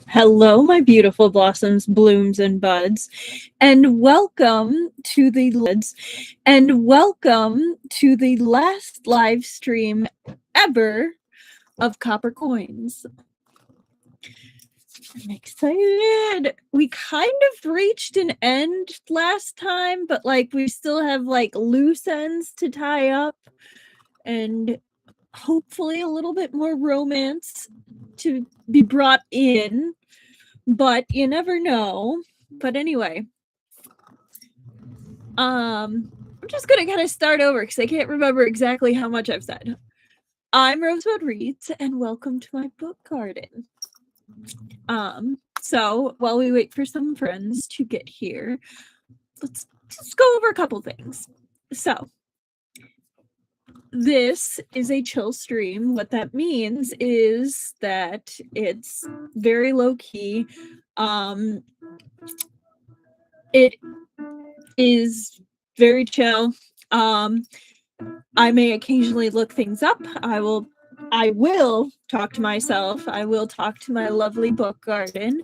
Hello, my beautiful blossoms, blooms, and buds, and welcome to the last live stream ever of Copper Coins. I'm excited. We kind of reached an end last time, but we still have loose ends to tie up, and hopefully a little bit more romance to be brought in. But you never know. But anyway, I'm just gonna kind of start over because I can't remember exactly how much I've said. I'm Rosebud Reads, and welcome to my book garden. So while we wait for some friends to get here, let's just go over a couple things. So this is a chill stream. What that means is that it's very low key. It is very chill. I may occasionally look things up. I will talk to myself. I will talk to my lovely book garden.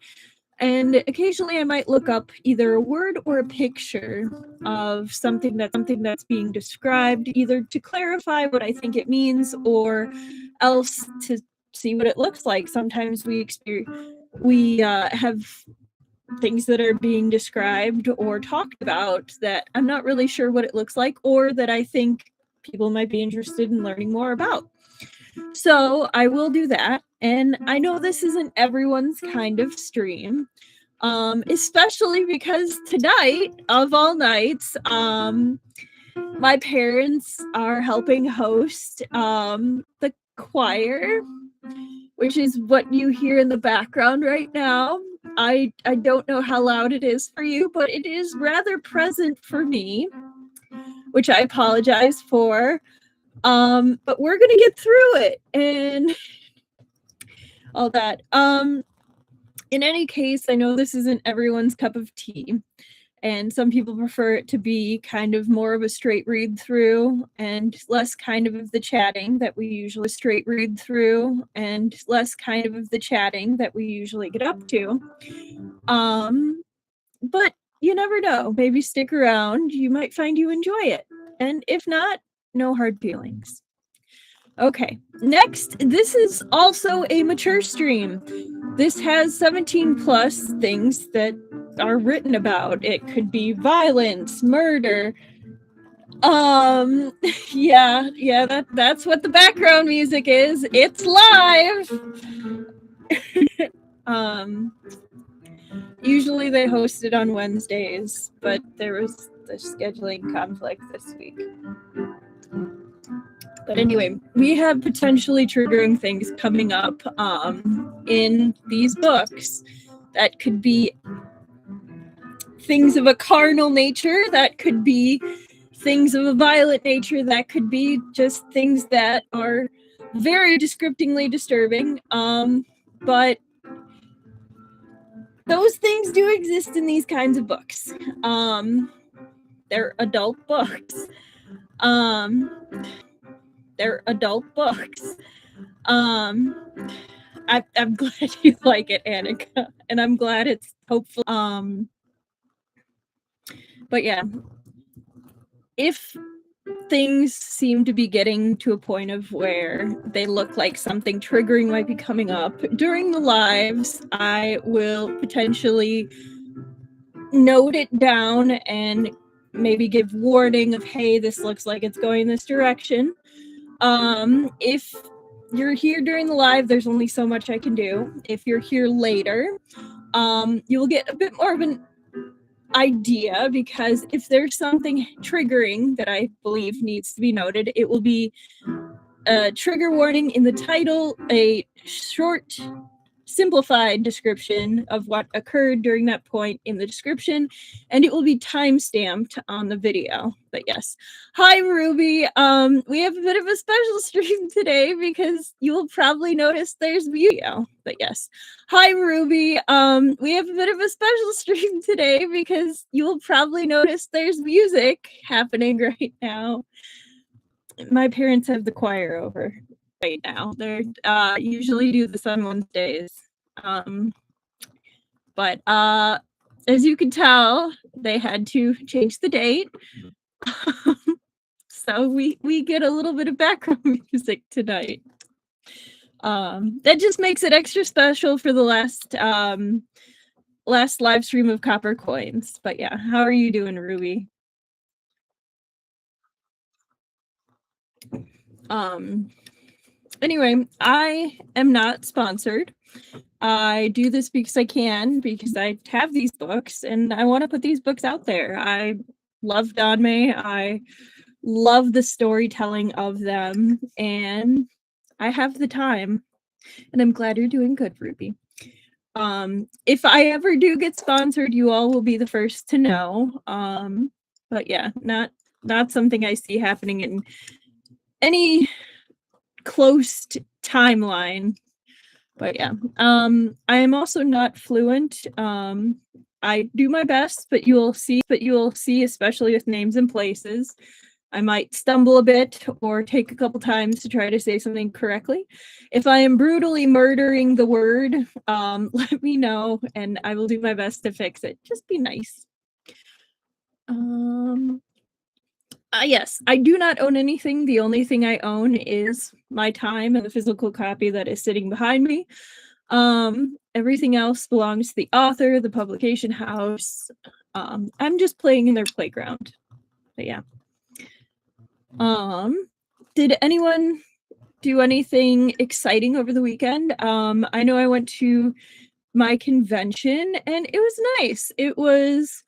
And occasionally I might look up either a word or a picture of something that's being described, either to clarify what I think it means or else to see what it looks like. Sometimes we have things that are being described or talked about that I'm not really sure what it looks like or that I think people might be interested in learning more about. So I will do that. And I know this isn't everyone's kind of stream, especially because tonight, of all nights, my parents are helping host the choir, which is what you hear in the background right now. I don't know how loud it is for you, but it is rather present for me, which I apologize for. But we're gonna get through it and all that. In any case, I know this isn't everyone's cup of tea, and some people prefer it to be kind of more of a straight read through and less kind of the chatting that we usually get up to. But you never know. Maybe stick around. You might find you enjoy it. And if not, no hard feelings. Okay, next, this is also a mature stream. This has 17 plus things that are written about. It could be violence, murder. That's what the background music is. It's live. Usually they host it on Wednesdays, but there was the scheduling conflict this week. But anyway, we have potentially triggering things coming up in these books that could be things of a carnal nature, that could be things of a violent nature, that could be just things that are very descriptively disturbing. But those things do exist in these kinds of books. They're adult books. I'm glad you like it, Annika, and I'm glad it's hopeful. But yeah, if things seem to be getting to a point of where they look like something triggering might be coming up during the lives, I will potentially note it down and maybe give warning of, hey, this looks like it's going this direction. If you're here during the live, there's only so much I can do. If you're here later, you'll get a bit more of an idea, because if there's something triggering that I believe needs to be noted, it will be a trigger warning in the title, a short simplified description of what occurred during that point in the description, and it will be time-stamped on the video. But yes, hi Ruby. We have a bit of a special stream today because you will probably notice there's video. But yes, hi Ruby. We have a bit of a special stream today because you will probably notice there's music happening right now. My parents have the choir over right now. They're usually do this on Wednesdays. But as you can tell, they had to change the date. So we get a little bit of background music tonight. That just makes it extra special for the last live stream of Copper Coins. But yeah, how are you doing, Ruby? Anyway, I am not sponsored. I do this because I can, because I have these books and I want to put these books out there. I love Danmei. I love the storytelling of them, and I have the time. And I'm glad you're doing good, Ruby. If I ever do get sponsored, you all will be the first to know. But yeah, not something I see happening in any close timeline. But yeah, I am also not fluent. I do my best, but you'll see, especially with names and places, I might stumble a bit or take a couple times to try to say something correctly. If I am brutally murdering the word, let me know and I will do my best to fix it. Just be nice. Yes, I do not own anything. The only thing I own is my time and the physical copy that is sitting behind me. Everything else belongs to the author, the publication house. I'm just playing in their playground. But yeah. Did anyone do anything exciting over the weekend? I know I went to my convention and it was nice. It was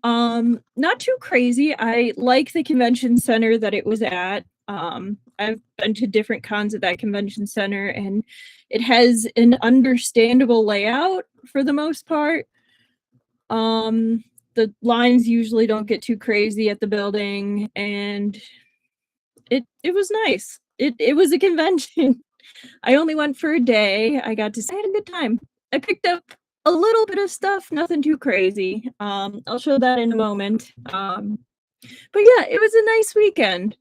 not too crazy. I like the convention center that it was at. I've been to different cons at that convention center and it has an understandable layout for the most part. The lines usually don't get too crazy at the building, and it was nice. It was a convention. I only went for a day. I had a good time. I picked up a little bit of stuff, nothing too crazy. I'll show that in a moment. But yeah, it was a nice weekend.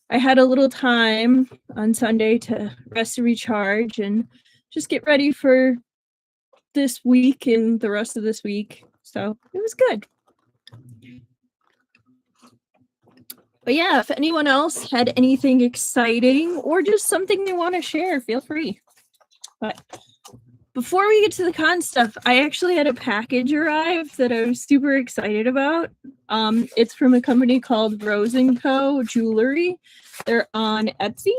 I had a little time on Sunday to rest and recharge and just get ready for this week and the rest of this week. So it was good. But yeah, if anyone else had anything exciting or just something they want to share, feel free. But before we get to the con stuff, I actually had a package arrive that I was super excited about. It's from a company called Rose & Co. Jewelry. They're on Etsy.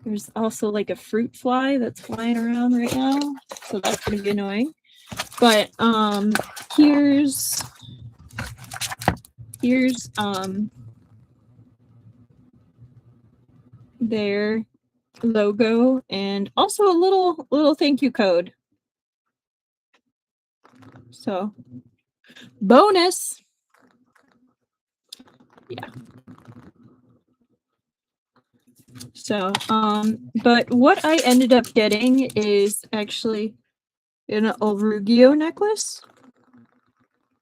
There's also like a fruit fly that's flying around right now, so that's going to be annoying. But here's their logo and also a little thank you code. So bonus. Yeah. So but what I ended up getting is actually an Olrugio necklace,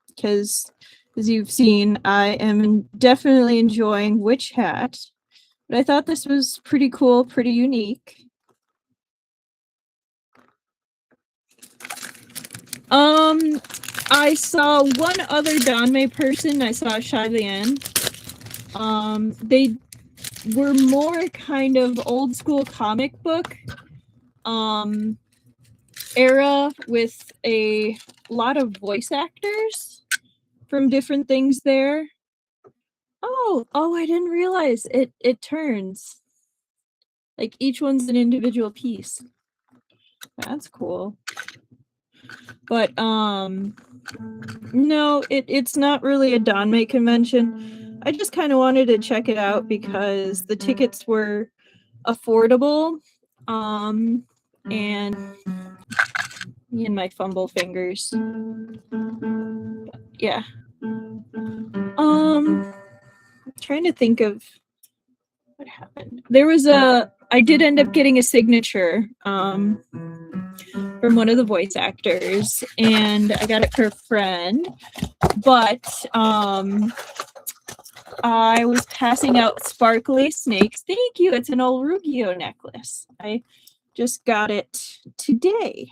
because as you've seen, I am definitely enjoying Witch Hat, but I thought this was pretty cool, pretty unique. I saw one other Danmei person. I saw Shai-Lian. They were more kind of old school comic book era with a lot of voice actors from different things there. Oh, I didn't realize it turns. Like each one's an individual piece. That's cool. But no, it's not really a Danmei convention. I just kind of wanted to check it out because the tickets were affordable. And me and my fumble fingers. But yeah. I'm trying to think of what happened. I did end up getting a signature from one of the voice actors, and I got it for a friend, but I was passing out sparkly snakes. Thank you. It's an Olrugio necklace. I just got it today.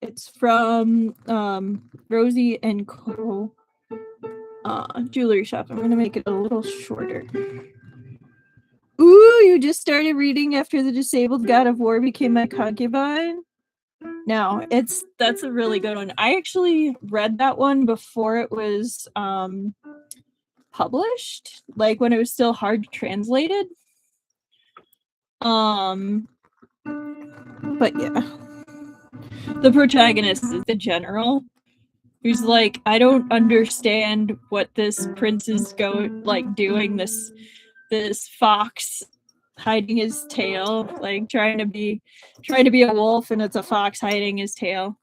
It's from Rosie and Co. Jewelry shop. I'm gonna make it a little shorter. Ooh, you just started reading after the disabled god of war became my concubine? No, that's a really good one. I actually read that one before it was published, like when it was still hard translated. But yeah. The protagonist is the general who's like, I don't understand what this prince is doing, this fox hiding his tail, like trying to be a wolf, and it's a fox hiding his tail.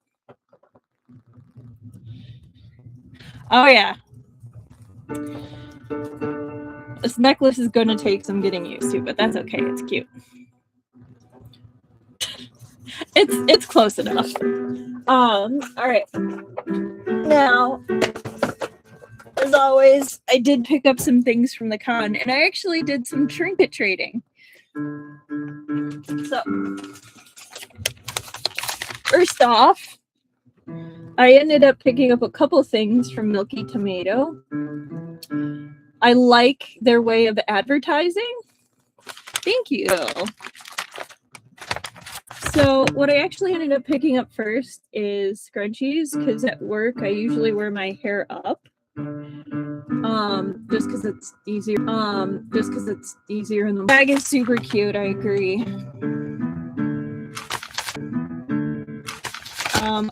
Oh yeah. This necklace is gonna take some getting used to, but that's okay, it's cute. It's close enough. Alright. Now, as always, I did pick up some things from the con, and I actually did some trinket trading. So, first off, I ended up picking up a couple things from Milky Tomato. I like their way of advertising. Thank you. So what I actually ended up picking up first is scrunchies, because at work I usually wear my hair up. Just because it's easier. And the bag is super cute, I agree.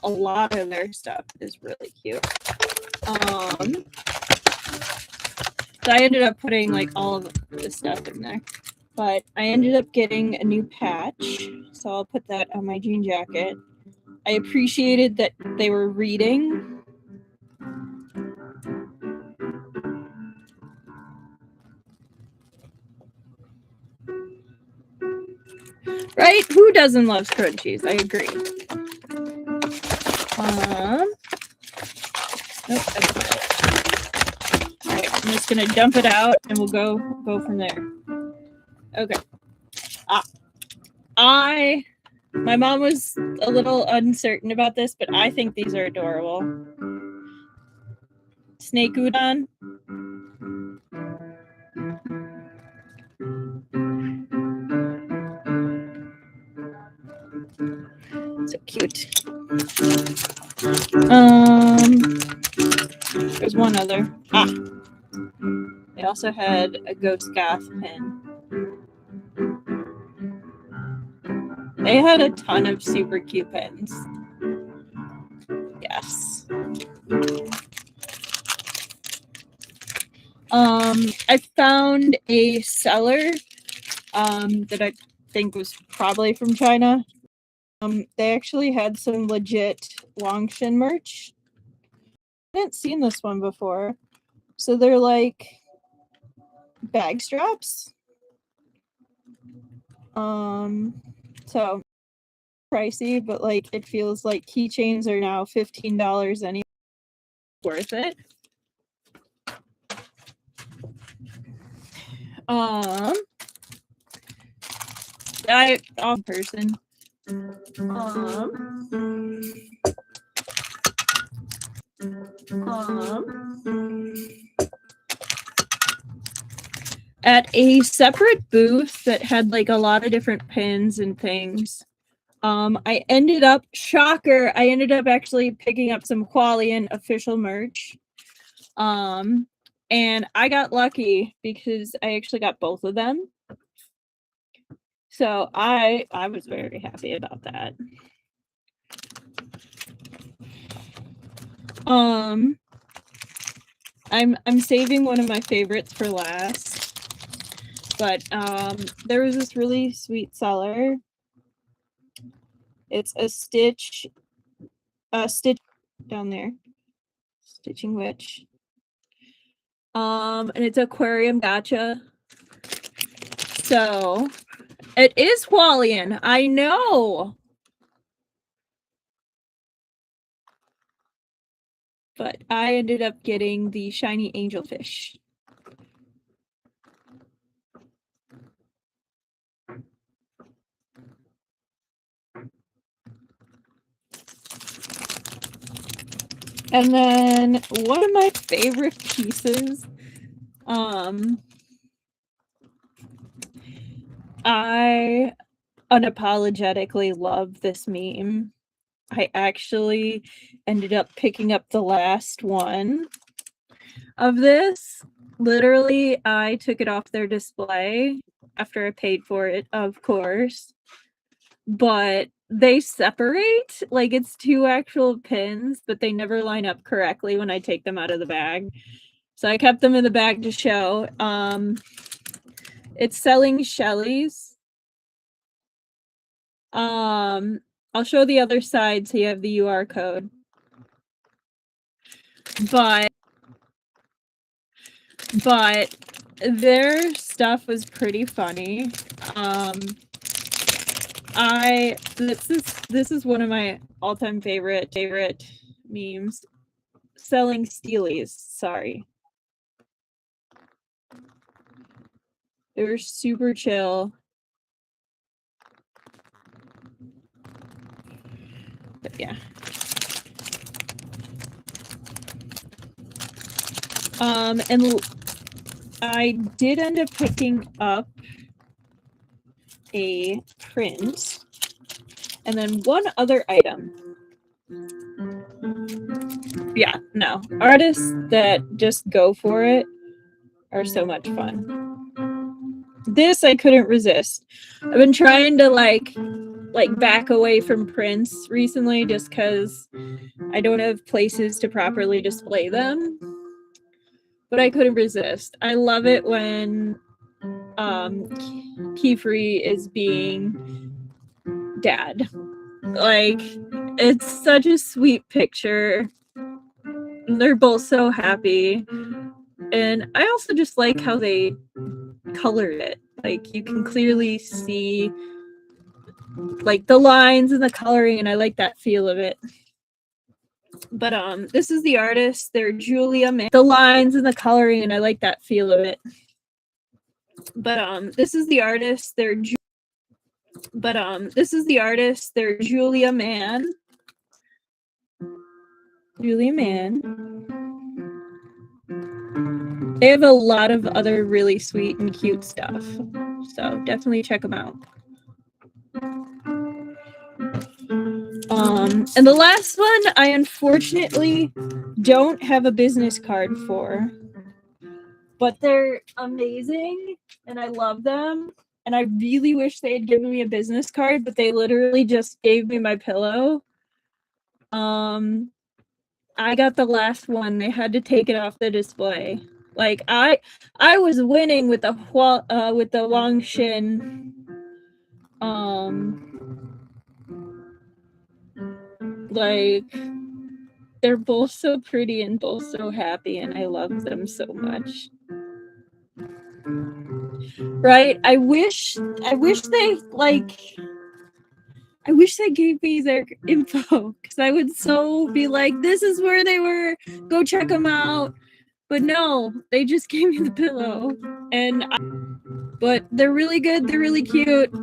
A lot of their stuff is really cute. So I ended up putting like all of the stuff in there. But I ended up getting a new patch, so I'll put that on my jean jacket. I appreciated that they were reading. Right? Who doesn't love scrunchies? I agree. Nope, that's not it. Alright, I'm just gonna dump it out and we'll go from there. Okay. My mom was a little uncertain about this, but I think these are adorable. Snake udon. So cute. There's one other. They also had a ghost goth pin. They had a ton of super cute pins. Yes. I found a seller that I think was probably from China. They actually had some legit Longshin merch. I hadn't seen this one before. So they're like bag straps. So pricey, but like it feels like keychains are now $15 anyway. Worth it. I off person. At a separate booth that had like a lot of different pins and things. I ended up actually picking up some Qualian official merch. And I got lucky because I actually got both of them. So I was very happy about that. I'm saving one of my favorites for last. But there was this really sweet seller. It's a stitch down there. Stitching Witch. And it's aquarium gacha. So it is Qualian. I know. But I ended up getting the shiny angelfish. And then one of my favorite pieces, I unapologetically love this meme. I actually ended up picking up the last one of this. Literally, I took it off their display after I paid for it, of course. But they separate, like it's two actual pins, but they never line up correctly when I take them out of the bag. So I kept them in the bag to show. It's selling Shelly's. I'll show the other side so you have the UR code. But their stuff was pretty funny. This is one of my all-time favorite memes. Selling Steelies, sorry. They were super chill. But yeah. And I did end up picking up a print and then one other item. Yeah, no. Artists that just go for it are so much fun. This I couldn't resist. I've been trying to like back away from prints recently just because I don't have places to properly display them. But I couldn't resist. I love it when Kiefer is being dad. Like, it's such a sweet picture. They're both so happy. And I also just like how they colored it. Like, you can clearly see like the lines and the coloring, and I like that feel of it. But this is the artist. They're Julia Mann. The lines and the coloring, and I like that feel of it. But this is the artist. They're Julia Mann. Julia Mann. They have a lot of other really sweet and cute stuff. So definitely check them out. And the last one, I unfortunately don't have a business card for, but they're amazing and I love them. And I really wish they had given me a business card, but they literally just gave me my pillow. I got the last one. They had to take it off the display. Like I was winning with the Wang Shin. Like they're both so pretty and both so happy, and I love them so much. Right? I wish they gave me their info because I would so be like, this is where they were. Go check them out. But no, they just gave me the pillow, but they're really good. They're really cute.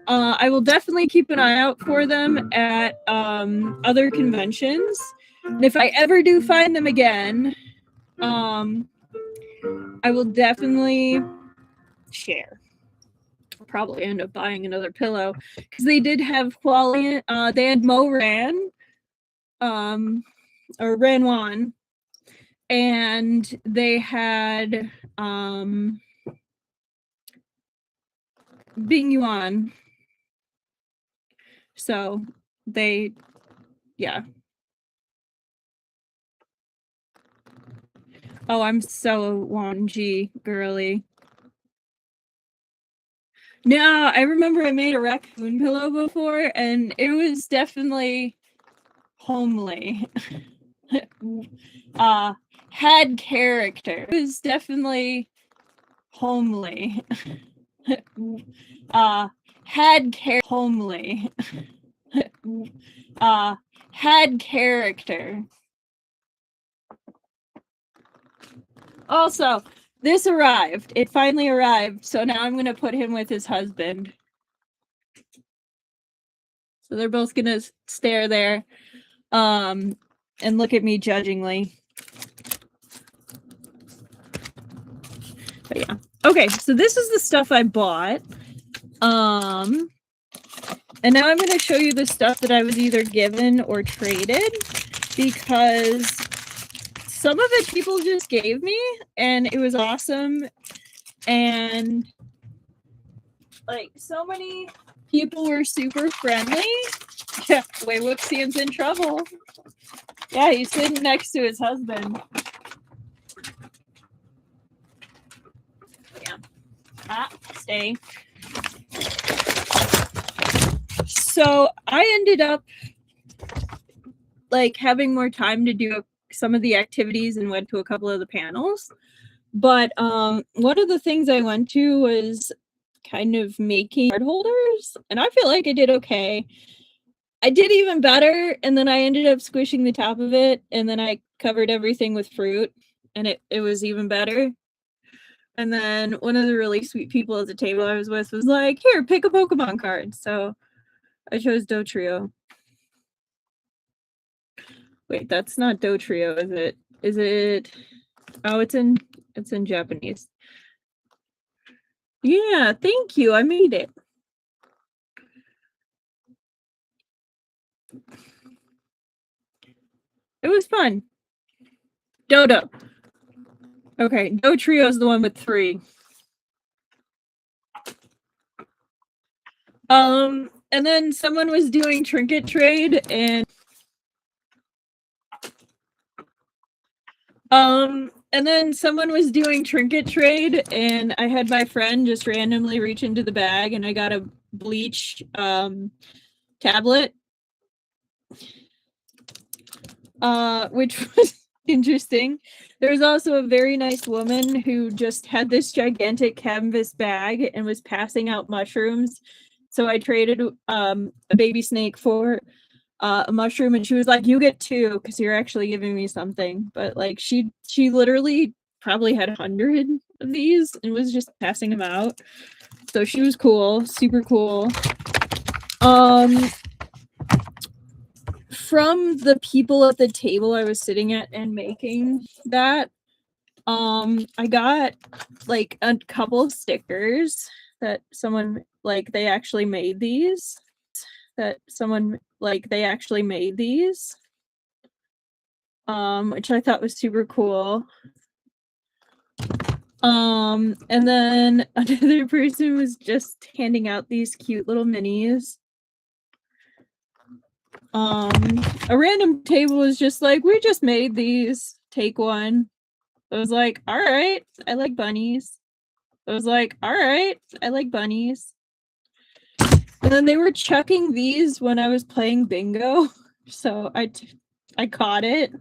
I will definitely keep an eye out for them at other conventions. And if I ever do find them again, I will definitely share. I'll probably end up buying another pillow because they did have quality. They had Mo Ran, or Ran Wan, and they had Bing Yuan. So yeah. Oh, I'm so Wan Ji girly. No, I remember I made a raccoon pillow before, and it was definitely homely. Had character. It was definitely homely. Homely. Had character. Also, this arrived. It finally arrived. So now I'm going to put him with his husband. So they're both going to stare there. and look at me judgingly. But yeah. Okay, so this is the stuff I bought. And now I'm going to show you the stuff that I was either given or traded, because some of it people just gave me and it was awesome. And like so many people were super friendly. Yeah, wait, Whoopsian's in trouble. Yeah, he's sitting next to his husband. Yeah. Stay. So I ended up like having more time to do some of the activities and went to a couple of the panels. But one of the things I went to was kind of making card holders, and I feel like I did okay. I did even better, and then I ended up squishing the top of it, and then I covered everything with fruit, and it was even better. And then one of the really sweet people at the table I was with was like, here, pick a Pokemon card. So I chose Dotrio. Wait, that's not Dotrio, is it? Is it? Oh, it's in Japanese. Yeah, thank you. I made it. It was fun. Dodo. Okay, Dotrio is the one with 3. And then someone was doing trinket trade, and I had my friend just randomly reach into the bag, and I got a bleach tablet, which was interesting. There was also a very nice woman who just had this gigantic canvas bag and was passing out mushrooms. So I traded a baby snake for a mushroom, and she was like, you get 2 because you're actually giving me something. But like she literally probably had 100 of these and was just passing them out. So she was cool, super cool. From the people at the table I was sitting at and making that, I got like a couple of stickers that someone like they actually made these. Which I thought was super cool. And then another person was just handing out these cute little minis. A random table was just like, we just made these, take one. I was like, all right, I like bunnies. I was like, all right, I like bunnies. And then they were chucking these when I was playing bingo. So I caught it.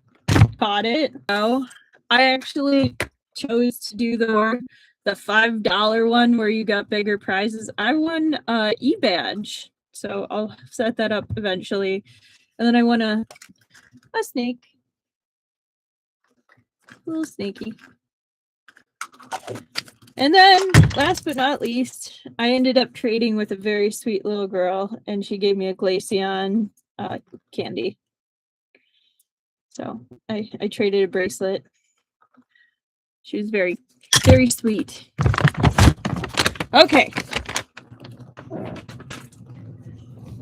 So I actually chose to do the $5 one where you got bigger prizes. I won e-badge. So I'll set that up eventually. And then I won a snake. A little snaky. And then, last but not least, I ended up trading with a very sweet little girl, and she gave me a Glaceon candy. So I traded a bracelet. She was very, very sweet. Okay.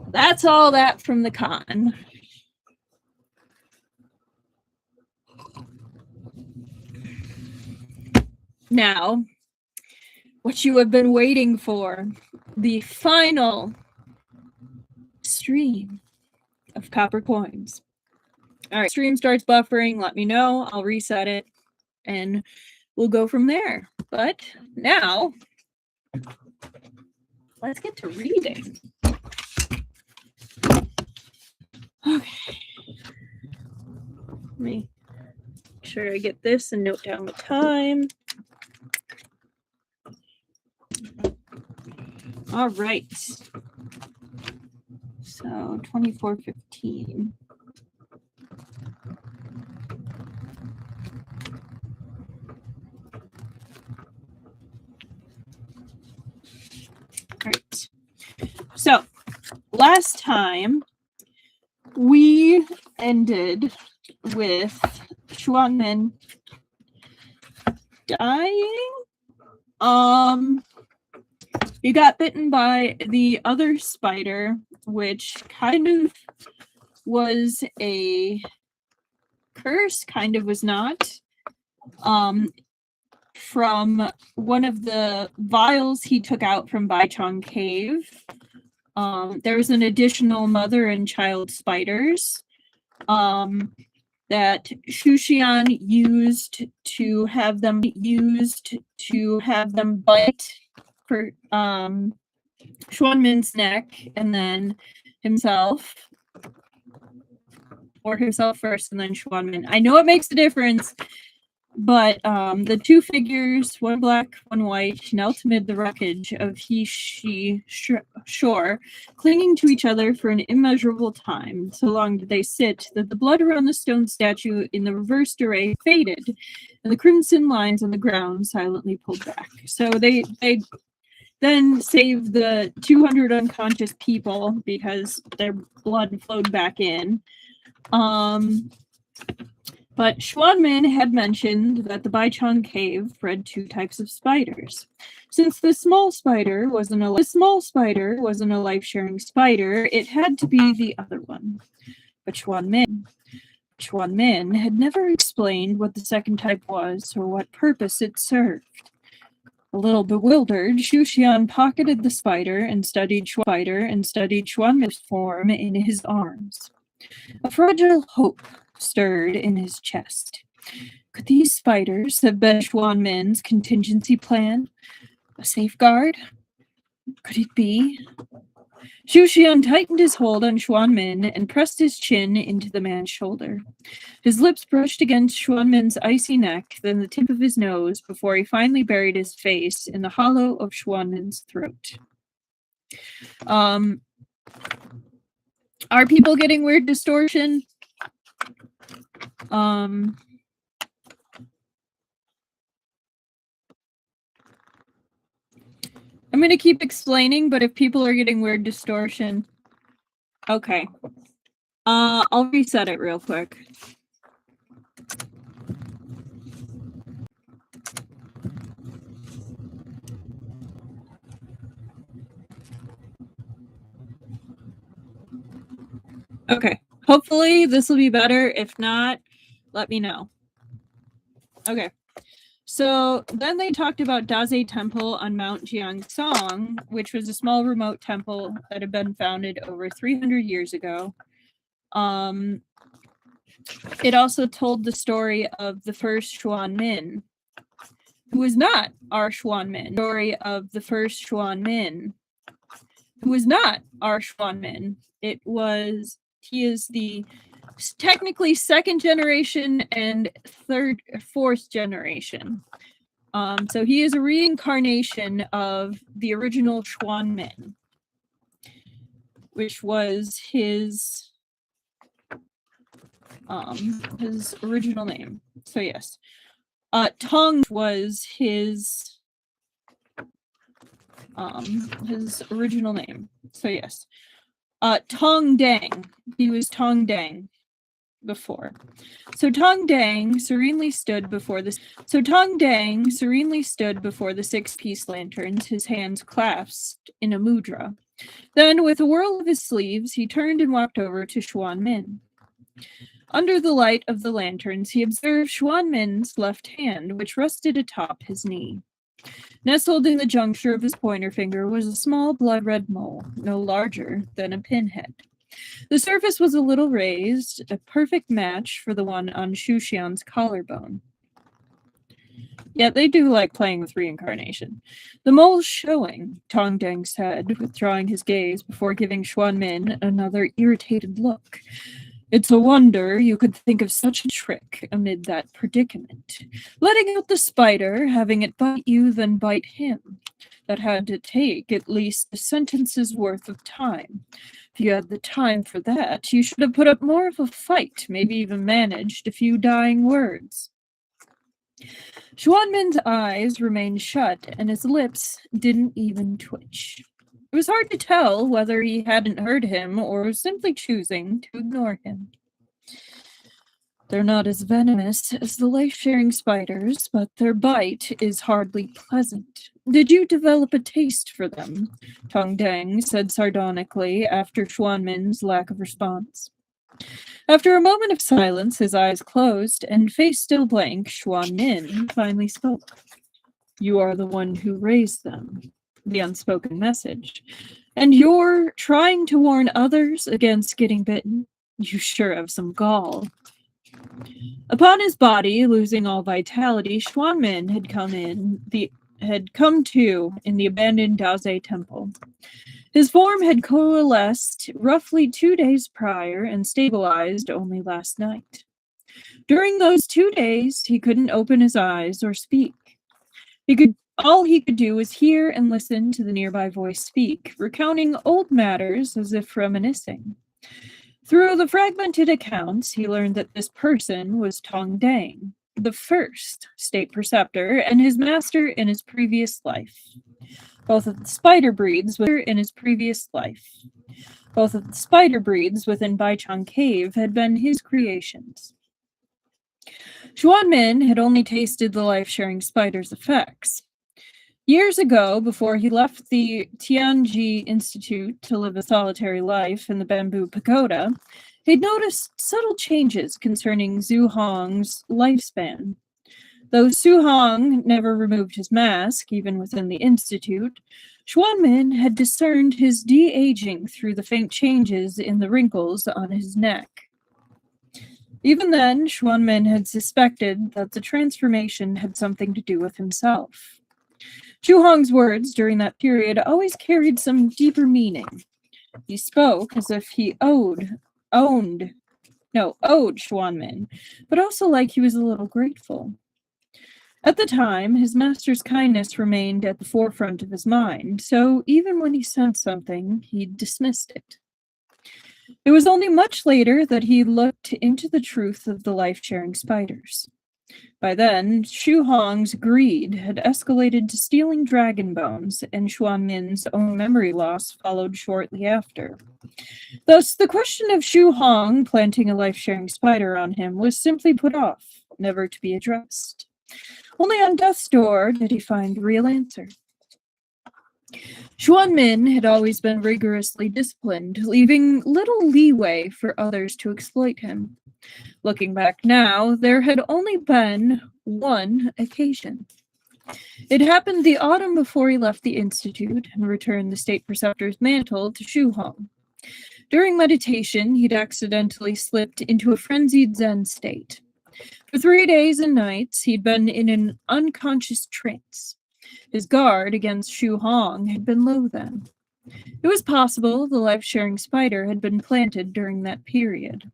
That's all that from the con. Now, what you have been waiting for, the final stream of copper coins. All right, stream starts buffering, let me know, I'll reset it, and we'll go from there. But now, let's get to reading. Okay. Let me make sure I get this and note down the time. All right. So 24:15. All right. So last time we ended with Xuanmin dying. You got bitten by the other spider, which kind of was a curse, kind of was not. From one of the vials he took out from Baichong Cave. There was an additional mother and child spiders that Shushian used to have them bite for Xuanmin's neck, and then himself, or himself first and then Xuanmin. I know it makes a difference, but the two figures, one black, one white, knelt amid the wreckage of shore, clinging to each other for an immeasurable time. So long did they sit that the blood around the stone statue in the reversed array faded, and the crimson lines on the ground silently pulled back. So they then saved the 200 unconscious people because their blood flowed back in. But Xuanmin had mentioned that the Baichong Cave bred two types of spiders. Since the small spider wasn't a life-sharing spider, it had to be the other one. But Xuanmin had never explained what the second type was or what purpose it served. A little bewildered, Shushian pocketed the spider and studied Xuanmin's form in his arms. A fragile hope stirred in his chest. Could these spiders have been Xuanmin's contingency plan? A safeguard? Could it be? Shushian tightened his hold on Xuanmin and pressed his chin into the man's shoulder. His lips brushed against Xuanmin's icy neck, then the tip of his nose, before he finally buried his face in the hollow of Xuanmin's throat. Are people getting weird distortion? I'm going to keep explaining, but if people are getting weird distortion, okay. I'll reset it real quick. Okay. Hopefully this will be better. If not, let me know. Okay. So then they talked about Daze Temple on Mount Jiangsong, which was a small remote temple that had been founded over 300 years ago. It also told the story of the first Xuanmin, who was not our Xuanmin. Story of the first Xuanmin, who was not our Xuanmin. He is the technically second generation and fourth generation. So he is a reincarnation of the original Xuanmin, which was his original name. So yes, Tong was his original name. So yes, Tong Dang. He was Tong Dang before. So Tong Dang serenely stood before the 6-piece lanterns, his hands clasped in a mudra. Then, with a whirl of his sleeves, he turned and walked over to Xuanmin. Under the light of the lanterns, he observed Xuanmin's left hand, which rested atop his knee. Nestled in the juncture of his pointer finger was a small blood-red mole, no larger than a pinhead. The surface was a little raised, a perfect match for the one on Shushian's collarbone. Yeah, they do like playing with reincarnation. The mole's showing, Tong Dang said, withdrawing his gaze before giving Xuanmin another irritated look. It's a wonder you could think of such a trick amid that predicament. Letting out the spider, having it bite you, then bite him. That had to take at least a sentence's worth of time. If you had the time for that, you should have put up more of a fight, maybe even managed a few dying words. Xuanmin's eyes remained shut, and his lips didn't even twitch. It was hard to tell whether he hadn't heard him or was simply choosing to ignore him. They're not as venomous as the life-sharing spiders, but their bite is hardly pleasant. Did you develop a taste for them? Tong Deng said sardonically after Xuanmin's lack of response. After a moment of silence, his eyes closed, and face still blank, Xuanmin finally spoke. You are the one who raised them. The unspoken message. And you're trying to warn others against getting bitten? You sure have some gall. Upon his body losing all vitality, Xuanmin had come to in the abandoned Daozhe temple. His form had coalesced roughly 2 days prior and stabilized only last night. During those 2 days, he couldn't open his eyes or speak. All he could do was hear and listen to the nearby voice speak, recounting old matters as if reminiscing. Through the fragmented accounts, he learned that this person was Tong Deng, the first state preceptor and his master in his previous life. Both of the spider breeds within Baichang Cave had been his creations. Xuanmin had only tasted the life-sharing spider's effects. Years ago, before he left the Tianji Institute to live a solitary life in the bamboo pagoda, he'd noticed subtle changes concerning Zhu Hong's lifespan. Though Su Hong never removed his mask, even within the Institute, Xuanmin had discerned his de-aging through the faint changes in the wrinkles on his neck. Even then, Xuanmin had suspected that the transformation had something to do with himself. Zhu Hong's words during that period always carried some deeper meaning. He spoke as if he owed Xuanmin, but also like he was a little grateful. At the time, his master's kindness remained at the forefront of his mind, so even when he sensed something, he dismissed it. It was only much later that he looked into the truth of the life-sharing spiders. By then, Xu Hong's greed had escalated to stealing dragon bones, and Xuanmin's own memory loss followed shortly after. Thus, the question of Xu Hong planting a life-sharing spider on him was simply put off, never to be addressed. Only on death's door did he find the real answer. Xuanmin had always been rigorously disciplined, leaving little leeway for others to exploit him. Looking back now, there had only been one occasion. It happened the autumn before he left the Institute and returned the state preceptor's mantle to Xu Hong. During meditation, he'd accidentally slipped into a frenzied Zen state. For 3 days and nights, he'd been in an unconscious trance. His guard against Xu Hong had been low then. It was possible the life-sharing spider had been planted during that period.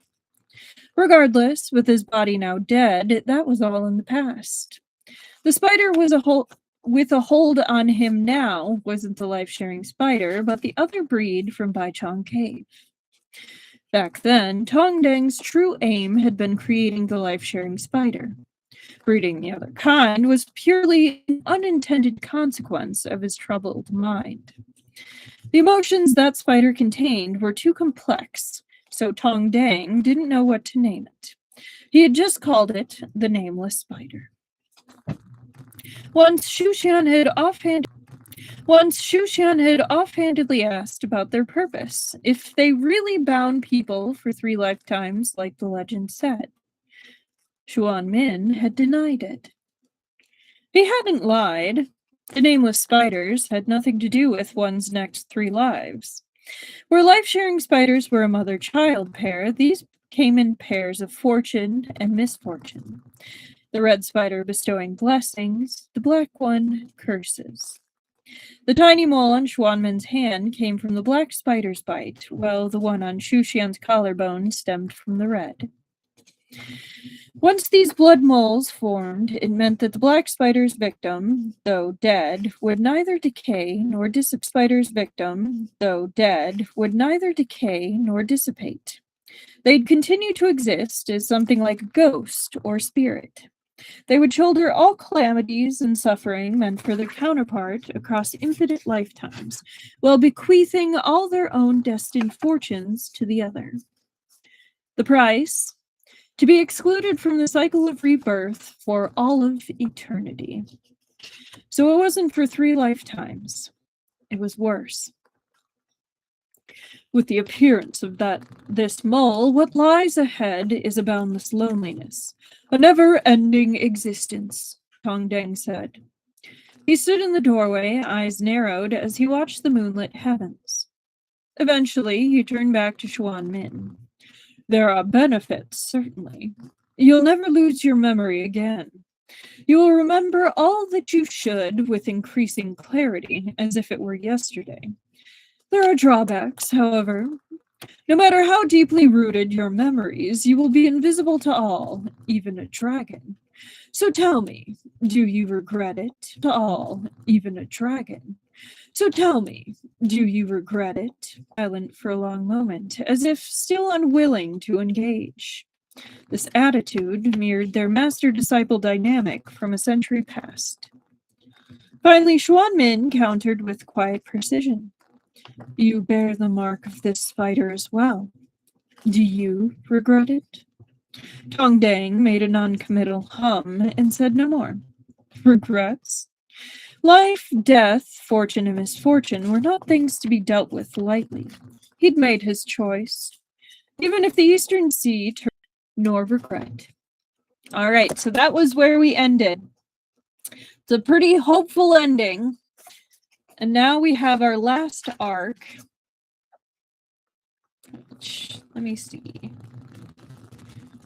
Regardless, with his body now dead, that was all in the past. The spider with a hold on him now wasn't the life-sharing spider, but the other breed from Baichang Cave. Back then, Tong Deng's true aim had been creating the life-sharing spider. Breeding the other kind was purely an unintended consequence of his troubled mind. The emotions that spider contained were too complex, so Tong Deng didn't know what to name it. He had just called it the Nameless Spider. Once Xu Xian had offhandedly asked about their purpose, if they really bound people for 3 lifetimes like the legend said. Xuanmin had denied it. He hadn't lied. The nameless spiders had nothing to do with one's next 3 lives. Where life-sharing spiders were a mother-child pair, these came in pairs of fortune and misfortune. The red spider bestowing blessings, the black one curses. The tiny mole on Xuanmin's hand came from the black spider's bite, while the one on Xu Xian's collarbone stemmed from the red. Once these blood moles formed, it meant that the black spider's victim, though dead, would neither decay nor dissipate. They'd continue to exist as something like a ghost or spirit. They would shoulder all calamities and suffering meant for their counterpart across infinite lifetimes, while bequeathing all their own destined fortunes to the other. The price? to be excluded from the cycle of rebirth for all of eternity. So it wasn't for 3 lifetimes. It was worse. With the appearance of this mole, what lies ahead is a boundless loneliness, a never-ending existence, Tong Deng said. He stood in the doorway, eyes narrowed as he watched the moonlit heavens. Eventually, he turned back to Xuan Min. There are benefits, certainly. You'll never lose your memory again. You will remember all that you should with increasing clarity, as if it were yesterday. There are drawbacks, however. No matter how deeply rooted your memories, you will be invisible to all, even a dragon. So tell me, do you regret it? To all, even a dragon. So tell me, do you regret it? Silent for a long moment, as if still unwilling to engage. This attitude mirrored their master-disciple dynamic from a century past. Finally, Xuan Min countered with quiet precision. You bear the mark of this fighter as well. Do you regret it? Tong Deng made a non-committal hum and said no more. Regrets? Life, death, fortune, and misfortune were not things to be dealt with lightly. He'd made his choice. Even if the Eastern Sea turned, nor regret. All right, so that was where we ended. It's a pretty hopeful ending. And now we have our last arc. Which, let me see.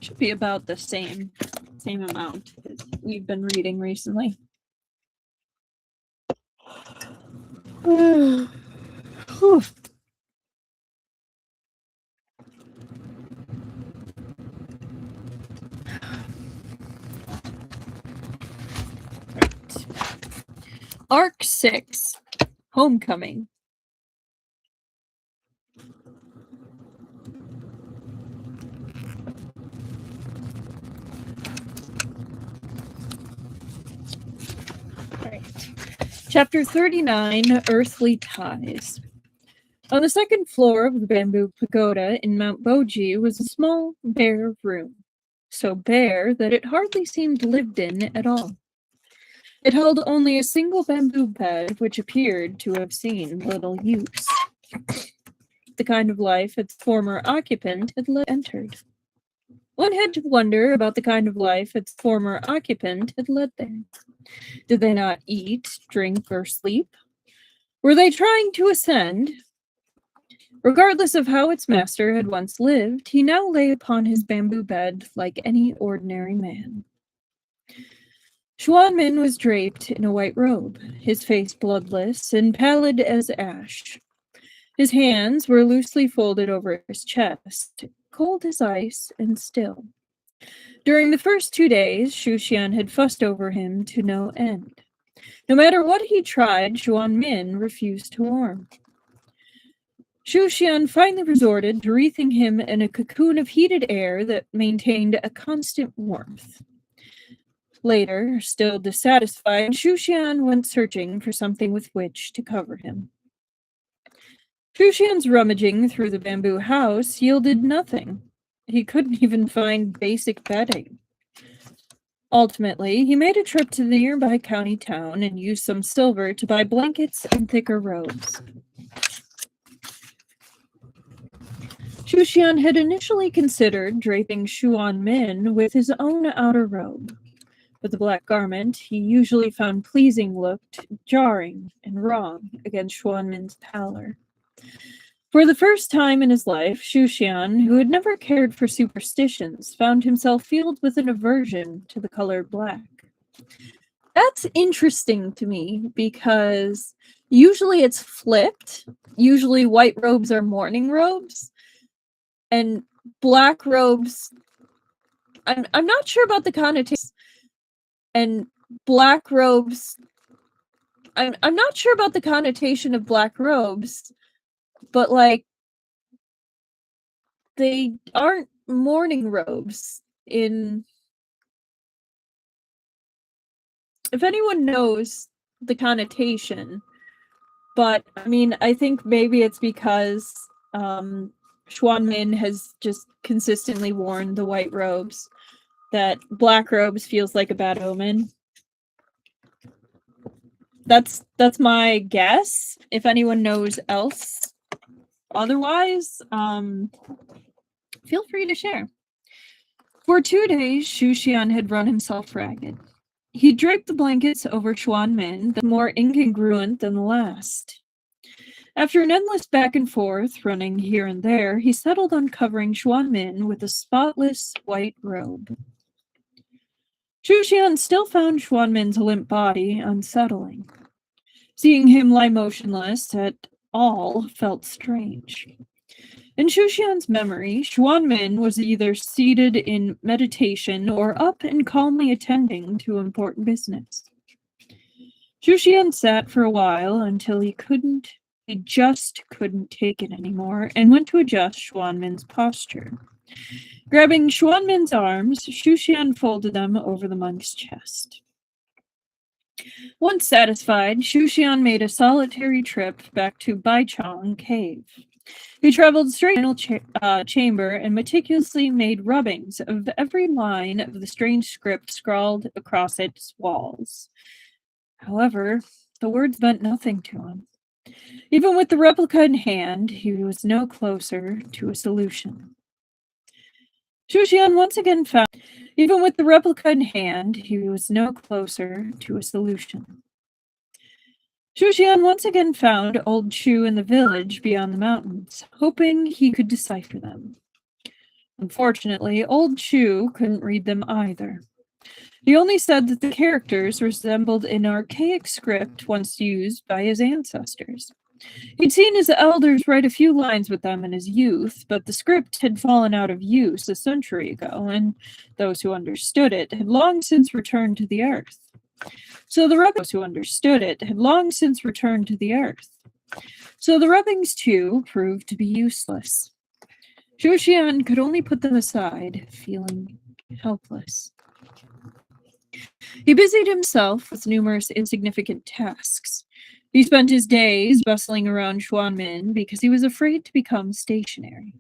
Should be about the same amount as we've been reading recently. Arc 6, Homecoming. Right. Chapter 39, Earthly Ties. On the second floor of the bamboo pagoda in Mount Boji was a small, bare room. So bare that it hardly seemed lived in at all. It held only a single bamboo bed, which appeared to have seen little use. The kind of life its former occupant had entered. One had to wonder about the kind of life its former occupant had led there. Did they not eat, drink, or sleep? Were they trying to ascend? Regardless of how its master had once lived, he now lay upon his bamboo bed like any ordinary man. Xuan Min was draped in a white robe, his face bloodless and pallid as ash. His hands were loosely folded over his chest, cold as ice and still. During the first 2 days, Xu Xian had fussed over him to no end. No matter what he tried, Xuan Min refused to warm. Xu Xian finally resorted to wreathing him in a cocoon of heated air that maintained a constant warmth. Later, still dissatisfied, Xu Xian went searching for something with which to cover him. Xu Xian's rummaging through the bamboo house yielded nothing. He couldn't even find basic bedding. Ultimately, he made a trip to the nearby county town and used some silver to buy blankets and thicker robes. Xu Xian had initially considered draping Xuan Min with his own outer robe, but the black garment he usually found pleasing looked jarring and wrong against Xuan Min's pallor. For the first time in his life, Xu Xian, who had never cared for superstitions, found himself filled with an aversion to the color black. That's interesting to me because usually it's flipped. Usually white robes are mourning robes, and black robes, I'm not sure about the connotation. And black robes, I'm not sure about the connotation of black robes, but like they aren't mourning robes in. If anyone knows the connotation, but I mean, I think maybe it's because Xu Xuanmin has just consistently worn the white robes. That black robes feels like a bad omen. That's my guess. If anyone knows else otherwise, feel free to share. For 2 days, Xuxian had run himself ragged. He draped the blankets over Xuanmin, the more incongruent than the last. After an endless back and forth, running here and there, he settled on covering Xuanmin with a spotless white robe. Xuxian still found Xuanmin's limp body unsettling. Seeing him lie motionless at all felt strange. In Xuxian's memory, Xuanmin was either seated in meditation or up and calmly attending to important business. Xuxian sat for a while until he just couldn't take it anymore and went to adjust Xuanmin's posture. Grabbing Xuanmin's arms, Xuxian folded them over the monk's chest. Once satisfied, Xuxian made a solitary trip back to Baichang Cave. He traveled straight to the final chamber and meticulously made rubbings of every line of the strange script scrawled across its walls. However, the words meant nothing to him. Even with the replica in hand, he was no closer to a solution. Xuxian once again found old Chu in the village beyond the mountains, hoping he could decipher them. Unfortunately, old Chu couldn't read them either. He only said that the characters resembled an archaic script once used by his ancestors. He'd seen his elders write a few lines with them in his youth, but the script had fallen out of use a century ago, and those who understood it had long since returned to the earth. So the rubbings too proved to be useless. Xuxian could only put them aside, feeling helpless. He busied himself with numerous insignificant tasks. He spent his days bustling around Xuanmin because he was afraid to become stationary.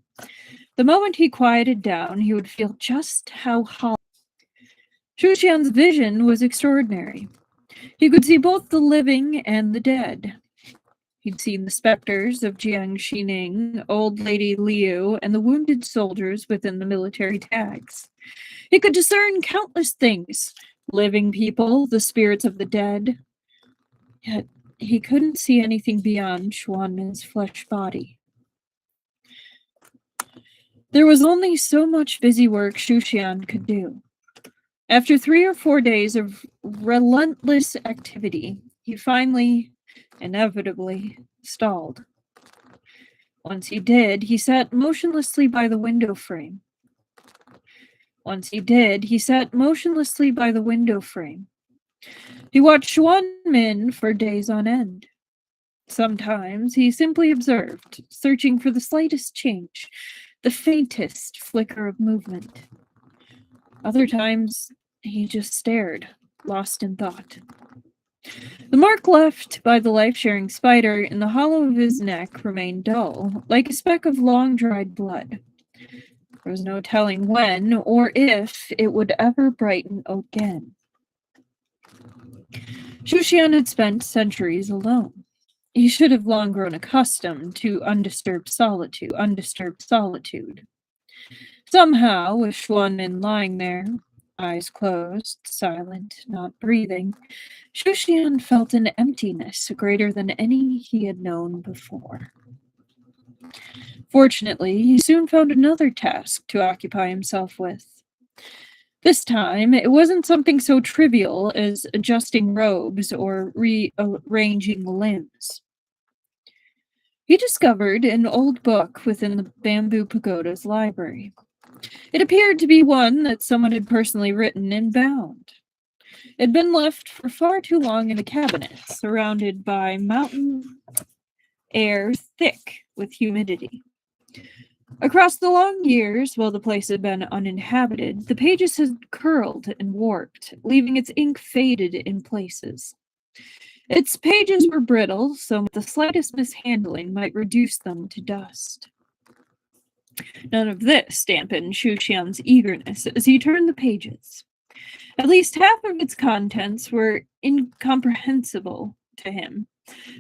The moment he quieted down, he would feel just how hollow. Xuxian's vision was extraordinary. He could see both the living and the dead. He'd seen the specters of Jiang Xining, Old Lady Liu, and the wounded soldiers within the military tags. He could discern countless things, living people, the spirits of the dead. Yet he couldn't see anything beyond Xuanmin's flesh body. There was only so much busy work Xuxian could do. After 3 or 4 days of relentless activity, he finally, inevitably, stalled. Once he did, he sat motionlessly by the window frame. He watched Xuanmin for days on end. Sometimes he simply observed, searching for the slightest change, the faintest flicker of movement. Other times, he just stared, lost in thought. The mark left by the life-sharing spider in the hollow of his neck remained dull, like a speck of long-dried blood. There was no telling when or if it would ever brighten again. Xuxian had spent centuries alone. He should have long grown accustomed to undisturbed solitude. Somehow, with Xuanmin lying there, eyes closed, silent, not breathing, Xuxian felt an emptiness greater than any he had known before. Fortunately, he soon found another task to occupy himself with. This time, it wasn't something so trivial as adjusting robes or rearranging limbs. He discovered an old book within the Bamboo Pagoda's library. It appeared to be one that someone had personally written and bound. It had been left for far too long in a cabinet, surrounded by mountain air thick with humidity. Across the long years, while the place had been uninhabited, the pages had curled and warped, leaving its ink faded in places. Its pages were brittle, so the slightest mishandling might reduce them to dust. None of this dampened Shushan's eagerness as he turned the pages. At least half of its contents were incomprehensible to him,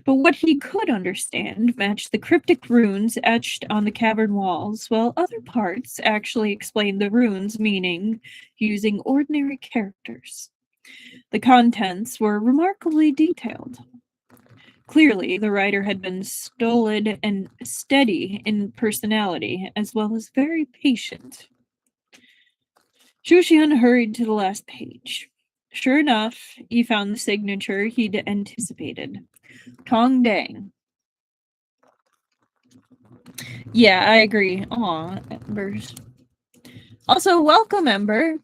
but what he could understand matched the cryptic runes etched on the cavern walls, while other parts actually explained the runes' meaning using ordinary characters. The contents were remarkably detailed. Clearly, the writer had been stolid and steady in personality, as well as very patient. Shushan hurried to the last page. Sure enough, he found the signature he'd anticipated. Tong Dang. Yeah, I agree. Aw, Embers. Also, welcome, Ember.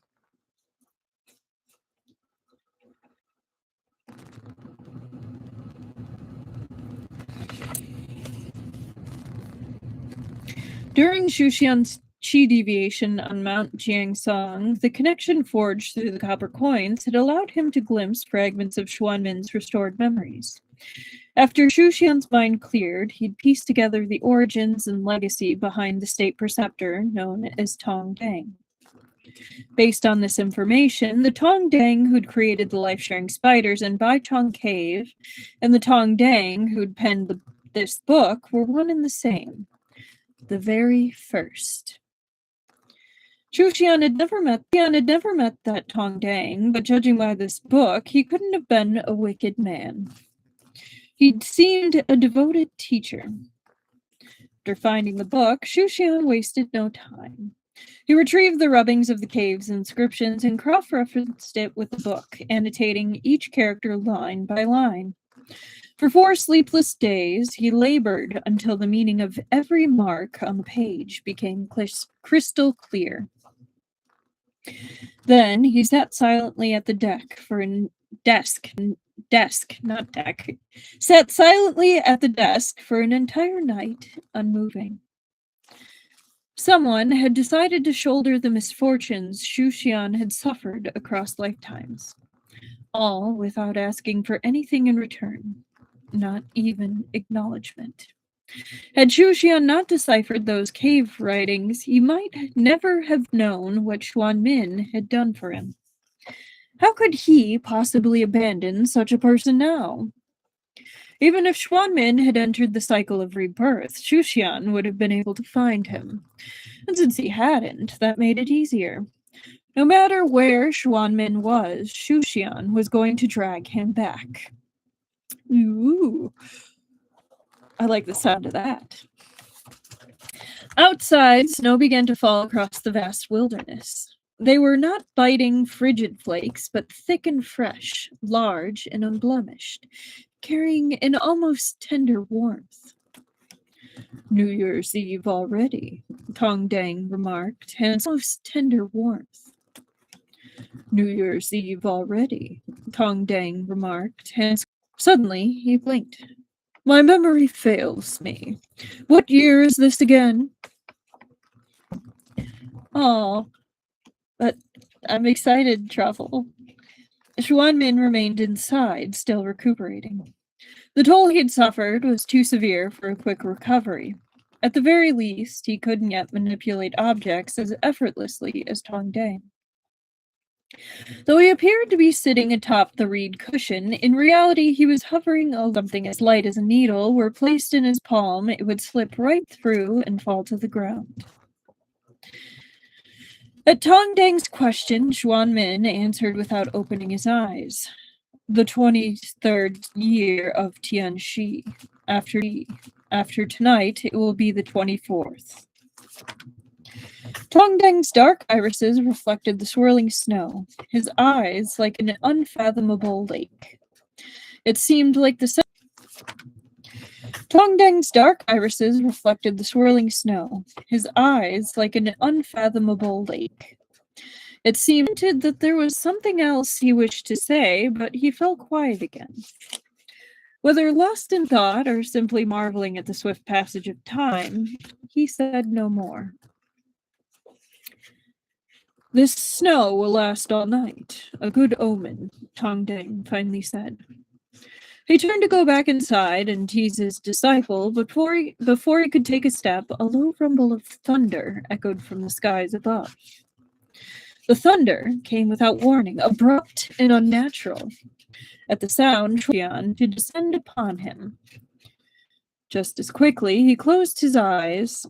During Shushan's chi deviation on Mount Jiangsong, the connection forged through the copper coins had allowed him to glimpse fragments of Xuanmin's restored memories. After Shushan's mind cleared, he'd pieced together the origins and legacy behind the state preceptor known as Tong Dang. Based on this information, the Tong Dang who'd created the life-sharing spiders in Baichong Cave and the Tong Dang who'd penned this book were one and the same. The very first. Shushan had never met that Tong Dang, but judging by this book, he couldn't have been a wicked man. He'd seemed a devoted teacher. After finding the book, Shushan wasted no time. He retrieved the rubbings of the cave's inscriptions and cross-referenced it with the book, annotating each character line by line. For 4 sleepless days, he labored until the meaning of every mark on the page became crystal clear. Then he sat silently at the sat silently at the desk for an entire night, unmoving. Someone had decided to shoulder the misfortunes Shushan had suffered across lifetimes, all without asking for anything in return. Not even acknowledgement. Had Shushan not deciphered those cave writings, he might never have known what Xuanmin had done for him. How could he possibly abandon such a person now? Even if Xuanmin had entered the cycle of rebirth, Shushan would have been able to find him. And since he hadn't, that made it easier. No matter where Xuanmin was, Shushan was going to drag him back. Ooh. I like the sound of that. Outside, snow began to fall across the vast wilderness. They were not biting, frigid flakes, but thick and fresh, large and unblemished, carrying an almost tender warmth. New Year's Eve already, Tong Dang remarked, and almost tender warmth. New Year's Eve already, Tong Dang remarked, and suddenly he blinked. My memory fails me. What year is this again? Oh, but I'm excited, Truffle. Xuanmin remained inside, still recuperating. The toll he'd suffered was too severe for a quick recovery. At the very least, he couldn't yet manipulate objects as effortlessly as Tong Dang. Though he appeared to be sitting atop the reed cushion, in reality he was hovering over something as light as a needle. Were placed in his palm, it would slip right through and fall to the ground. At Tong Dang's question, Xuanmin answered without opening his eyes. The 23rd year of Tianxi. After tonight, it will be the 24th. Tong Dang's dark irises reflected the swirling snow, his eyes like an unfathomable lake. It seemed like the Tong Dang's dark irises reflected the swirling snow, his eyes like an unfathomable lake. It seemed that there was something else he wished to say, but he fell quiet again. Whether lost in thought or simply marveling at the swift passage of time, he said no more. This snow will last all night. A good omen, Tong Dang finally said. He turned to go back inside and tease his disciple, but before he could take a step, a low rumble of thunder echoed from the skies above. The thunder came without warning, abrupt and unnatural. At the sound, began to descend upon him. Just as quickly, he closed his eyes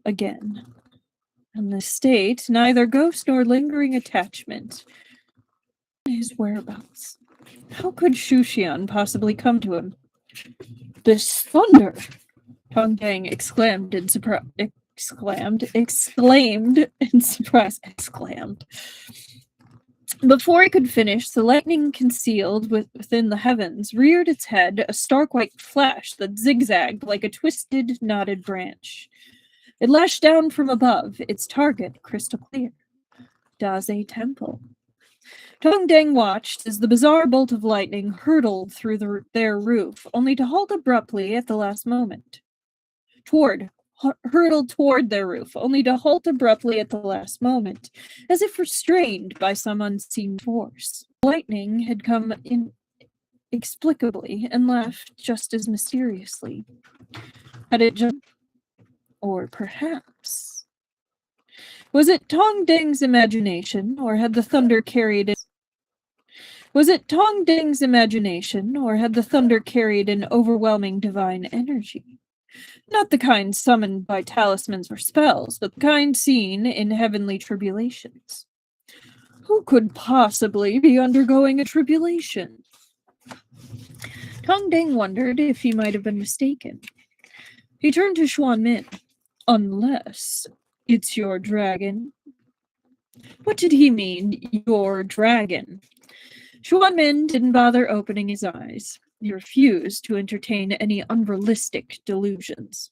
again. In this state, neither ghost nor lingering attachment. His whereabouts. How could Shushian possibly come to him? This thunder! Tongdang exclaimed in surprise. Before he could finish, the lightning concealed within the heavens reared its head, a stark white flash that zigzagged like a twisted, knotted branch. It lashed down from above, its target crystal clear. Daze Temple. Tongdang watched as the bizarre bolt of lightning hurtled through their roof, only to halt abruptly at the last moment. Hurtled toward their roof, only to halt abruptly at the last moment, as if restrained by some unseen force. Lightning had come inexplicably and left just as mysteriously. Had it jumped? Or perhaps... Was it Tongdang's imagination, or had the thunder carried it? Was it Tongdang's imagination, or had the thunder carried an overwhelming divine energy? Not the kind summoned by talismans or spells, but the kind seen in heavenly tribulations. Who could possibly be undergoing a tribulation? Tongdang wondered if he might have been mistaken. He turned to Xuanmin. Unless it's your dragon. What did he mean, your dragon? Xuanmin didn't bother opening his eyes. He refused to entertain any unrealistic delusions.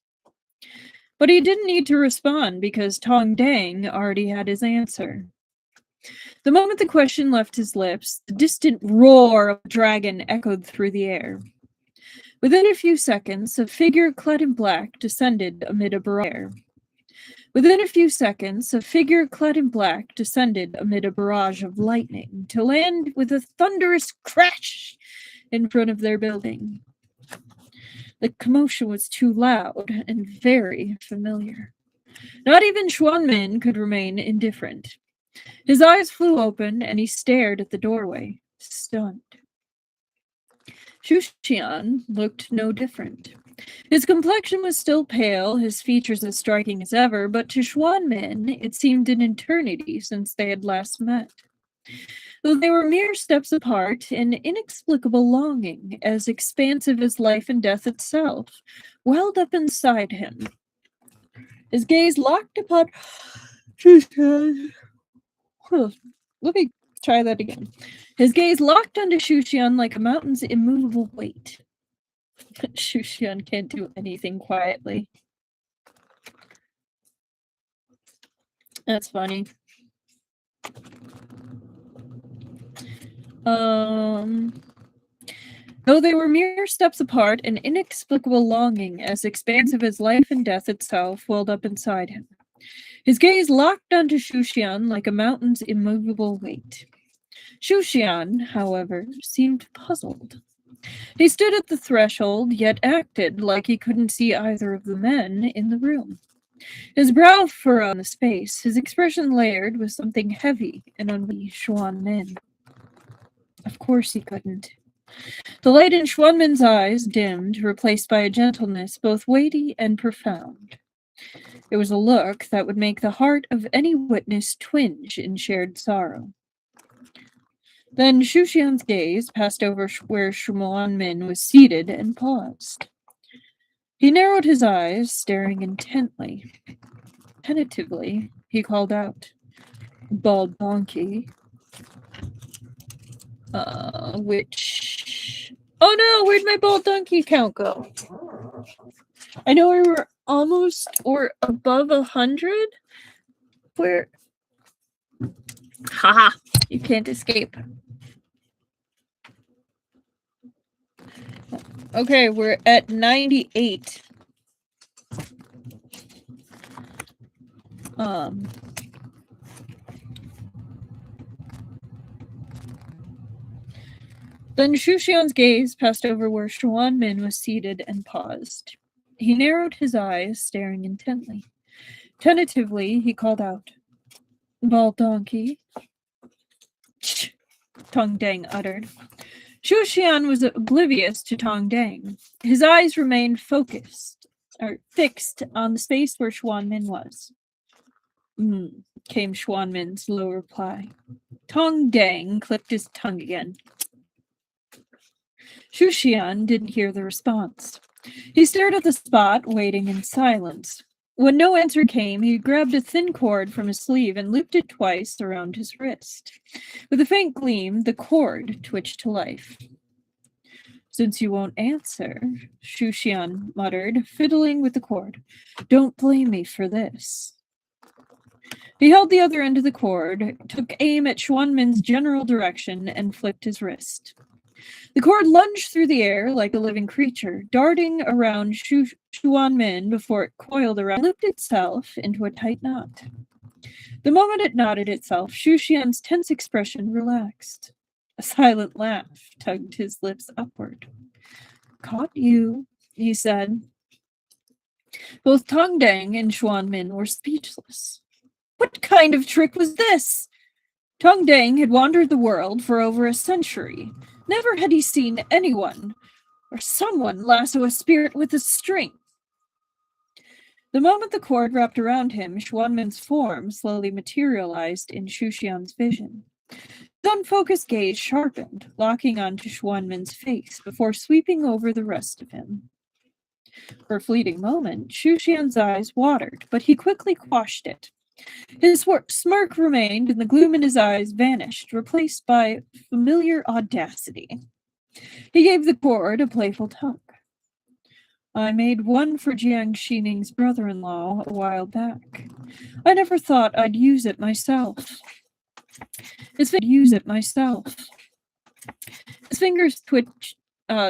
But he didn't need to respond because Tongdang already had his answer. The moment the question left his lips, the distant roar of a dragon echoed through the air. Within a few seconds, a figure clad in black descended amid a barrage. Within a few seconds, a figure clad in black descended amid a barrage of lightning to land with a thunderous crash in front of their building. The commotion was too loud and very familiar. Not even Xuanmin could remain indifferent. His eyes flew open and he stared at the doorway, stunned. Shushian looked no different. His complexion was still pale, his features as striking as ever, but to Xuanmin it seemed an eternity since they had last met. Though they were mere steps apart, an inexplicable longing, as expansive as life and death itself, welled up inside him. His gaze locked upon... Let me try that again. His gaze locked onto Shushian like a mountain's immovable weight. Shushian can't do anything quietly. That's funny. Though they were mere steps apart, an inexplicable longing, as expansive as life and death itself, welled up inside him. His gaze locked onto Shushian like a mountain's immovable weight. Shushian, however, seemed puzzled. He stood at the threshold, yet acted like he couldn't see either of the men in the room. His brow furrowed on his face, his expression layered with something heavy and unruly. Xuanmin. Of course he couldn't. The light in Xuanmin's eyes dimmed, replaced by a gentleness both weighty and profound. It was a look that would make the heart of any witness twinge in shared sorrow. Then Shushian's gaze passed over where Xuanmin was seated and paused. He narrowed his eyes, staring intently. Tentatively, he called out, "Bald donkey." Which... Oh no, where'd my bald donkey count go? I know we were almost or above 100. Where? Haha, you can't escape. Okay, we're at 98. Then Shushian's gaze passed over where Xuanmin was seated and paused. He narrowed his eyes, staring intently. Tentatively, he called out, "Bald donkey." Tong Deng uttered. Shushian was oblivious to Tong Deng. His eyes remained fixed on the space where Xuanmin was. Came Xuanmin's low reply. Tong Deng clicked his tongue again. Shushian didn't hear the response. He stared at the spot, waiting in silence. When no answer came, he grabbed a thin cord from his sleeve and looped it twice around his wrist. With a faint gleam, the cord twitched to life. "Since you won't answer," Shushian muttered, fiddling with the cord, "don't blame me for this." He held the other end of the cord, took aim at Xuanmin's general direction, and flicked his wrist. The cord lunged through the air like a living creature, darting around Xuanmin before it coiled around and looped itself into a tight knot. The moment it knotted itself, Shushian's tense expression relaxed. A silent laugh tugged his lips upward. "Caught you," he said. Both Tong Deng and Xuanmin were speechless. What kind of trick was this? Tong Deng had wandered the world for over a century. Never had he seen anyone or someone lasso a spirit with a string. The moment the cord wrapped around him, Xuanmin's form slowly materialized in Shushian's vision. His unfocused gaze sharpened, locking onto Xuanmin's face before sweeping over the rest of him. For a fleeting moment, Shushian's eyes watered, but he quickly quashed it. His smirk remained, and the gloom in his eyes vanished, replaced by familiar audacity. He gave the cord a playful tug. "I made one for Jiang Xining's brother-in-law a while back. I never thought I'd use it myself." His fingers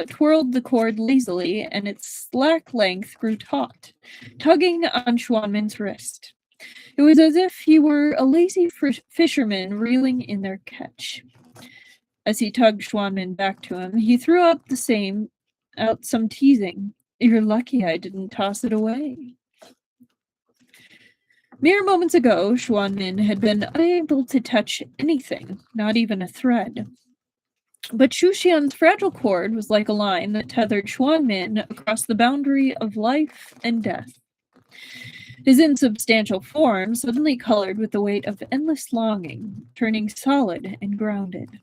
twirled the cord lazily, and its slack length grew taut, tugging on Xuanmin's wrist. It was as if he were a lazy fisherman reeling in their catch. As he tugged Xuanmin back to him, he threw out some teasing. "You're lucky I didn't toss it away." Mere moments ago, Xuanmin had been unable to touch anything, not even a thread. But Shushian's fragile cord was like a line that tethered Xuanmin across the boundary of life and death. His insubstantial form suddenly colored with the weight of endless longing, turning solid and grounded.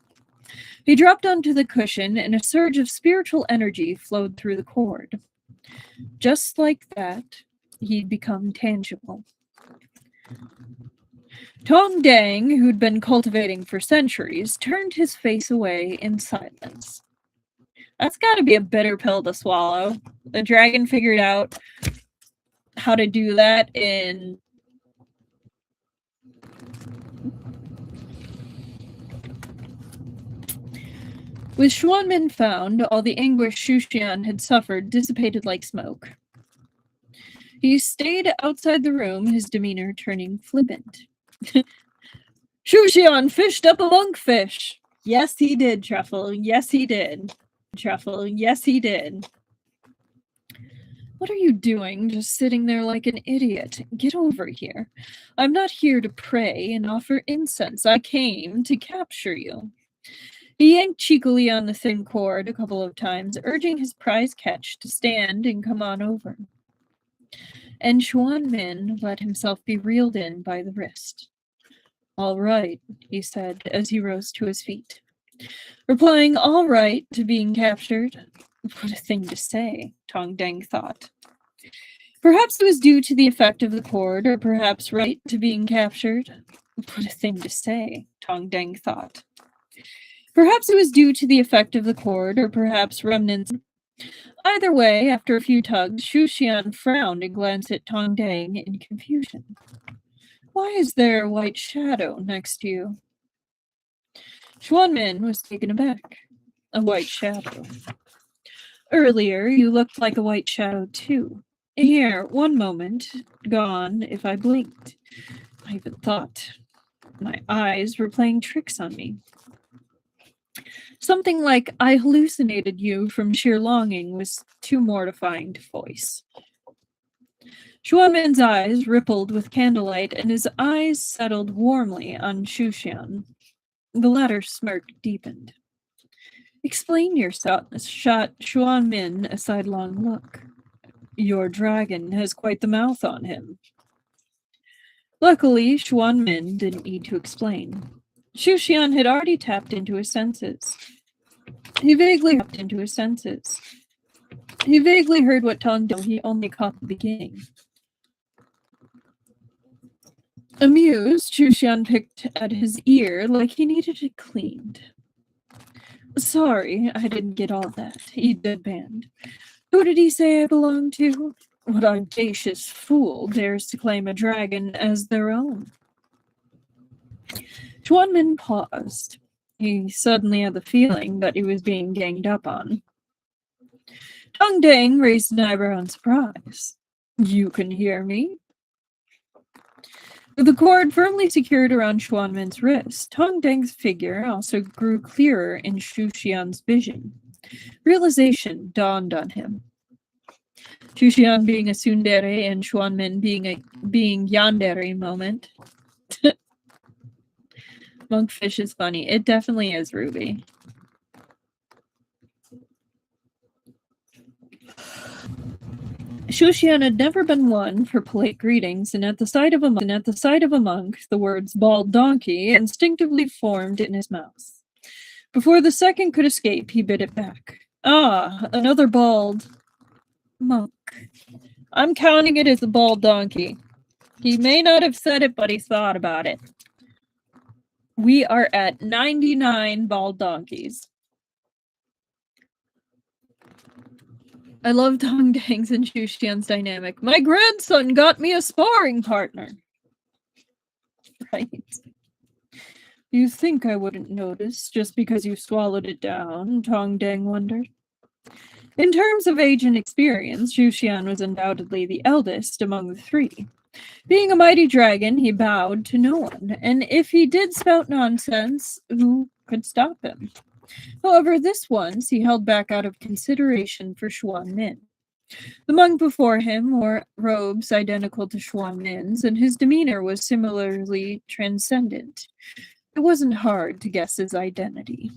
He dropped onto the cushion, and a surge of spiritual energy flowed through the cord. Just like that, he'd become tangible. Tong Deng, who'd been cultivating for centuries, turned his face away in silence. That's got to be a bitter pill to swallow. The dragon figured out how to do that in With Xuanmin found, all the anguish Shushian had suffered dissipated like smoke. He stayed outside the room, his demeanor turning flippant. "Shushian fished up a monkfish." "Yes, he did, Truffle. Yes, he did. Truffle. Yes, he did." "What are you doing, just sitting there like an idiot? Get over here. I'm not here to pray and offer incense. I came to capture you." He yanked cheekily on the thin cord a couple of times, urging his prize catch to stand and come on over. And Xuanmin let himself be reeled in by the wrist. "All right," he said as he rose to his feet. Replying "all right" to being captured. What a thing to say, Tong Deng thought. Perhaps it was due to the effect of the cord, or perhaps right to being captured. What a thing to say, Tong Deng thought. Perhaps it was due to the effect of the cord, or perhaps remnants. Either way, after a few tugs, Shushian frowned and glanced at Tong Deng in confusion. "Why is there a white shadow next to you?" Xuanmin was taken aback. "A white shadow. Earlier, you looked like a white shadow too. Here, one moment, gone if I blinked. I even thought my eyes were playing tricks on me." Something like, "I hallucinated you from sheer longing," was too mortifying to voice. Xuanmin's eyes rippled with candlelight, and his eyes settled warmly on Xuxian. The latter's smirk deepened. "Explain yourself," shot Xuanmin a sidelong look. "Your dragon has quite the mouth on him." Luckily, Xuanmin didn't need to explain. Xuxian had already tapped into his senses. He vaguely heard what Tong did. He only caught the beginning. Amused, Xuxian picked at his ear like he needed it cleaned. "Sorry, I didn't get all that," he deadpanned. "Who did he say I belonged to? What audacious fool dares to claim a dragon as their own?" Xuanmin paused. He suddenly had the feeling that he was being ganged up on. Tong Dang raised an eyebrow in surprise. "You can hear me?" With the cord firmly secured around Xuanmin's wrist, Tong Dang's figure also grew clearer in Xuxian's vision. Realization dawned on him. Xuxian being a tsundere and Xuanmin being yandere moment. Monkfish is funny. It definitely is, Ruby. Xuxian had never been one for polite greetings, and at the sight of a monk, the words "bald donkey" instinctively formed in his mouth. Before the second could escape, he bit it back. "Ah, another bald monk. I'm counting it as a bald donkey. He may not have said it, but he thought about it. We are at 99 bald donkeys." I love Tong Dang's and Xuxian's dynamic. "My grandson got me a sparring partner." Right. "You think I wouldn't notice just because you swallowed it down?" Tong Dang wondered. In terms of age and experience, Xuxian was undoubtedly the eldest among the three. Being a mighty dragon, he bowed to no one, and if he did spout nonsense, who could stop him? However, this once he held back out of consideration for Xuanmin. The monk before him wore robes identical to Xuanmin's, and his demeanor was similarly transcendent. It wasn't hard to guess his identity.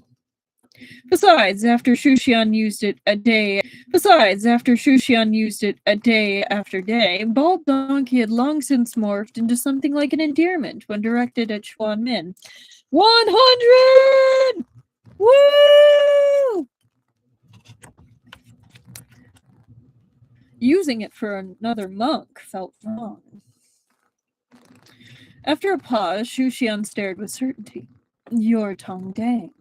Besides, after Xuxian used it a day after day, Bald Donkey had long since morphed into something like an endearment when directed at Xuanmin. 100! Woo! Using it for another monk felt wrong. After a pause, Xuxian stared with certainty. "You're Tong Dang."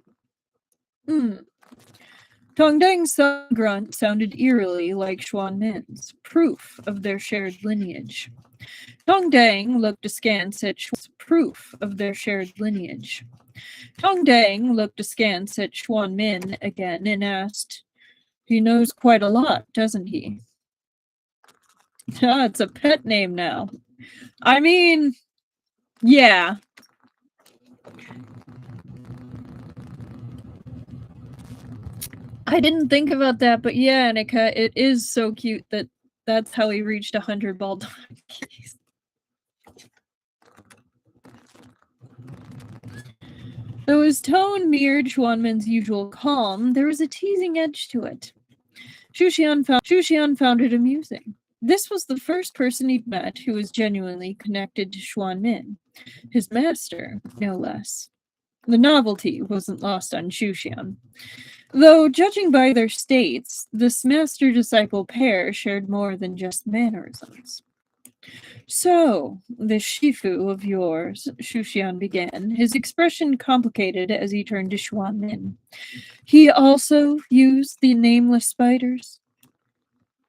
Tong Dang's grunt sounded eerily like Xuanmin's, proof of their shared lineage. Tong Dang looked askance at Xuanmin again and asked, "He knows quite a lot, doesn't he?" It's a pet name now. I mean, yeah. I didn't think about that, but yeah, Annika, it is so cute that that's how he reached 100 bald donkeys. Though his tone mirrored Xuanmin's usual calm, there was a teasing edge to it. Xuxian found it amusing. This was the first person he'd met who was genuinely connected to Xuanmin, his master, no less. The novelty wasn't lost on Xuxian. Though, judging by their states, this master-disciple pair shared more than just mannerisms. "So, this Shifu of yours," Xuxian began, his expression complicated as he turned to Xuanmin. "He also used the nameless spiders?"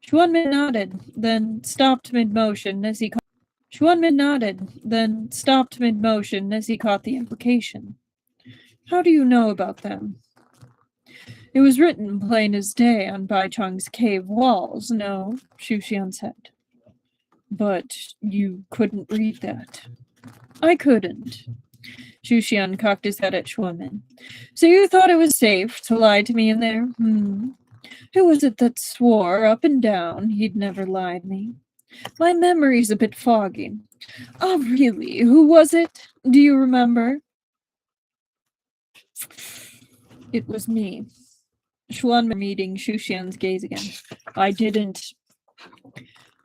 Xuanmin nodded, then stopped mid-motion as he caught the implication. "How do you know about them?" "It was written plain as day on Baicheng's cave walls, no?" Xuxian said. "But you couldn't read that." "I couldn't." Shushan cocked his head at Xuanmin. So you thought it was safe to lie to me in there? Who was it that swore up and down he'd never lied me? My memory's a bit foggy. Oh, really? Who was it? Do you remember? It was me. Xuanmin meeting Shushan's gaze again. I didn't.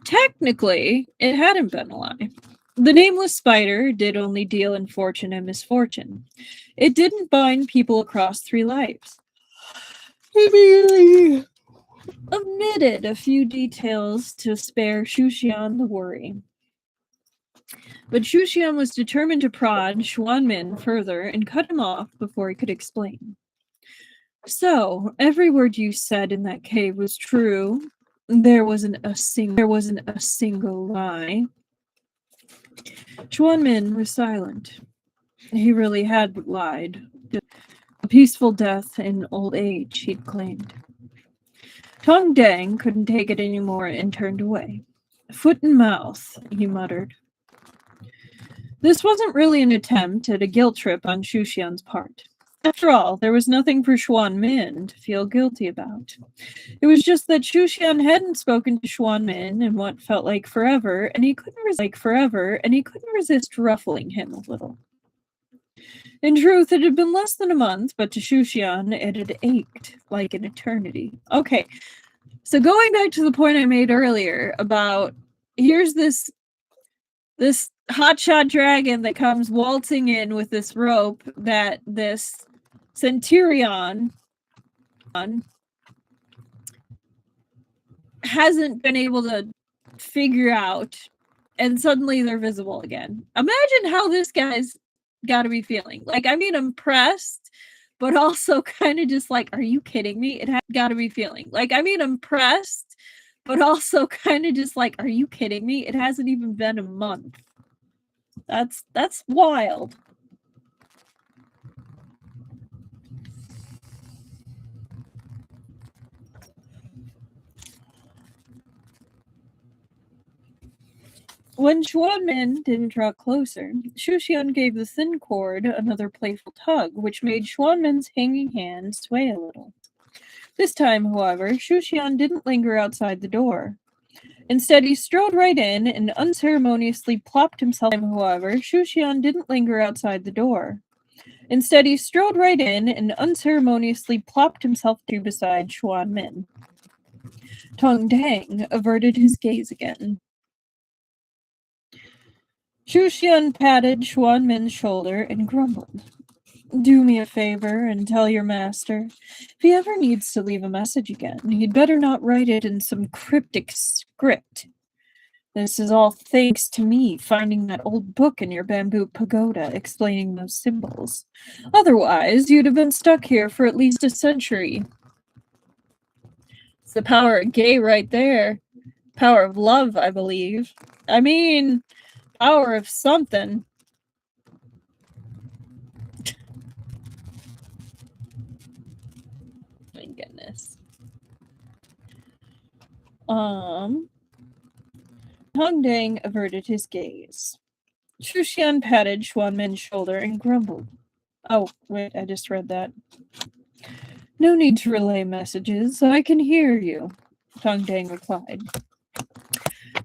Technically, it hadn't been a lie. The nameless spider did only deal in fortune and misfortune. It didn't bind people across 3 lives. He omitted a few details to spare Shushan the worry. But Shushan was determined to prod Xuanmin further and cut him off before he could explain. So, every word you said in that cave was true. There wasn't a single lie. Xuanmin was silent. He really had lied. A peaceful death in old age, he'd claimed. Tong Dang couldn't take it anymore and turned away. Foot and mouth, he muttered. This wasn't really an attempt at a guilt trip on Shushan's part. After all, there was nothing for Xuanmin to feel guilty about. It was just that Shushan hadn't spoken to Xuanmin in what felt like forever, and he couldn't resist ruffling him a little. In truth, it had been less than a month, but to Shushan, it had ached like an eternity. Okay, so going back to the point I made earlier about, here's this hotshot dragon that comes waltzing in with this rope that this centurion hasn't been able to figure out, and suddenly they're visible again. Imagine how this guy's got to be feeling. Like, I mean, impressed, but also kind of just like, are you kidding me? It has got to be feeling. Like, I mean, impressed, but also kind of just like, are you kidding me? It hasn't even been a month. That's wild. When Xuanmin didn't draw closer, Shushan gave the thin cord another playful tug, which made Xuanmin's hanging hand sway a little. This time, however, Shushan didn't linger outside the door. Instead, he strode right in and unceremoniously plopped himself. Shushan didn't linger outside the door. Instead, he strode right in and unceremoniously plopped himself beside Xuanmin. Tong Dang averted his gaze again. Shushan patted Xuanmin's shoulder and grumbled. Do me a favor and tell your master, if he ever needs to leave a message again, he'd better not write it in some cryptic script. This is all thanks to me finding that old book in your bamboo pagoda explaining those symbols. Otherwise, you'd have been stuck here for at least a century. It's the power of gay right there. Power of love, I believe. I mean, power of something. My goodness. Tong Dang averted his gaze. Shushan patted Xuanmin's shoulder and grumbled. Oh, wait, I just read that. No need to relay messages. I can hear you, Tong Dang replied.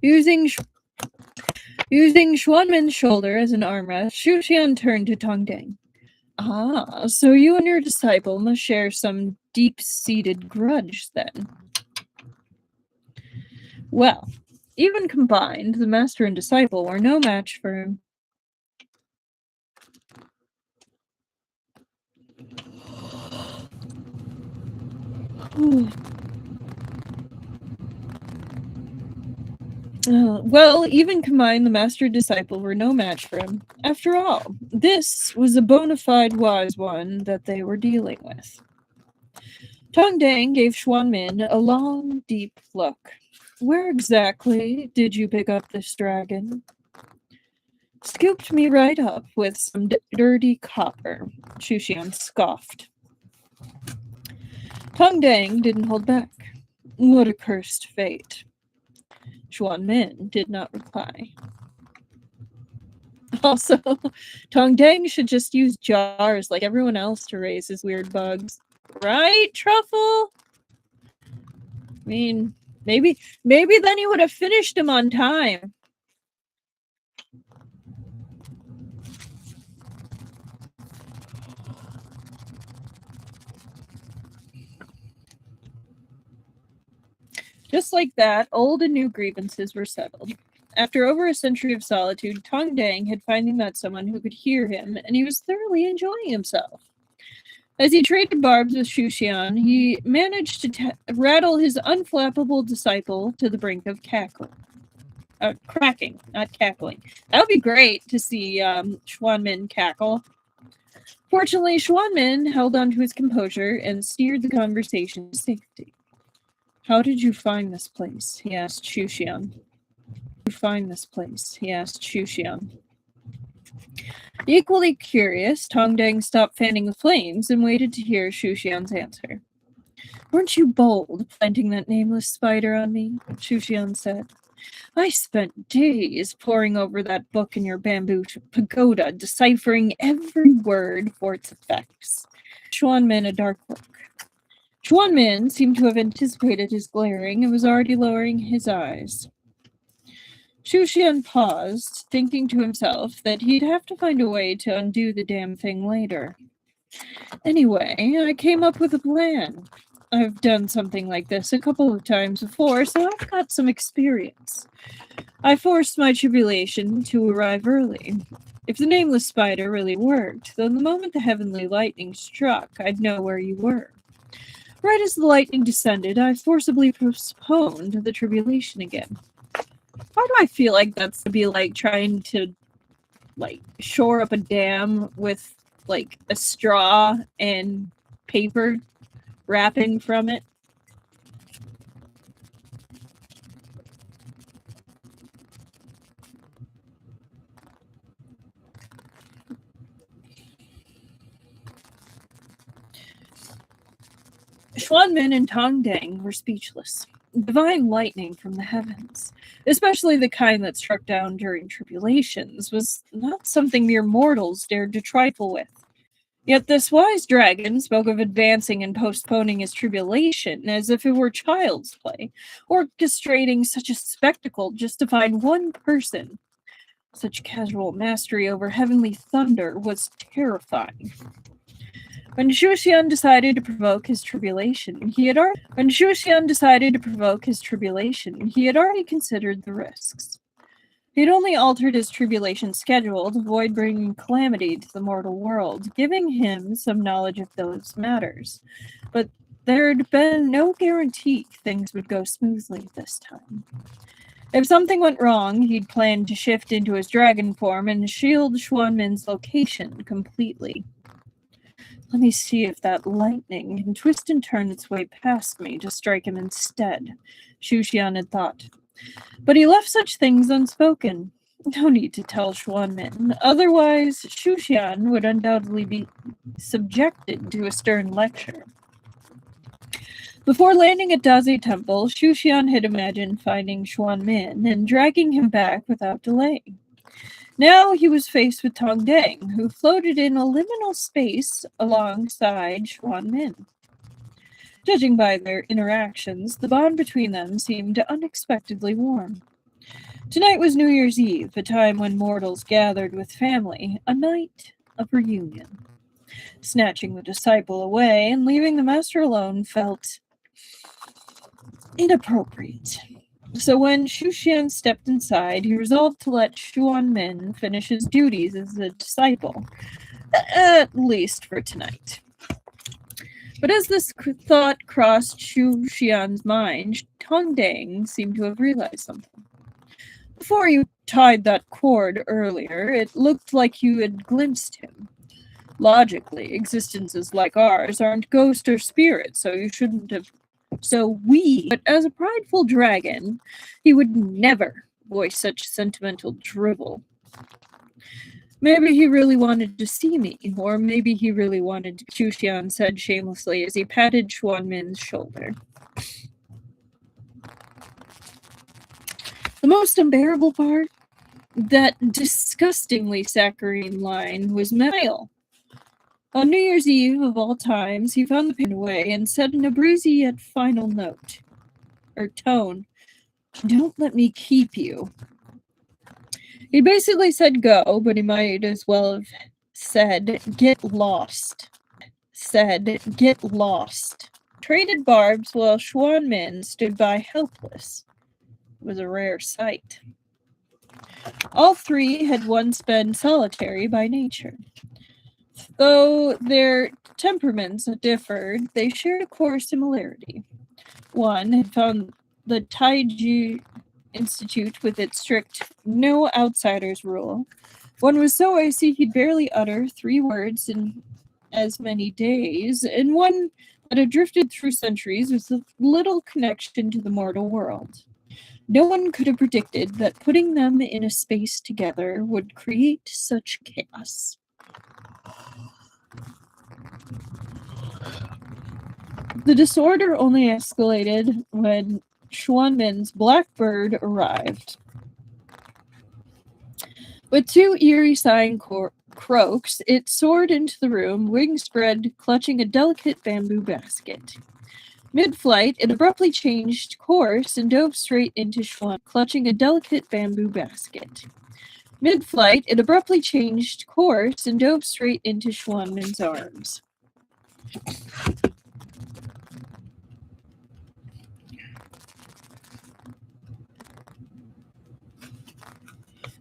Using Xuanmin's shoulder as an armrest, Shushan turned to Tong Dang. Ah, so you and your disciple must share some deep-seated grudge, then. Well, even combined, the master and disciple were no match for him. Well, even combined, the master and disciple were no match for him. After all, this was a bona fide wise one that they were dealing with. Tong Dang gave Xuanmin a long, deep look. Where exactly did you pick up this dragon? Scooped me right up with some dirty copper, Shushan scoffed. Tong Dang didn't hold back. What a cursed fate. Xuanmin did not reply. Also, Tong Dang should just use jars like everyone else to raise his weird bugs. Right, Truffle? I mean, maybe then he would have finished him on time. Just like that, old and new grievances were settled. After over a century of solitude, Tong Dang had finally met someone who could hear him, and he was thoroughly enjoying himself. As he traded barbs with Shushan, he managed to rattle his unflappable disciple to the brink of cracking, not cackling. That would be great to see Xuanmin cackle. Fortunately, Xuanmin held on to his composure and steered the conversation to safety. How did you find this place? He asked Shushan. Equally curious, Tong Dang stopped fanning the flames and waited to hear Shushan's answer. Weren't you bold, planting that nameless spider on me? Shushan said. I spent days poring over that book in your bamboo pagoda, deciphering every word for its effects. Xuanmin a dark look. Xuanmin seemed to have anticipated his glaring and was already lowering his eyes. Shushan paused, thinking to himself that he'd have to find a way to undo the damn thing later. Anyway, I came up with a plan. I've done something like this a couple of times before, so I've got some experience. I forced my tribulation to arrive early. If the nameless spider really worked, then the moment the heavenly lightning struck, I'd know where you were. Right as the lightning descended, I forcibly postponed the tribulation again. Why do I feel like that's to be like trying to shore up a dam with a straw and paper wrapping from it? Xuanmin and Tong Dang were speechless. Divine lightning from the heavens, especially the kind that struck down during tribulations, was not something mere mortals dared to trifle with. Yet this wise dragon spoke of advancing and postponing his tribulation as if it were child's play, orchestrating such a spectacle just to find one person. Such casual mastery over heavenly thunder was terrifying. When Shushan decided to provoke his tribulation, he had already considered the risks. He had only altered his tribulation schedule to avoid bringing calamity to the mortal world, giving him some knowledge of those matters. But there'd been no guarantee things would go smoothly this time. If something went wrong, he'd planned to shift into his dragon form and shield Xuanmin's location completely. Let me see if that lightning can twist and turn its way past me to strike him instead, Shushan had thought. But he left such things unspoken. No need to tell Xuanmin, otherwise Shushan would undoubtedly be subjected to a stern lecture. Before landing at Daze Temple, Shushan had imagined finding Xuanmin and dragging him back without delay. Now he was faced with Tong Dang, who floated in a liminal space alongside Xuanmin. Judging by their interactions, the bond between them seemed unexpectedly warm. Tonight was New Year's Eve, a time when mortals gathered with family, a night of reunion. Snatching the disciple away and leaving the master alone felt inappropriate. So when Shushan stepped inside, he resolved to let Xuanmin finish his duties as a disciple, at least for tonight. But as this thought crossed Shushan's mind, Tong Dang seemed to have realized something. Before you tied that cord earlier, it looked like you had glimpsed him. Logically, existences like ours aren't ghosts or spirits, so you shouldn't have. But as a prideful dragon, he would never voice such sentimental drivel. Maybe he really wanted to see me, or maybe he really wanted to, Shushan said shamelessly as he patted Xuanmin's shoulder. The most unbearable part? That disgustingly saccharine line was Mile. On New Year's Eve of all times, he found the pen away and said in a breezy yet final tone, "Don't let me keep you." He basically said go, but he might as well have said get lost. Traded barbs while Xuan Min stood by helpless. It was a rare sight. All three had once been solitary by nature. Though their temperaments differed, they shared a core similarity. One had found the Taiji Institute with its strict no outsiders rule. One was so icy he'd barely utter 3 words in as many days, and one that had drifted through centuries with little connection to the mortal world. No one could have predicted that putting them in a space together would create such chaos. The disorder only escalated when Xuanmin's blackbird arrived. With 2 eerie sighing croaks, it soared into the room, wings spread, clutching a delicate bamboo basket. Mid-flight, it abruptly changed course and dove straight into Xuan, clutching a delicate bamboo basket. Mid-flight, it abruptly changed course and dove straight into Xuanmin's arms.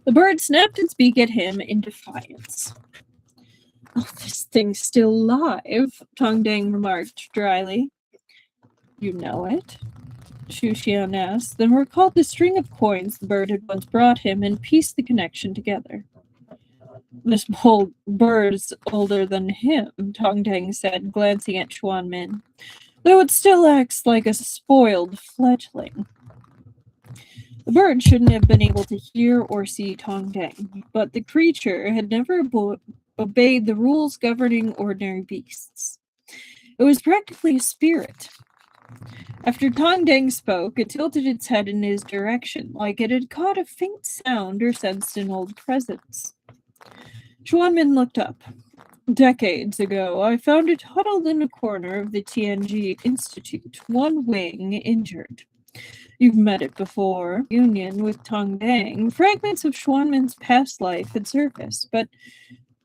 The bird snapped its beak at him in defiance. "Oh, this thing's still alive," Tongdang remarked dryly. "You know it?" Shu Xian asked, then recalled the string of coins the bird had once brought him and pieced the connection together. "This whole bird's older than him," Tongdang said, glancing at Xuanmin, "though it still acts like a spoiled fledgling." The bird shouldn't have been able to hear or see Tongdang, but the creature had never obeyed the rules governing ordinary beasts. It was practically a spirit. After Tongdang spoke, it tilted its head in his direction, like it had caught a faint sound or sensed an old presence. Xuanmin looked up. "Decades ago, I found it huddled in a corner of the TNG Institute, one wing injured. You've met it before. Union with Tongdang. Fragments of Xuanmin's past life had surfaced, but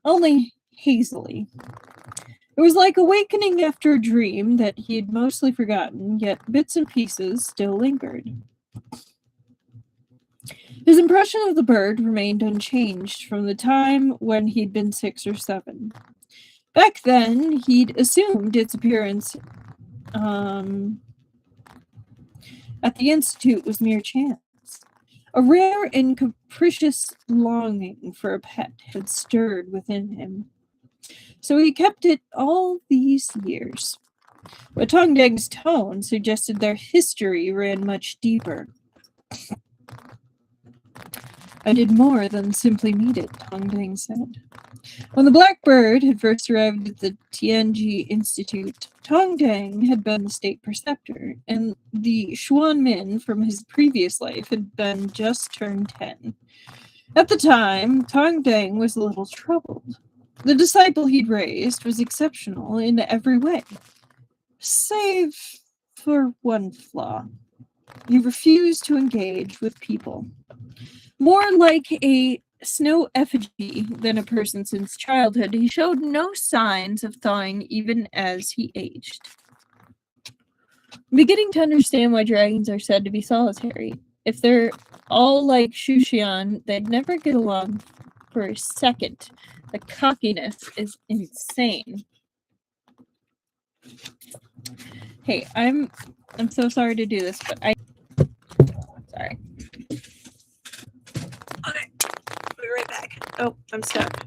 only hazily. It was like awakening after a dream that he had mostly forgotten, yet bits and pieces still lingered." His impression of the bird remained unchanged from the time when he'd been 6 or 7. Back then, he'd assumed its appearance at the Institute was mere chance. A rare and capricious longing for a pet had stirred within him. So he kept it all these years. But Tongdang's tone suggested their history ran much deeper. "I did more than simply meet it," Tongdang said. When the Blackbird had first arrived at the TNG Institute, Tongdang had been the state preceptor, and the Xuanmin from his previous life had been just turned 10. At the time, Tongdang was a little troubled. The disciple he'd raised was exceptional in every way, save for one flaw. He refused to engage with people. More like a snow effigy than a person since childhood, he showed no signs of thawing even as he aged. I'm beginning to understand why dragons are said to be solitary. If they're all like Shushian, they'd never get along for a second. The cockiness is insane. Hey, I'm so sorry to do this, but sorry. Okay, I'll be right back. Oh, I'm stuck.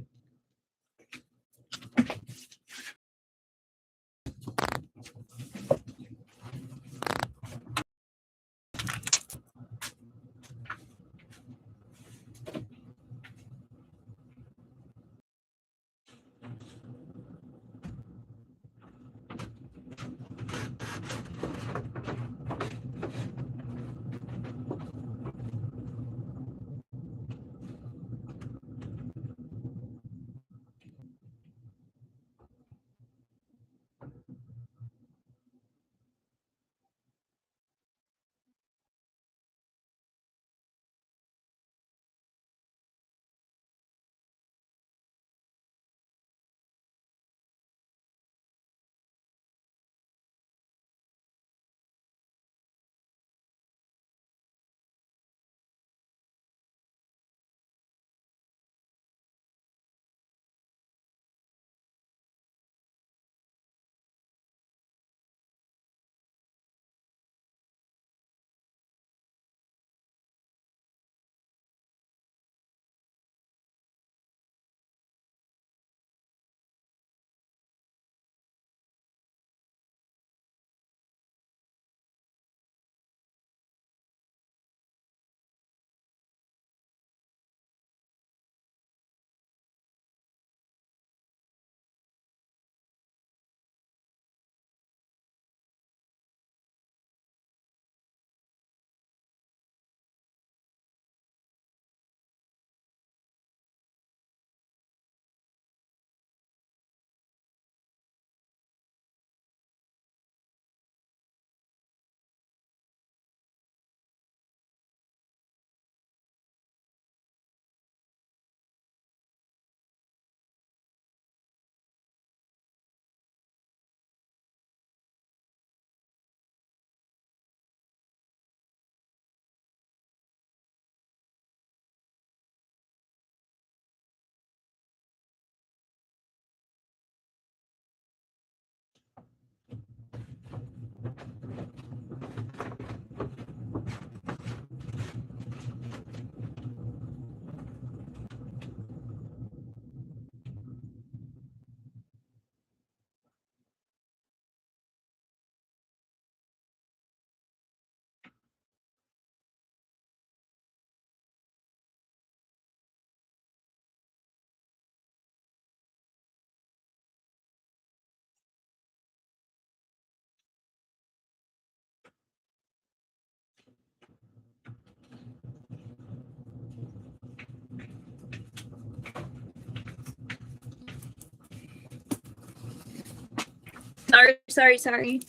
Sorry.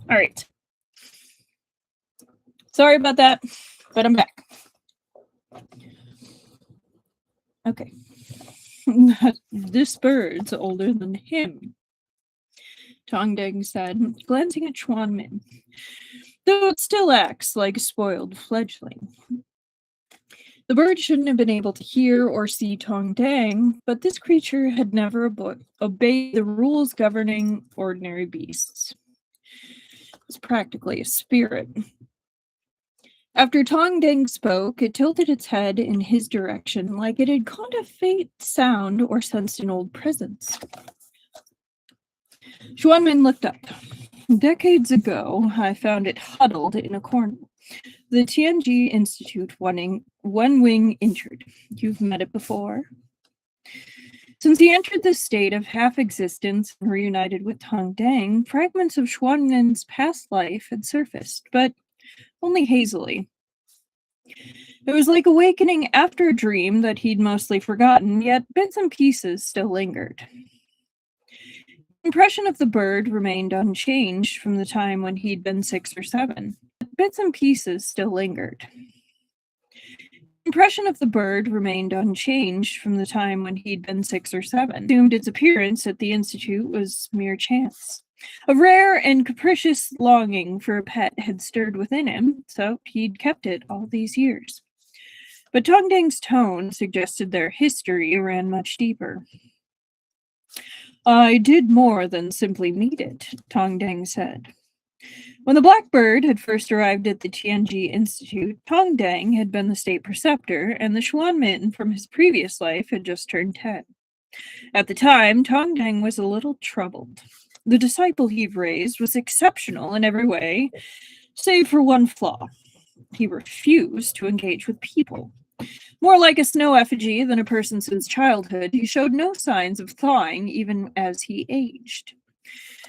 All right. Sorry about that, but I'm back. Okay. This bird's older than him, Tongdeng said, glancing at Xuanmin, though it still acts like a spoiled fledgling. The bird shouldn't have been able to hear or see Tongdeng, but this creature had never obeyed the rules governing ordinary beasts. It was practically a spirit. After Tongdeng spoke, it tilted its head in his direction like it had caught a faint sound or sensed an old presence. Xuanmin looked up. Decades ago, I found it huddled in a corner. The Tianji Institute one wing injured. You've met it before? Since he entered this state of half-existence and reunited with Tongdeng, fragments of Xuanmin's past life had surfaced, but only hazily. It was like awakening after a dream that he'd mostly forgotten, yet bits and pieces still lingered. The impression of the bird remained unchanged from the time when he'd been 6 or 7. Bits and pieces still lingered. The impression of the bird remained unchanged from the time when he'd been 6 or 7. Assumed its appearance at the Institute was mere chance. A rare and capricious longing for a pet had stirred within him, so he'd kept it all these years. But Tongdeng's tone suggested their history ran much deeper. I did more than simply meet it, Tongdeng said. When the blackbird had first arrived at the Tianji Institute, Tongdeng had been the state preceptor, and the Xuanmin from his previous life had just turned 10. At the time, Tongdeng was a little troubled. The disciple he'd raised was exceptional in every way, save for one flaw. He refused to engage with people. More like a snow effigy than a person since childhood, he showed no signs of thawing even as he aged.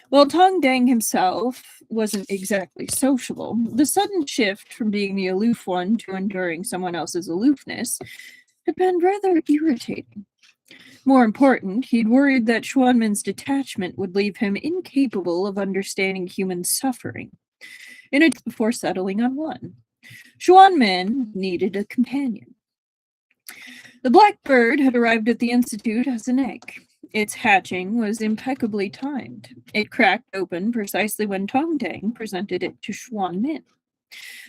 While Tongdeng himself wasn't exactly sociable, the sudden shift from being the aloof one to enduring someone else's aloofness had been rather irritating. More important, he'd worried that Xuanmin's detachment would leave him incapable of understanding human suffering. In it before settling on one. Xuanmin needed a companion. The blackbird had arrived at the Institute as an egg. Its hatching was impeccably timed. It cracked open precisely when Tongdeng presented it to Xuanmin.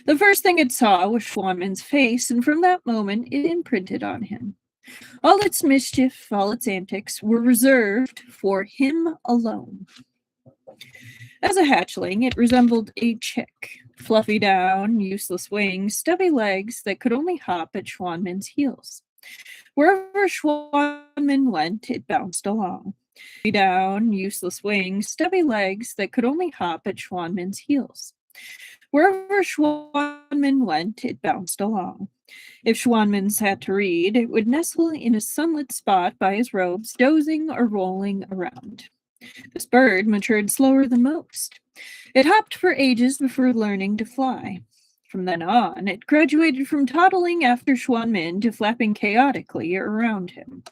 The first thing it saw was Xuanmin's face, and from that moment it imprinted on him. All its mischief, all its antics were reserved for him alone. As a hatchling, it resembled a chick. Fluffy down, useless wings, stubby legs that could only hop at Xuanmin's heels. Wherever Xuanmin went, it bounced along. Fluffy down, useless wings, stubby legs that could only hop at Xuanmin's heels. Wherever Xuanmin went, it bounced along. If Xuanmin sat to read, it would nestle in a sunlit spot by his robes, dozing or rolling around. This bird matured slower than most. It hopped for ages before learning to fly. From then on, it graduated from toddling after Xuanmin to flapping chaotically around him.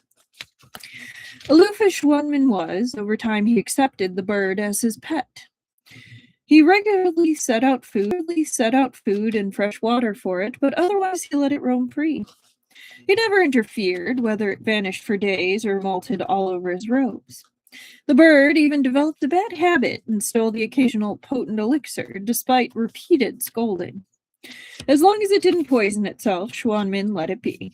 Aloof as Xuanmin was, over time he accepted the bird as his pet. He regularly set out food and fresh water for it, but otherwise he let it roam free. He never interfered, whether it vanished for days or molted all over his robes. The bird even developed a bad habit and stole the occasional potent elixir, despite repeated scolding. As long as it didn't poison itself, Xuanmin let it be.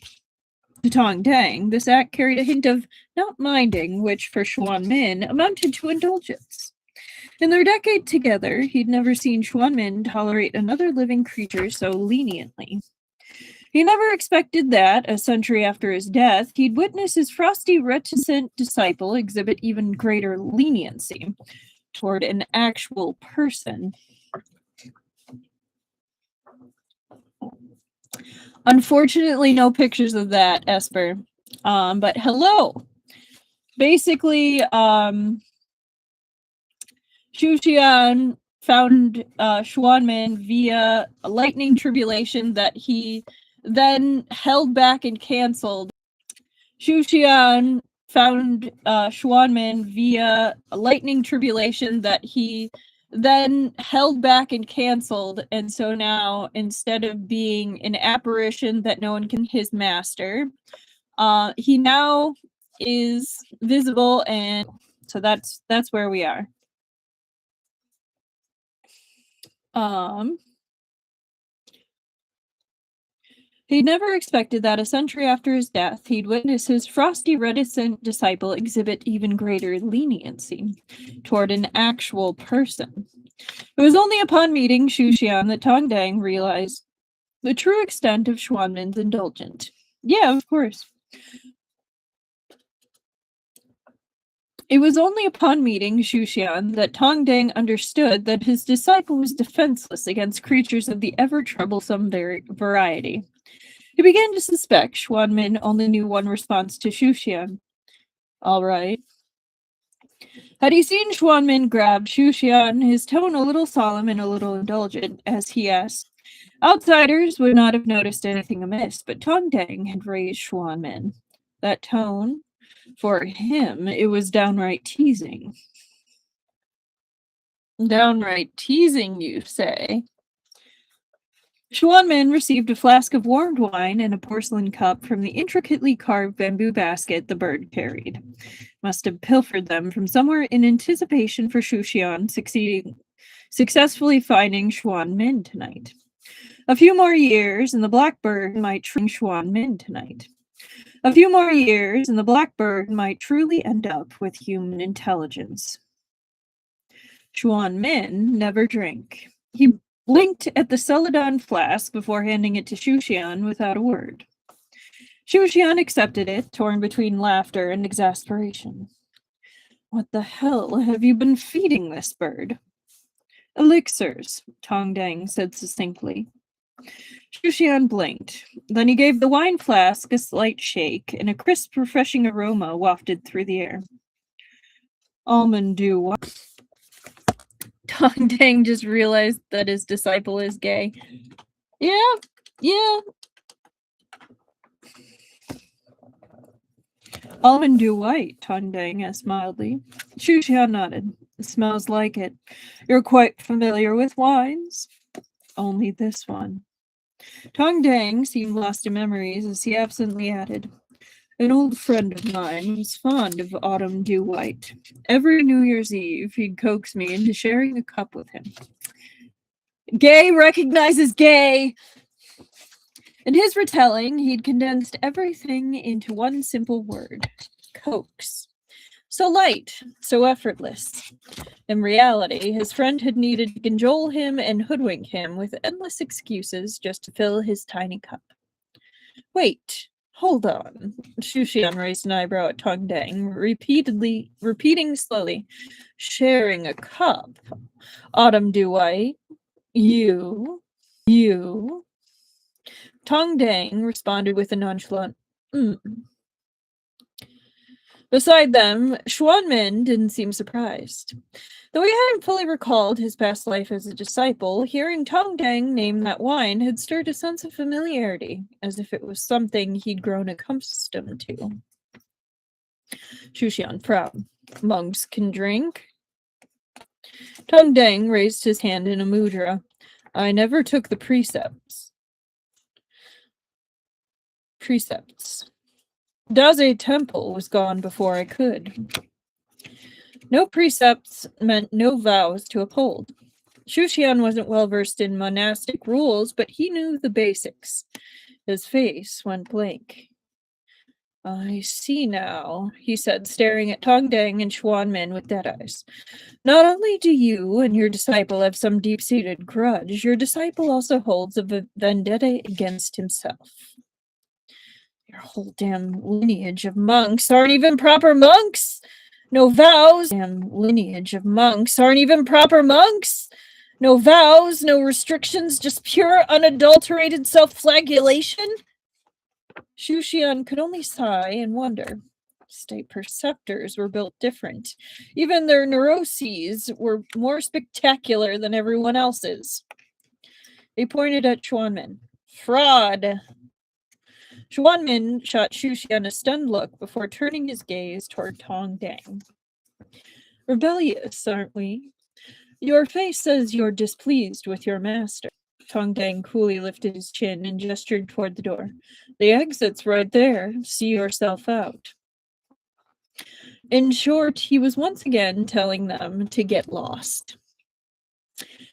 To Tong Dang, this act carried a hint of not minding, which for Xuanmin amounted to indulgence. In their decade together, he'd never seen Xuanmin tolerate another living creature so leniently. He never expected that, a century after his death, he'd witness his frosty, reticent disciple exhibit even greater leniency toward an actual person. Unfortunately, no pictures of that, Esper. But hello. Basically, Xuxian found Xuanmin via a lightning tribulation that he then held back and canceled. Xuxian found Xuanmin via a lightning tribulation that he then held back and canceled, and so now, instead of being an apparition that no one can his master, he now is visible, and so that's where we are. He'd never expected that a century after his death, he'd witness his frosty, reticent disciple exhibit even greater leniency toward an actual person. It was only upon meeting Xuxian that Tong Dang realized the true extent of Xuanmin's indulgence. Yeah, of course. It was only upon meeting Xuxian that Tong Dang understood that his disciple was defenseless against creatures of the ever-troublesome variety. He began to suspect Xuanmin only knew one response to Xuxian. All right. Had he seen Xuanmin grab Xuxian, his tone a little solemn and a little indulgent, as he asked, outsiders would not have noticed anything amiss, but Tong Dang had raised Xuanmin. That tone, for him, it was downright teasing. Downright teasing, you say? Xuanmin received a flask of warmed wine and a porcelain cup from the intricately carved bamboo basket the bird carried. Must have pilfered them from somewhere in anticipation for Xuxian successfully finding Xuanmin tonight. A few more years and the blackbird might train Xuanmin tonight. A few more years and the blackbird might truly end up with human intelligence. Xuanmin never drank. He blinked at the celadon flask before handing it to Xuxian without a word. Xuxian accepted it, torn between laughter and exasperation. What the hell have you been feeding this bird? Elixirs, Tong Dang said succinctly. Xuxian blinked. Then he gave the wine flask a slight shake, and a crisp, refreshing aroma wafted through the air. Almond dew. Tong Dang just realized that his disciple is gay. Yeah. Almond dew white, Tong Dang asked mildly. Xuxian nodded. It smells like it. You're quite familiar with wines? Only this one. Tong Dang seemed lost in memories as he absently added, an old friend of mine was fond of autumn dew white. Every New Year's Eve, he'd coax me into sharing a cup with him. Gay recognizes gay! In his retelling, he'd condensed everything into one simple word, coax. So light, so effortless. In reality, his friend had needed to cajole him and hoodwink him with endless excuses just to fill his tiny cup. Wait. Hold on. Xuxian raised an eyebrow at Tong Dang, repeating slowly, sharing a cup. Autumn dew white. You. Tong Dang responded with a nonchalant, Beside them, Xuanmin didn't seem surprised. Though he hadn't fully recalled his past life as a disciple, hearing Tong Dang name that wine had stirred a sense of familiarity, as if it was something he'd grown accustomed to. Xuxian frowned. Monks can drink? Tong Dang raised his hand in a mudra. I never took the precepts. Daze Temple was gone before I could. No precepts meant no vows to uphold. Shushian wasn't well versed in monastic rules, but he knew the basics. His face went blank. I see now, he said, staring at Tongdang and Xuanmin with dead eyes. Not only do you and your disciple have some deep-seated grudge, your disciple also holds a vendetta against himself. Your whole damn lineage of monks aren't even proper monks! No vows! Damn lineage of monks aren't even proper monks! No vows, no restrictions, just pure, unadulterated self-flagellation? Shushian could only sigh and wonder. State preceptors were built different. Even their neuroses were more spectacular than everyone else's. He pointed at Xuanmin. Fraud! Xuanmin shot Shushian a stunned look before turning his gaze toward Tongdang. Rebellious, aren't we? Your face says you're displeased with your master. Tongdang coolly lifted his chin and gestured toward the door. The exit's right there. See yourself out. In short, he was once again telling them to get lost.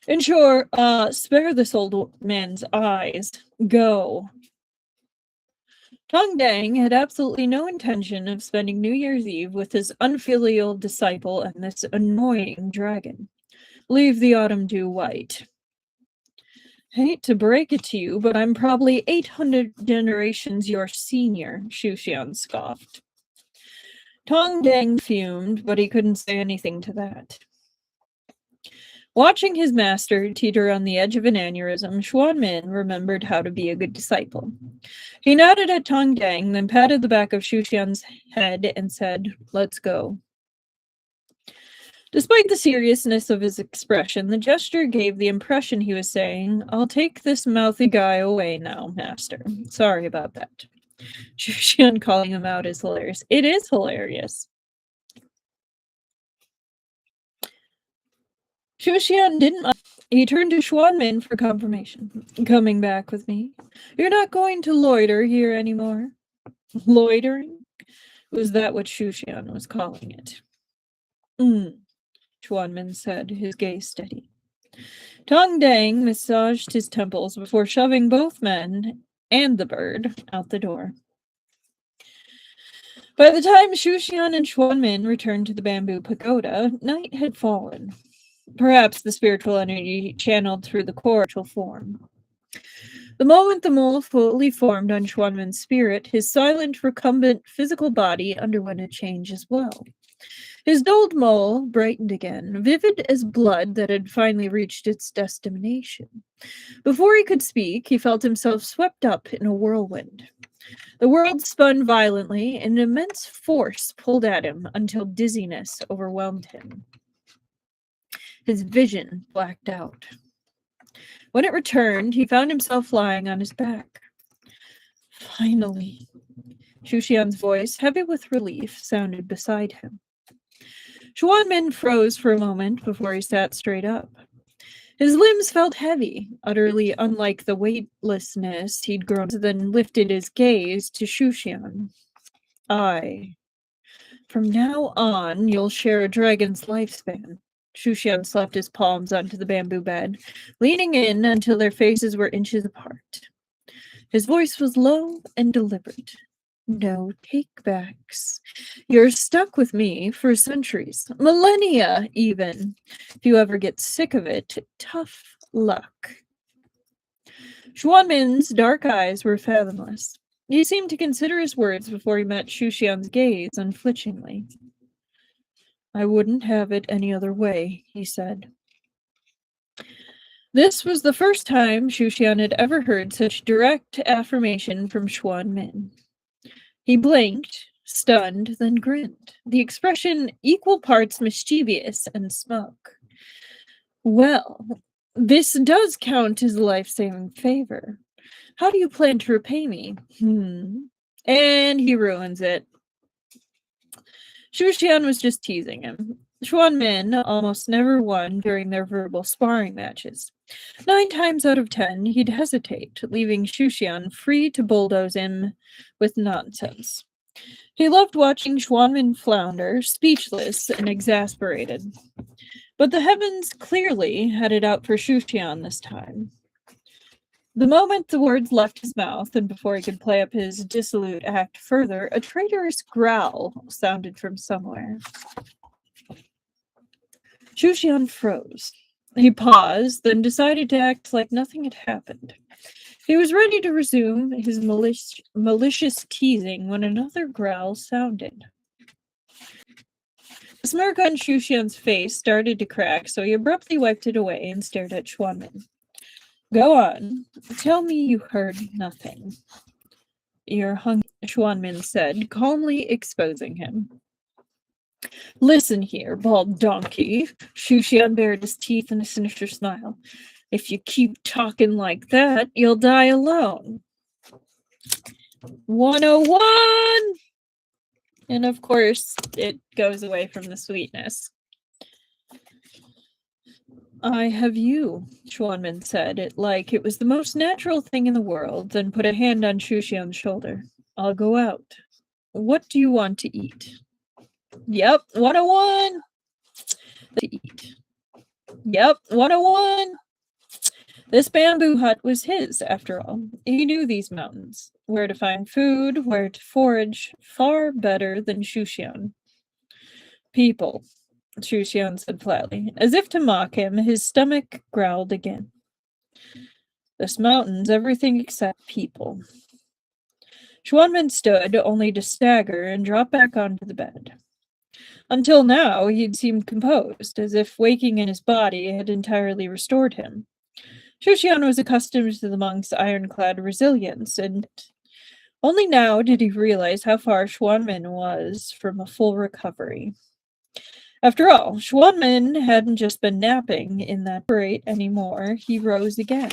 In short, spare this old man's eyes. Go. Tongdang had absolutely no intention of spending New Year's Eve with his unfilial disciple and this annoying dragon. Leave the autumn dew white. Hate to break it to you, but I'm probably 800 generations your senior, Shushian scoffed. Tongdang fumed, but he couldn't say anything to that. Watching his master teeter on the edge of an aneurysm, Xuanmin remembered how to be a good disciple. He nodded at Tongdang, then patted the back of Shushian's head and said, "Let's go." Despite the seriousness of his expression, the gesture gave the impression he was saying, "I'll take this mouthy guy away now, master. Sorry about that." Shushian calling him out is hilarious. It is hilarious. Shushian didn't mind. He turned to Xuanmin for confirmation. Coming back with me? You're not going to loiter here anymore? Loitering? Was that what Shushian was calling it? Xuanmin said, his gaze steady. Tongdang massaged his temples before shoving both men and the bird out the door. By the time Shushian and Xuanmin returned to the bamboo pagoda, night had fallen. Perhaps the spiritual energy channeled through the corporeal form. The moment the mold fully formed on Xuanmin's spirit, his silent, recumbent physical body underwent a change as well. His dulled mole brightened again, vivid as blood that had finally reached its destination. Before he could speak, he felt himself swept up in a whirlwind. The world spun violently, and an immense force pulled at him until dizziness overwhelmed him. His vision blacked out. When it returned, he found himself lying on his back. Finally. Shushian's voice, heavy with relief, sounded beside him. Xuanmin froze for a moment before he sat straight up. His limbs felt heavy, utterly unlike the weightlessness he'd grown, then lifted his gaze to Shushian. From now on, you'll share a dragon's lifespan. Shushian slapped his palms onto the bamboo bed, leaning in until their faces were inches apart. His voice was low and deliberate. No take-backs. You're stuck with me for centuries, millennia even. If you ever get sick of it, tough luck. Xuanmin's dark eyes were fathomless. He seemed to consider his words before he met Shushian's gaze unflinchingly. I wouldn't have it any other way, he said. This was the first time Shushian had ever heard such direct affirmation from Xuanmin. He blinked, stunned, then grinned, the expression equal parts mischievous and smug. Well, this does count as a life-saving favor. How do you plan to repay me? And he ruins it. Shushian was just teasing him. Xuanmin almost never won during their verbal sparring matches. 9 times out of 10, he'd hesitate, leaving Shushian free to bulldoze him with nonsense. He loved watching Xuanmin flounder, speechless and exasperated. But the heavens clearly had it out for Shushan this time. The moment the words left his mouth, and before he could play up his dissolute act further, a traitorous growl sounded from somewhere. Shushan froze. He paused, then decided to act like nothing had happened. He was ready to resume his malicious teasing when another growl sounded. The smirk on Shushan's face started to crack, so he abruptly wiped it away and stared at Schwanman. Go on. Tell me you heard nothing. You're hungry, Schwanman said, calmly exposing him. Listen here, bald donkey. Shushan bared his teeth in a sinister smile. If you keep talking like that, you'll die alone. 101! And of course, it goes away from the sweetness. I have you, Schwanman said, it like it was the most natural thing in the world, then put a hand on Shushan's shoulder. I'll go out. What do you want to eat? Yep, 101! To eat. Yep, 101! This bamboo hut was his, after all. He knew these mountains. Where to find food, where to forage, far better than Shushan. People, Shushan said flatly. As if to mock him, his stomach growled again. This mountain's everything except people. Schwanman stood, only to stagger and drop back onto the bed. Until now, he'd seemed composed, as if waking in his body had entirely restored him. Shushan was accustomed to the monk's ironclad resilience, and only now did he realize how far Schwanman was from a full recovery. After all, Schwanman hadn't just been napping in that grate anymore. He rose again.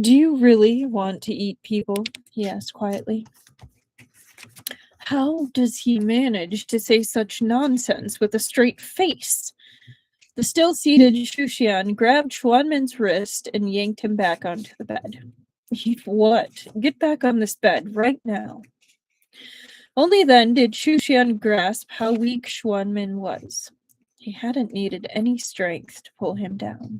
Do you really want to eat people? He asked quietly. How does he manage to say such nonsense with a straight face? The still-seated Shushan grabbed Schwanman's wrist and yanked him back onto the bed. What? Get back on this bed right now. Only then did Shushan grasp how weak Schwanman was. He hadn't needed any strength to pull him down.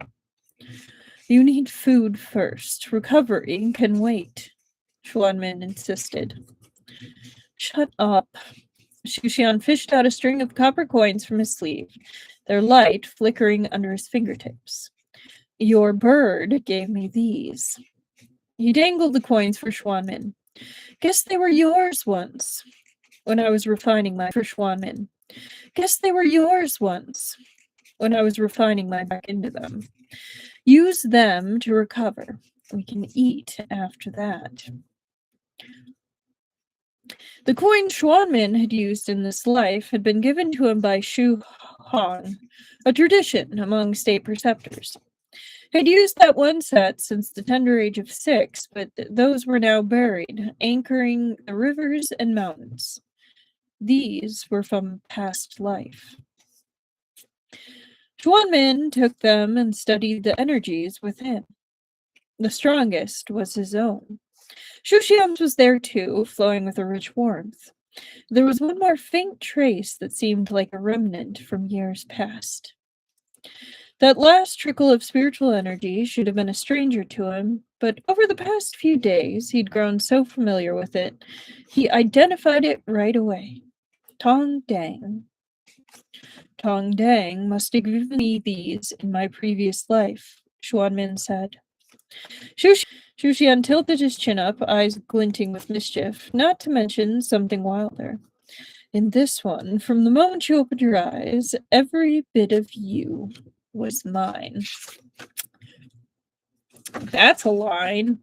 You need food first. Recovery can wait, Schwanman insisted. Shut up. Shushan fished out a string of copper coins from his sleeve, their light flickering under his fingertips. Your bird gave me these. He dangled the coins for Schwanman. Guess they were yours once. When I was refining my for Schwanman. Guess they were yours once. When I was refining my back into them. Use them to recover. We can eat after that. The coin Schwanman had used in this life had been given to him by Shu Han, a tradition among state preceptors. He had used that one set since the tender age of 6, but those were now buried, anchoring the rivers and mountains. These were from past life. Schwanman took them and studied the energies within. The strongest was his own. Shushan's was there too, flowing with a rich warmth. There was one more faint trace that seemed like a remnant from years past. That last trickle of spiritual energy should have been a stranger to him, but over the past few days he'd grown so familiar with it, he identified it right away. Tong Dang. Tong Dang must have given me these in my previous life, Schwanman said. Shushan tilted his chin up, eyes glinting with mischief, not to mention something wilder. In this one, from the moment you opened your eyes, every bit of you was mine. That's a line.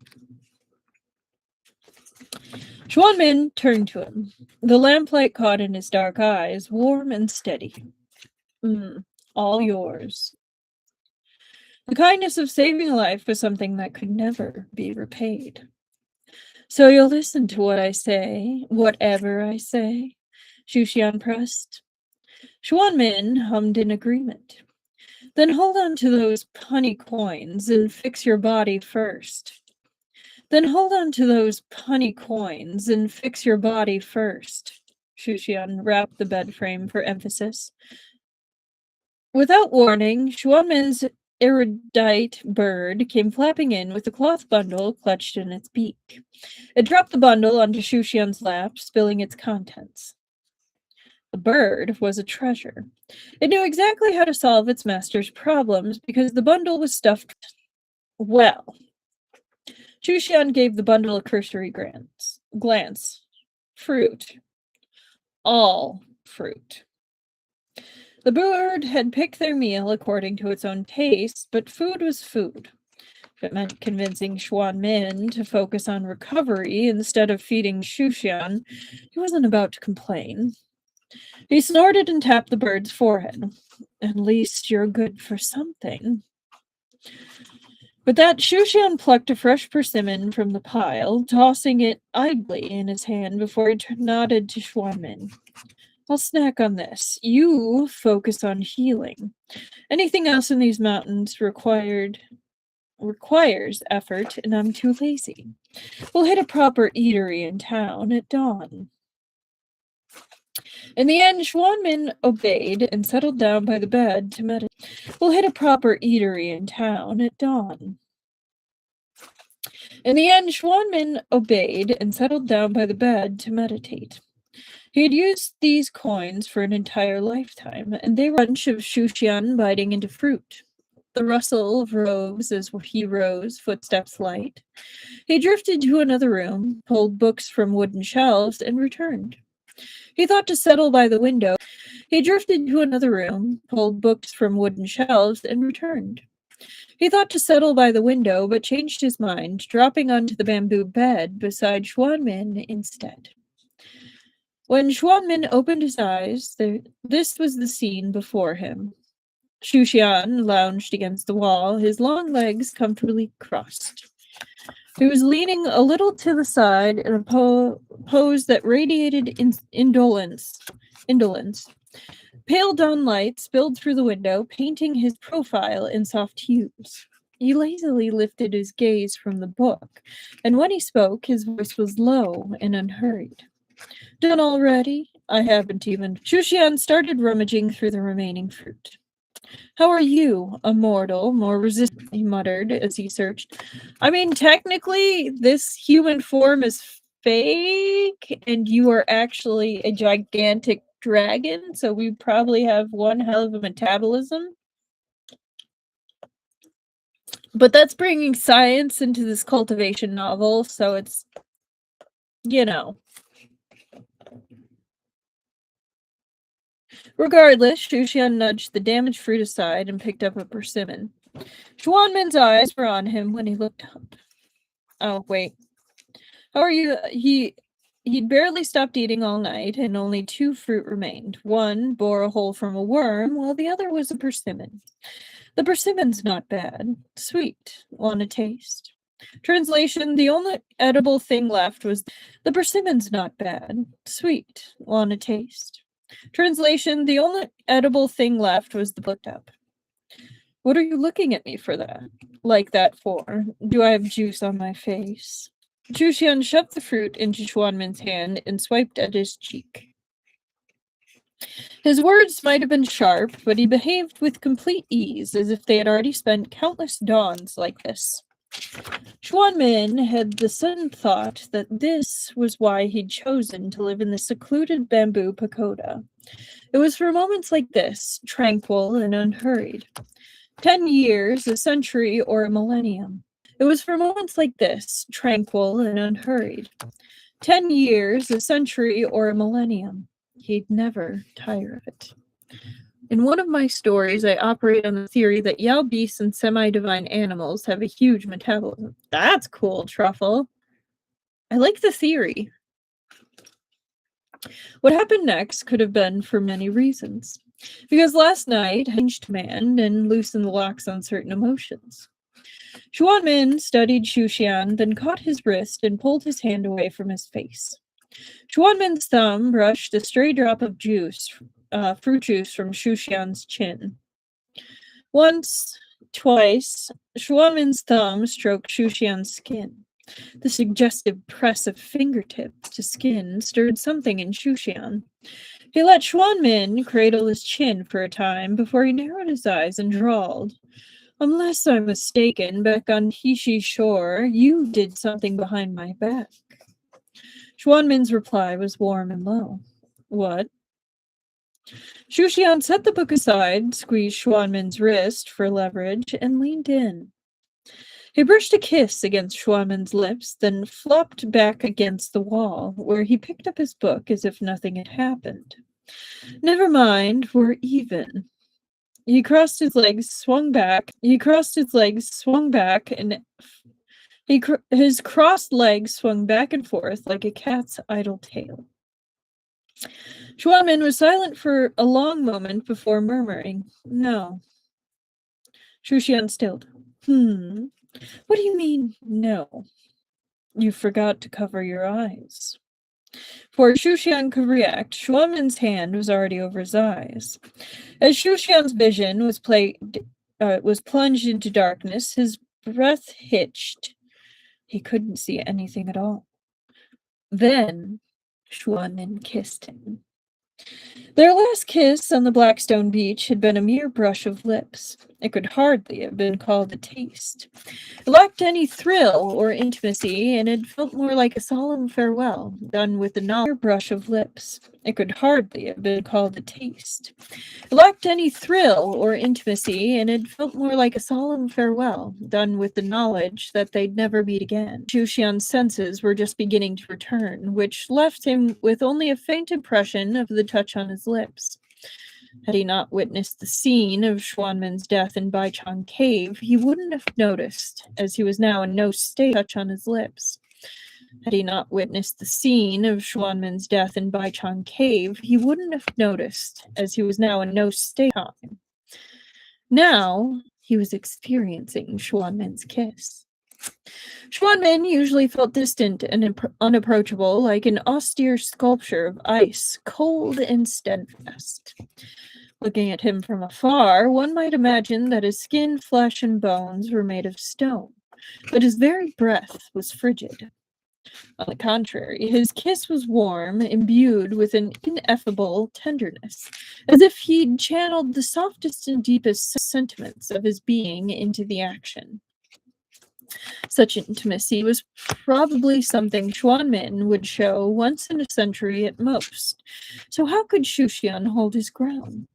Schwanman turned to him. The lamplight caught in his dark eyes, warm and steady. All yours. The kindness of saving a life was something that could never be repaid. So you'll listen to what I say, whatever I say, Shushan pressed. Schwanman hummed in agreement. Then hold on to those punny coins and fix your body first. Then hold on to those punny coins and fix your body first. Shushan rapped the bed frame for emphasis. Without warning, Xuanmin's erudite bird came flapping in with a cloth bundle clutched in its beak. It dropped the bundle onto Shushian's lap, spilling its contents. The bird was a treasure. It knew exactly how to solve its master's problems because the bundle was stuffed well. Shushian gave the bundle a cursory glance. Fruit. All fruit. The bird had picked their meal according to its own taste, but food was food. If it meant convincing Xuanmin to focus on recovery instead of feeding Shushian, he wasn't about to complain. He snorted and tapped the bird's forehead. At least you're good for something. With that, Shushian plucked a fresh persimmon from the pile, tossing it idly in his hand before he nodded to Xuanmin. I'll snack on this. You focus on healing. Anything else in these mountains requires effort, and I'm too lazy. We'll hit a proper eatery in town at dawn. In the end, Xuanmin obeyed and settled down by the bed to meditate. We'll hit a proper eatery in town at dawn. In the end, Xuanmin obeyed and settled down by the bed to meditate. He had used these coins for an entire lifetime, and they were a bunch of Shushian biting into fruit. The rustle of robes as he rose, footsteps light. He drifted to another room, pulled books from wooden shelves, and returned. He thought to settle by the window. He drifted to another room, pulled books from wooden shelves, and returned. He thought to settle by the window, but changed his mind, dropping onto the bamboo bed beside Xuanmin instead. When Xuanmin opened his eyes, this was the scene before him. Shushian lounged against the wall, his long legs comfortably crossed. He was leaning a little to the side in a pose that radiated indolence. Pale dawn light spilled through the window, painting his profile in soft hues. He lazily lifted his gaze from the book, and when he spoke, his voice was low and unhurried. Done already? I haven't even. Shushian started rummaging through the remaining fruit. How are you, a mortal, more resistant? He muttered as he searched. I mean, technically, this human form is fake, and you are actually a gigantic dragon, so we probably have one hell of a metabolism. But that's bringing science into this cultivation novel, so it's, you know. Regardless, Shushian nudged the damaged fruit aside and picked up a persimmon. Xuanmin's eyes were on him when he looked up. Oh, wait. How are you? He'd barely stopped eating all night, and only 2 fruit remained. One bore a hole from a worm, while the other was a persimmon. The persimmon's not bad. Sweet. Want a taste? Translation, the only edible thing left was... The persimmon's not bad. Sweet. Want a taste? Translation, the only edible thing left was the looked up. What are you looking at me for that? Like that for? Do I have juice on my face? Shushian shoved the fruit into Xuanmin's hand and swiped at his cheek. His words might have been sharp, but he behaved with complete ease, as if they had already spent countless dawns like this. Xuanmin had the sudden thought that this was why he'd chosen to live in the secluded bamboo pagoda. It was for moments like this, tranquil and unhurried. 10 years, a century, or a millennium. It was for moments like this, tranquil and unhurried. 10 years, a century, or a millennium. He'd never tire of it. In one of my stories, I operate on the theory that Yao beasts and semi-divine animals have a huge metabolism. That's cool, Truffle. I like the theory. What happened next could have been for many reasons. Because last night, I changed command and loosened the locks on certain emotions. Xuanmin studied Shushian, then caught his wrist and pulled his hand away from his face. Xuanmin's thumb brushed a stray drop of fruit juice from Shushian's chin. Once, twice, Xuanmin's thumb stroked Shushian's skin. The suggestive press of fingertips to skin stirred something in Shushian. He let Xuanmin cradle his chin for a time before he narrowed his eyes and drawled. Unless I'm mistaken, back on Hishi shore, you did something behind my back. Xuanmin's reply was warm and low. What? Xuxian set the book aside, squeezed Xuanmin's wrist for leverage, and leaned in. He brushed a kiss against Xuanmin's lips, then flopped back against the wall, where he picked up his book as if nothing had happened. Never mind, we're even. He crossed his legs, swung back. His crossed legs swung back and forth like a cat's idle tail. Xuanmin was silent for a long moment before murmuring, "No." Xuxian stilled. What do you mean, no? You forgot to cover your eyes. Before Xuxian could react, Xuanmin's hand was already over his eyes. As Xuxian's vision was plunged into darkness, his breath hitched. He couldn't see anything at all. Then Xuanmin kissed him. Their last kiss on the Blackstone beach had been a mere brush of lips. It could hardly have been called a taste. It lacked any thrill or intimacy, and it felt more like a solemn farewell, done with a mere brush of lips. It could hardly have been called a taste. It lacked any thrill or intimacy, and it felt more like a solemn farewell, done with the knowledge that they'd never meet again. Xuxian's senses were just beginning to return, which left him with only a faint impression of the touch on his lips. Had he not witnessed the scene of Xuanmin's death in Baichang Cave, he wouldn't have noticed, as he was now in no state to touch on his lips. Had he not witnessed the scene of Xuanmin's death in Baichang Cave, he wouldn't have noticed, as he was now in no state of time. Now he was experiencing Xuanmin's kiss. Xuanmin usually felt distant and unapproachable, like an austere sculpture of ice, cold and steadfast. Looking at him from afar, one might imagine that his skin, flesh, and bones were made of stone, but his very breath was frigid. On the contrary, his kiss was warm, imbued with an ineffable tenderness, as if he'd channeled the softest and deepest sentiments of his being into the action. Such intimacy was probably something Xuanmin would show once in a century at most. So how could Xuxian hold his ground?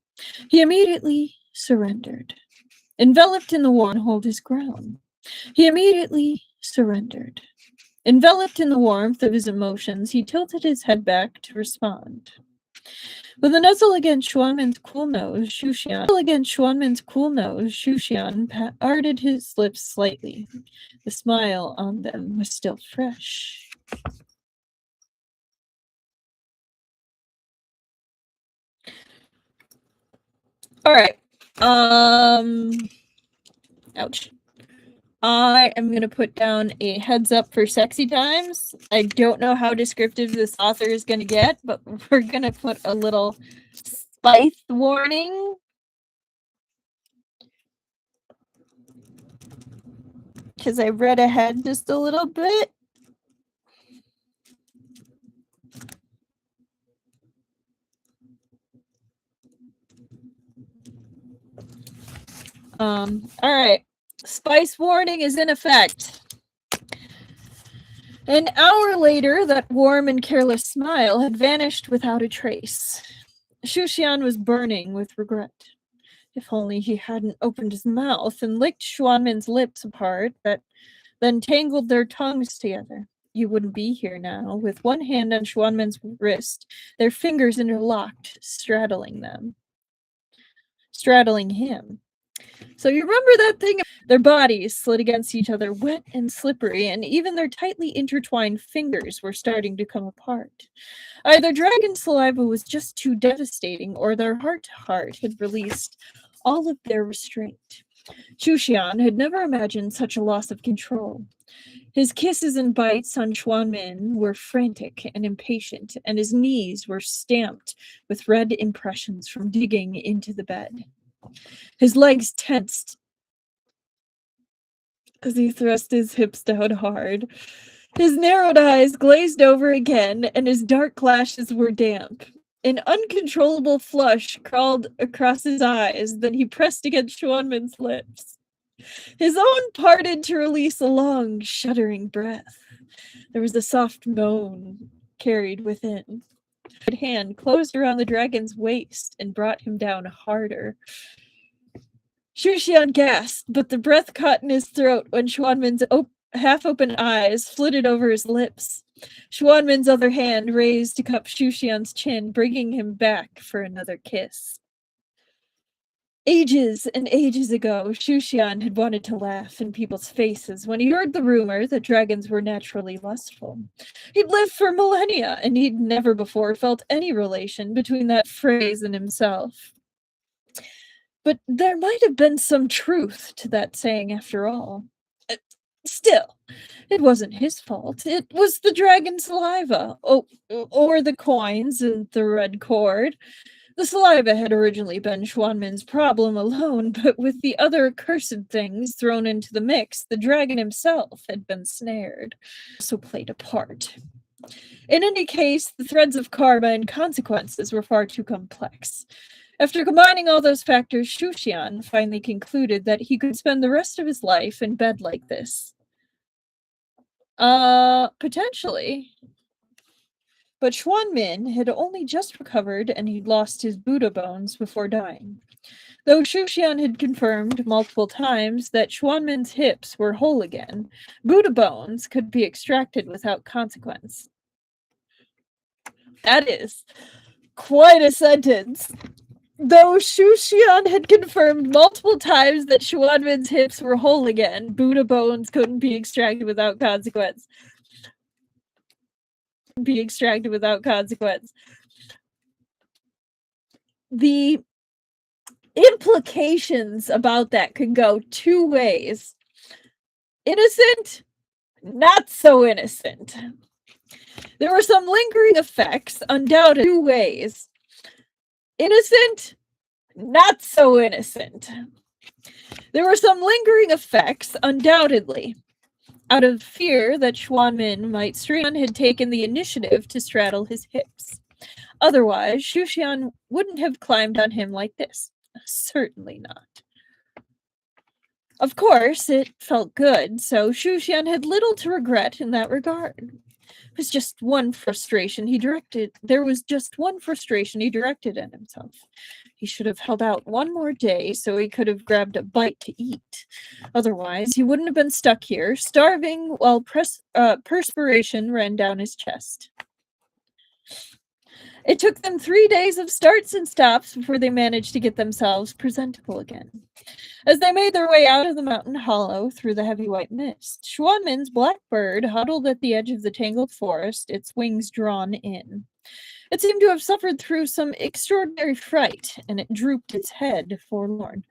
He immediately surrendered. Enveloped in the warmth, hold his ground. He immediately surrendered. Enveloped in the warmth of his emotions, he tilted his head back to respond. With a nuzzle against Xuanmin's cool nose, Xuxian parted his lips slightly. The smile on them was still fresh. All right. Ouch. I am going to put down a heads up for sexy times. I don't know how descriptive this author is going to get, but we're going to put a little spice warning. Because I read ahead just a little bit. All right. Spice warning is in effect. An hour later, that warm and careless smile had vanished without a trace. Xuxian was burning with regret. If only he hadn't opened his mouth and licked Xuanmin's lips apart, then tangled their tongues together. You wouldn't be here now, with one hand on Xuanmin's wrist, their fingers interlocked, straddling him. So you remember that thing? Their bodies slid against each other, wet and slippery, and even their tightly intertwined fingers were starting to come apart. Either dragon saliva was just too devastating, or their heart-to-heart had released all of their restraint. Xuxian had never imagined such a loss of control. His kisses and bites on Xuanmin were frantic and impatient, and his knees were stamped with red impressions from digging into the bed. His legs tensed as he thrust his hips down hard. His narrowed eyes glazed over again, and his dark lashes were damp. An uncontrollable flush crawled across his eyes, then he pressed against Schwanman's lips. His own parted to release a long, shuddering breath. There was a soft moan carried within. His hand closed around the dragon's waist and brought him down harder. Shushan gasped, but the breath caught in his throat when Schwanman's half-open eyes flitted over his lips. Schwanman's other hand raised to cup Shushan's chin, bringing him back for another kiss. Ages and ages ago, Shushan had wanted to laugh in people's faces when he heard the rumor that dragons were naturally lustful. He'd lived for millennia, and he'd never before felt any relation between that phrase and himself. But there might have been some truth to that saying after all. Still, it wasn't his fault. It was the dragon's saliva, or the coins and the red cord. The saliva had originally been Schwanman's problem alone, but with the other accursed things thrown into the mix, the dragon himself had been snared. So played a part. In any case, the threads of karma and consequences were far too complex. After combining all those factors, Shushan finally concluded that he could spend the rest of his life in bed like this. Potentially. But Schwanmin had only just recovered and he'd lost his Buddha bones before dying. Though Shushan had confirmed multiple times that Schwanmin's hips were whole again, Buddha bones could be extracted without consequence. That is quite a sentence. Though Shushan had confirmed multiple times that Schwanmin's hips were whole again, Buddha bones couldn't be extracted without consequence. The implications about that could go two ways. Innocent, not so innocent. There were some lingering effects, undoubtedly. Two ways. Innocent, not so innocent. There were some lingering effects, undoubtedly. Out of fear that Schwanmin might Shushan had taken the initiative to straddle his hips. Otherwise, Shushan wouldn't have climbed on him like this. Certainly not. Of course, it felt good, so Shushan had little to regret in that regard. There was just one frustration he directed at himself. He should have held out one more day so he could have grabbed a bite to eat. Otherwise, he wouldn't have been stuck here, starving while perspiration ran down his chest. It took them 3 days of starts and stops before they managed to get themselves presentable again. As they made their way out of the mountain hollow through the heavy white mist, Schwanmin's black bird huddled at the edge of the tangled forest, its wings drawn in. It seemed to have suffered through some extraordinary fright, and it drooped its head forlorn.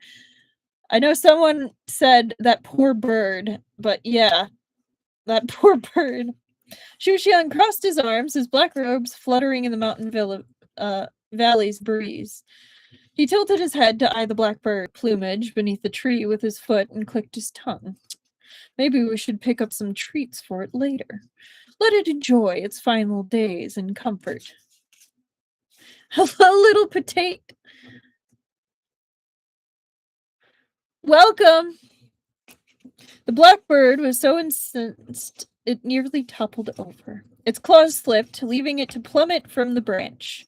I know someone said that poor bird, but yeah, that poor bird. Shushan crossed his arms, his black robes fluttering in the mountain valley's breeze. He tilted his head to eye the blackbird plumage beneath the tree with his foot and clicked his tongue. Maybe we should pick up some treats for it later. Let it enjoy its final days in comfort. Hello, little potato. Welcome. The blackbird was so incensed it nearly toppled over. Its claws slipped, leaving it to plummet from the branch.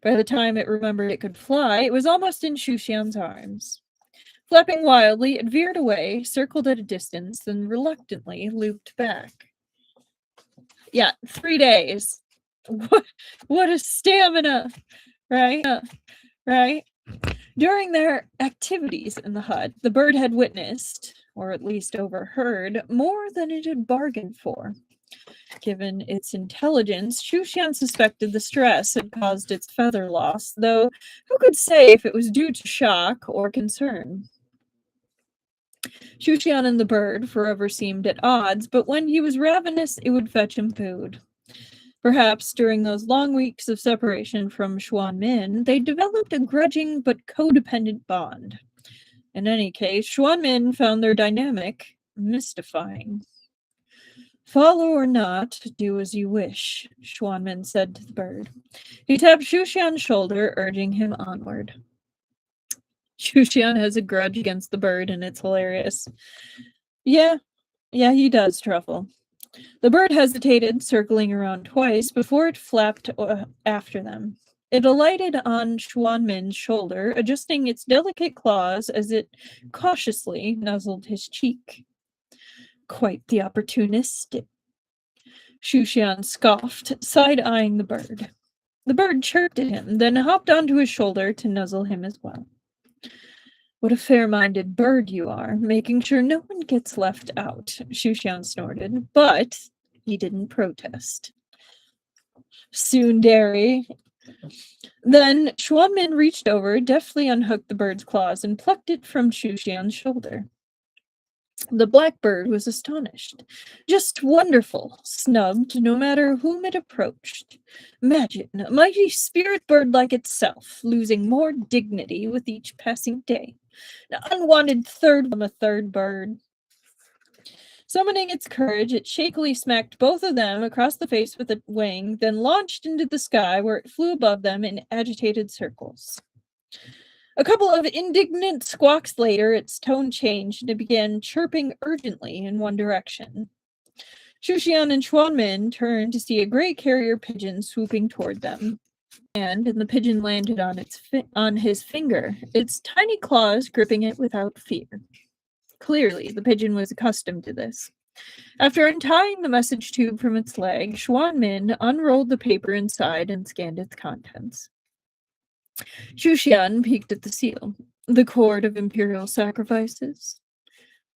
By the time it remembered it could fly, it was almost in Shushan's arms. Flapping wildly, it veered away, circled at a distance, then reluctantly looped back. Yeah, 3 days. What a stamina, right? Right? During their activities in the hut, the bird had witnessed, or at least overheard, more than it had bargained for. Given its intelligence, Shushan suspected the stress had caused its feather loss, though who could say if it was due to shock or concern? Shushan and the bird forever seemed at odds, but when he was ravenous, it would fetch him food. Perhaps during those long weeks of separation from Schwanmin, they developed a grudging but codependent bond. In any case, Schwanmin found their dynamic mystifying. Follow or not, do as you wish, Xuanmin said to the bird. He tapped Shushan's shoulder, urging him onward. Shushan has a grudge against the bird, and it's hilarious. Yeah, he does, Truffle. The bird hesitated, circling around twice, before it flapped after them. It alighted on Xuanmin's shoulder, adjusting its delicate claws as it cautiously nuzzled his cheek. Quite the opportunist, Shushan scoffed, side-eyeing the bird. The bird chirped at him, then hopped onto his shoulder to nuzzle him as well. What a fair-minded bird you are, making sure no one gets left out, Shushan snorted, but he didn't protest. Tsundere. Then Xuanmin reached over, deftly unhooked the bird's claws, and plucked it from Shushan's shoulder. The blackbird was astonished. Just wonderful, snubbed no matter whom it approached. Imagine a mighty spirit bird like itself, losing more dignity with each passing day. An unwanted third from a third bird. Summoning its courage, it shakily smacked both of them across the face with a wing, then launched into the sky where it flew above them in agitated circles. A couple of indignant squawks later, its tone changed and it began chirping urgently in one direction. Shushan and Xuanmin turned to see a gray carrier pigeon swooping toward them. And the pigeon landed on his finger, its tiny claws gripping it without fear. Clearly, the pigeon was accustomed to this. After untying the message tube from its leg, Xuanmin unrolled the paper inside and scanned its contents. Shushan peeked at the seal. The cord of imperial sacrifices?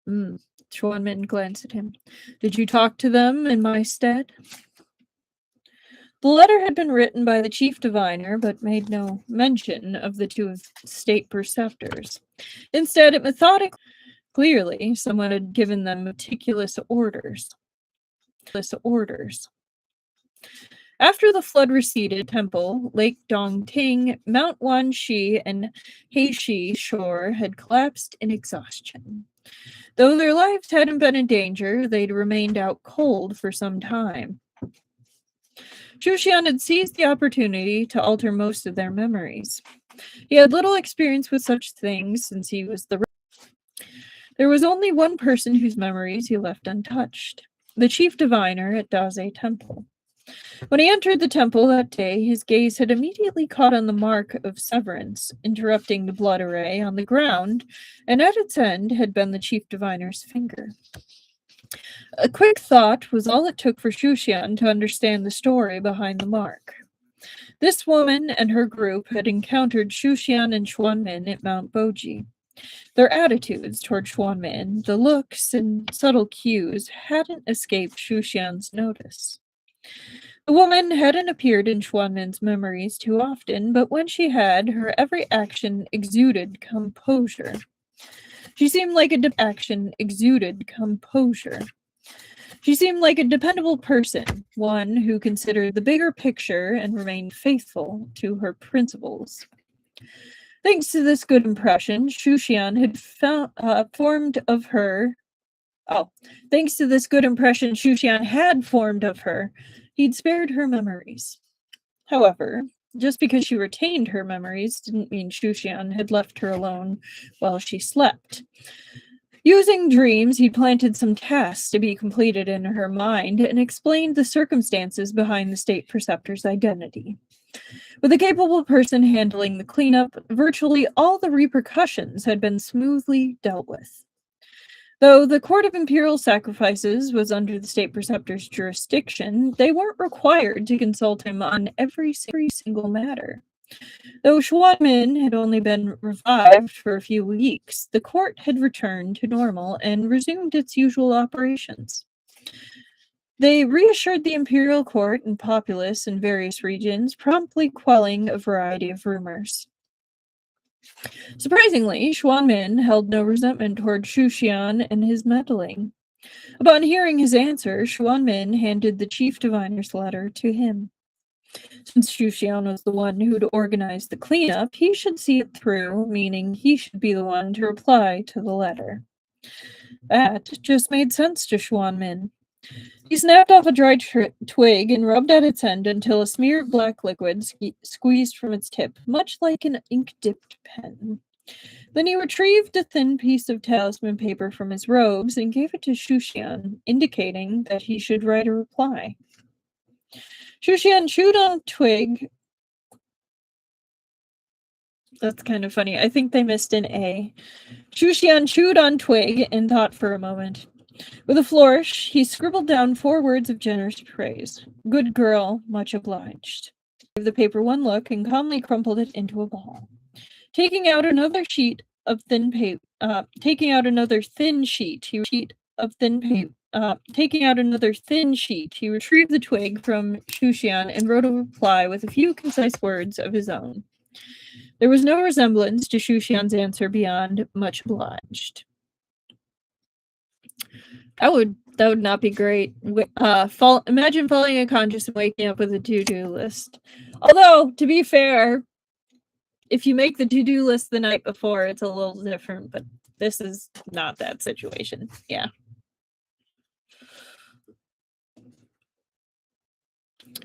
Xuanmin glanced at him. Did you talk to them in my stead? The letter had been written by the chief diviner, but made no mention of the two state preceptors. Instead, it methodically, clearly, someone had given them meticulous orders. After the flood receded, Temple, Lake Dongting, Mount Wanxi, and Heishi Shore had collapsed in exhaustion. Though their lives hadn't been in danger, they'd remained out cold for some time. Shushan had seized the opportunity to alter most of their memories. He had little experience with such things since he was There was only one person whose memories he left untouched, the chief diviner at Daze Temple. When he entered the temple that day, his gaze had immediately caught on the mark of severance, interrupting the blood array on the ground, and at its end had been the chief diviner's finger. A quick thought was all it took for Shushan to understand the story behind the mark. This woman and her group had encountered Shushan and Xuanmin at Mount Boji. Their attitudes toward Xuanmin, the looks and subtle cues, hadn't escaped Shushan's notice. The woman hadn't appeared in Xuanmin's memories too often, but when she had, her every action exuded composure. She seemed like a dependable person, one who considered the bigger picture and remained faithful to her principles. Thanks to this good impression, Shushan had formed of her, he'd spared her memories. However, just because she retained her memories didn't mean Shushan had left her alone while she slept. Using dreams, he planted some tasks to be completed in her mind and explained the circumstances behind the state preceptor's identity. With a capable person handling the cleanup, virtually all the repercussions had been smoothly dealt with. Though the Court of Imperial Sacrifices was under the state preceptor's jurisdiction, they weren't required to consult him on every single matter. Though Xuanmin had only been revived for a few weeks, the court had returned to normal and resumed its usual operations. They reassured the imperial court and populace in various regions, promptly quelling a variety of rumors. Surprisingly, Xuanmin held no resentment toward Shushan and his meddling. Upon hearing his answer, Xuanmin handed the chief diviner's letter to him. Since Shushan was the one who'd organized the cleanup, he should see it through, meaning he should be the one to reply to the letter. That just made sense to Xuanmin. He snapped off a dry twig and rubbed at its end until a smear of black liquid squeezed from its tip, much like an ink-dipped pen. Then he retrieved a thin piece of talisman paper from his robes and gave it to Shushan, indicating that he should write a reply. Shushan chewed on twig. That's kind of funny. I think they missed an A. Shushan chewed on twig and thought for a moment. With a flourish, he scribbled down 4 words of generous praise. Good girl, much obliged. He gave the paper one look and calmly crumpled it into a ball. Taking out another thin sheet, he retrieved the twig from Shushan and wrote a reply with a few concise words of his own. There was no resemblance to Shushan's answer beyond much obliged. That would not be great. Imagine falling unconscious and waking up with a to-do list. Although, to be fair, if you make the to-do list the night before, it's a little different, but this is not that situation. Yeah.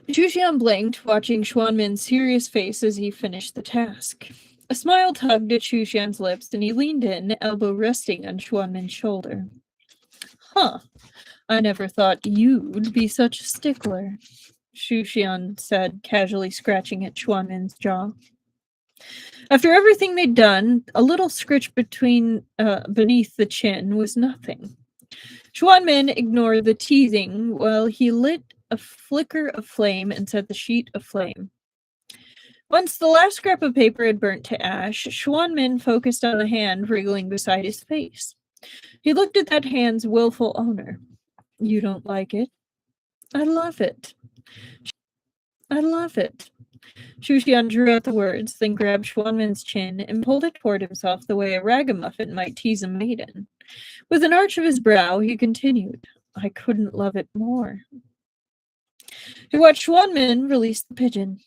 Shushan blinked, watching Xuanmin's serious face as he finished the task. A smile tugged at Shushan's lips, and he leaned in, elbow resting on Xuanmin's shoulder. Huh. I never thought you'd be such a stickler, Shushan said, casually scratching at Xuanmin's jaw. After everything they'd done, a little scritch beneath the chin was nothing. Xuanmin ignored the teasing while he lit a flicker of flame and set the sheet aflame. Once the last scrap of paper had burnt to ash, Xuanmin focused on the hand wriggling beside his face. He looked at that hand's willful owner. You don't like it? I love it. I love it. Shushan drew out the words, then grabbed Xuanmin's chin and pulled it toward himself the way a ragamuffin might tease a maiden. With an arch of his brow, he continued, I couldn't love it more. He watched Xuanmin release the pigeon.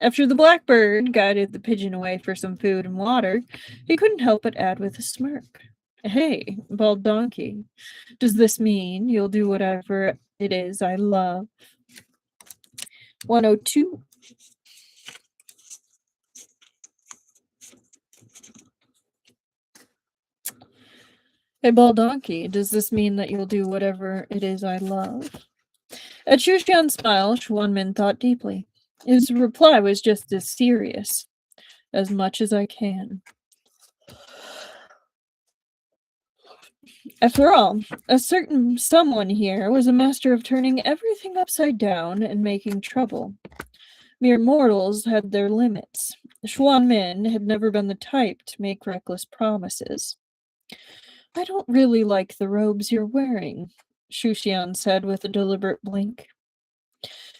After the blackbird guided the pigeon away for some food and water, he couldn't help but add with a smirk. Hey, bald donkey, does this mean you'll do whatever it is I love? 102. Hey, bald donkey, does this mean that you'll do whatever it is I love? At Shushan's smile, Xuanmin thought deeply. His reply was just as serious. As much as I can. After all, a certain someone here was a master of turning everything upside down and making trouble. Mere mortals had their limits. Xuanmin had never been the type to make reckless promises. I don't really like the robes you're wearing, Shushan said with a deliberate blink.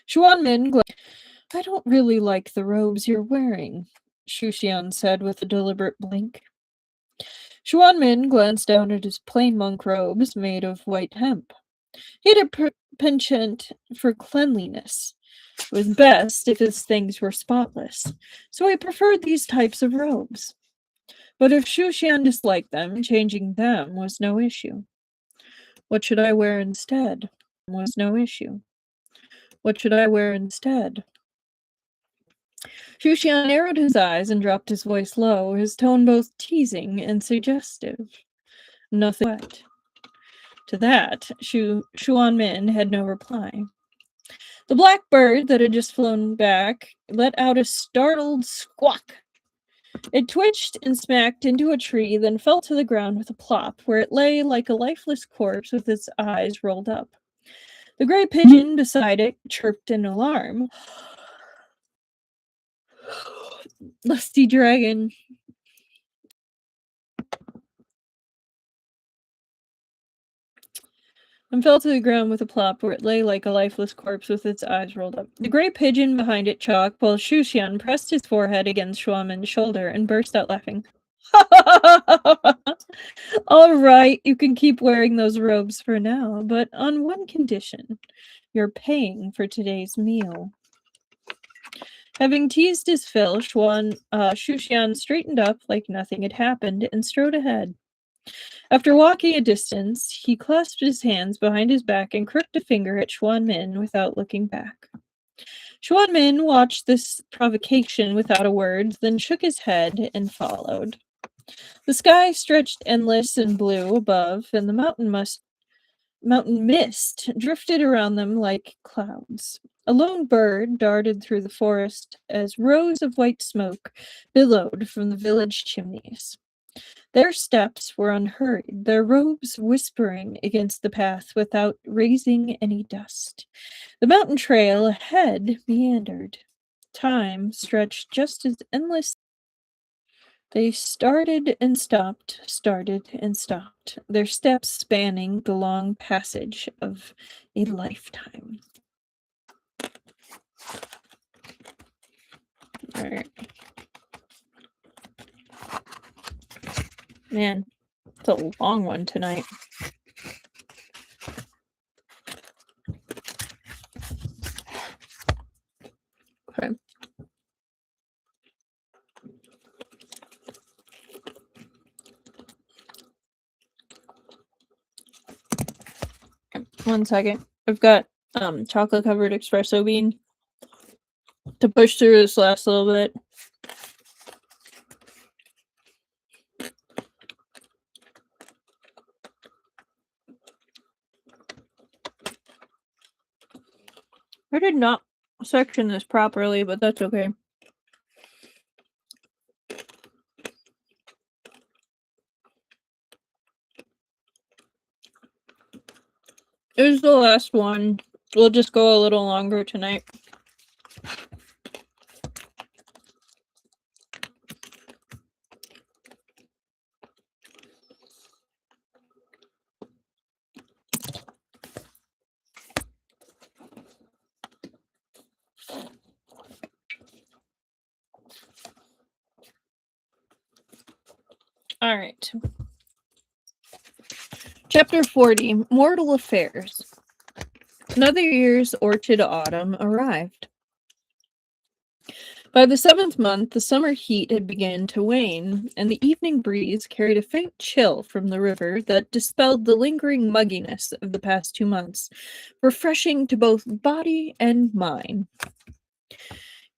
Xuanmin I don't really like the robes you're wearing, Shushan said with a deliberate blink. Xuanmin glanced down at his plain monk robes made of white hemp. He had a penchant for cleanliness. It was best if his things were spotless, so he preferred these types of robes. But if Shushan disliked them, changing them was no issue. What should I wear instead? Was no issue. What should I wear instead? Shushan narrowed his eyes and dropped his voice low, his tone both teasing and suggestive. Nothing but. To that, Xuanmin had no reply. The black bird that had just flown back let out a startled squawk. It twitched and smacked into a tree, then fell to the ground with a plop, where it lay like a lifeless corpse with its eyes rolled up. The gray pigeon beside it chirped in alarm. Lusty dragon. And fell to the ground with a plop, where it lay like a lifeless corpse with its eyes rolled up. The gray pigeon behind it chocked, while Shushan pressed his forehead against Xuanmin's shoulder and burst out laughing. All right, you can keep wearing those robes for now, but on one condition. You're paying for today's meal. Having teased his fill, Shushan straightened up like nothing had happened and strode ahead. After walking a distance, he clasped his hands behind his back and crooked a finger at Xuan Min without looking back. Xuan Min watched this provocation without a word, then shook his head and followed. The sky stretched endless and blue above, and the mountain mist drifted around them like clouds. A lone bird darted through the forest as rows of white smoke billowed from the village chimneys. Their steps were unhurried, their robes whispering against the path without raising any dust. The mountain trail ahead meandered. Time stretched just as endless. They started and stopped, their steps spanning the long passage of a lifetime. All right. Man, it's a long one tonight. Okay. One second. I've got chocolate covered espresso bean to push through this last little bit. I did not section this properly, but that's okay. It was the last one. We'll just go a little longer tonight. All right. Chapter 40, Mortal Affairs. Another year's orchid autumn arrived. By the 7th month, the summer heat had begun to wane, and the evening breeze carried a faint chill from the river that dispelled the lingering mugginess of the past 2 months, refreshing to both body and mind.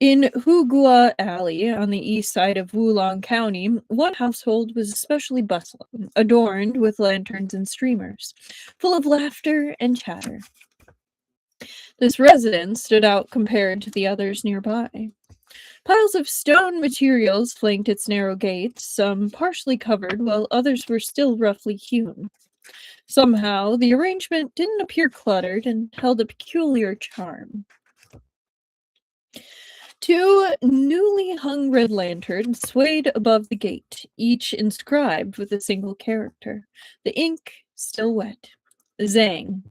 In Hugua Alley, on the east side of Wulong County, one household was especially bustling, adorned with lanterns and streamers, full of laughter and chatter. This residence stood out compared to the others nearby. Piles of stone materials flanked its narrow gates, some partially covered while others were still roughly hewn. Somehow, the arrangement didn't appear cluttered and held a peculiar charm. 2 newly hung red lanterns swayed above the gate, each inscribed with a single character, the ink still wet. Zhang.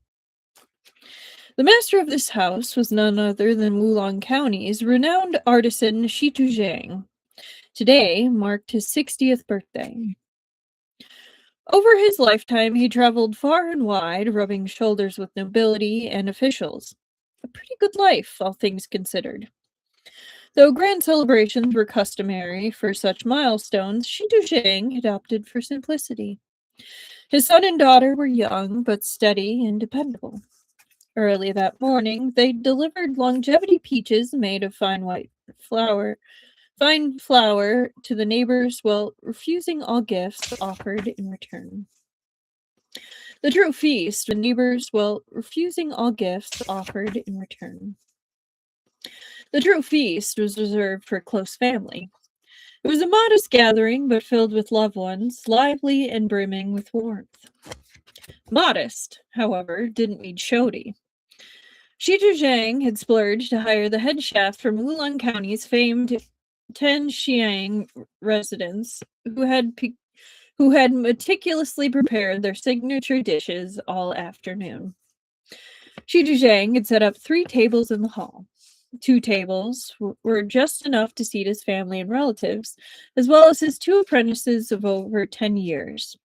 The master of this house was none other than Wulong County's renowned artisan Shitu Zhang. Today marked his 60th birthday. Over his lifetime, he traveled far and wide, rubbing shoulders with nobility and officials. A pretty good life, all things considered. Though grand celebrations were customary for such milestones, Shitu Zhang had opted for simplicity. His son and daughter were young, but steady and dependable. Early that morning, they delivered longevity peaches made of fine flour to the neighbors while refusing all gifts offered in return. The true feast, the neighbors while refusing all gifts offered in return. The true feast was reserved for close family. It was a modest gathering, but filled with loved ones, lively and brimming with warmth. Modest, however, didn't mean showy. Shitu Zhang had splurged to hire the head chef from Wulong County's famed Tenxiang residence, who had meticulously prepared their signature dishes all afternoon. Shitu Zhang had set up 3 tables in the hall. 2 tables were just enough to seat his family and relatives, as well as his 2 apprentices of over 10 years.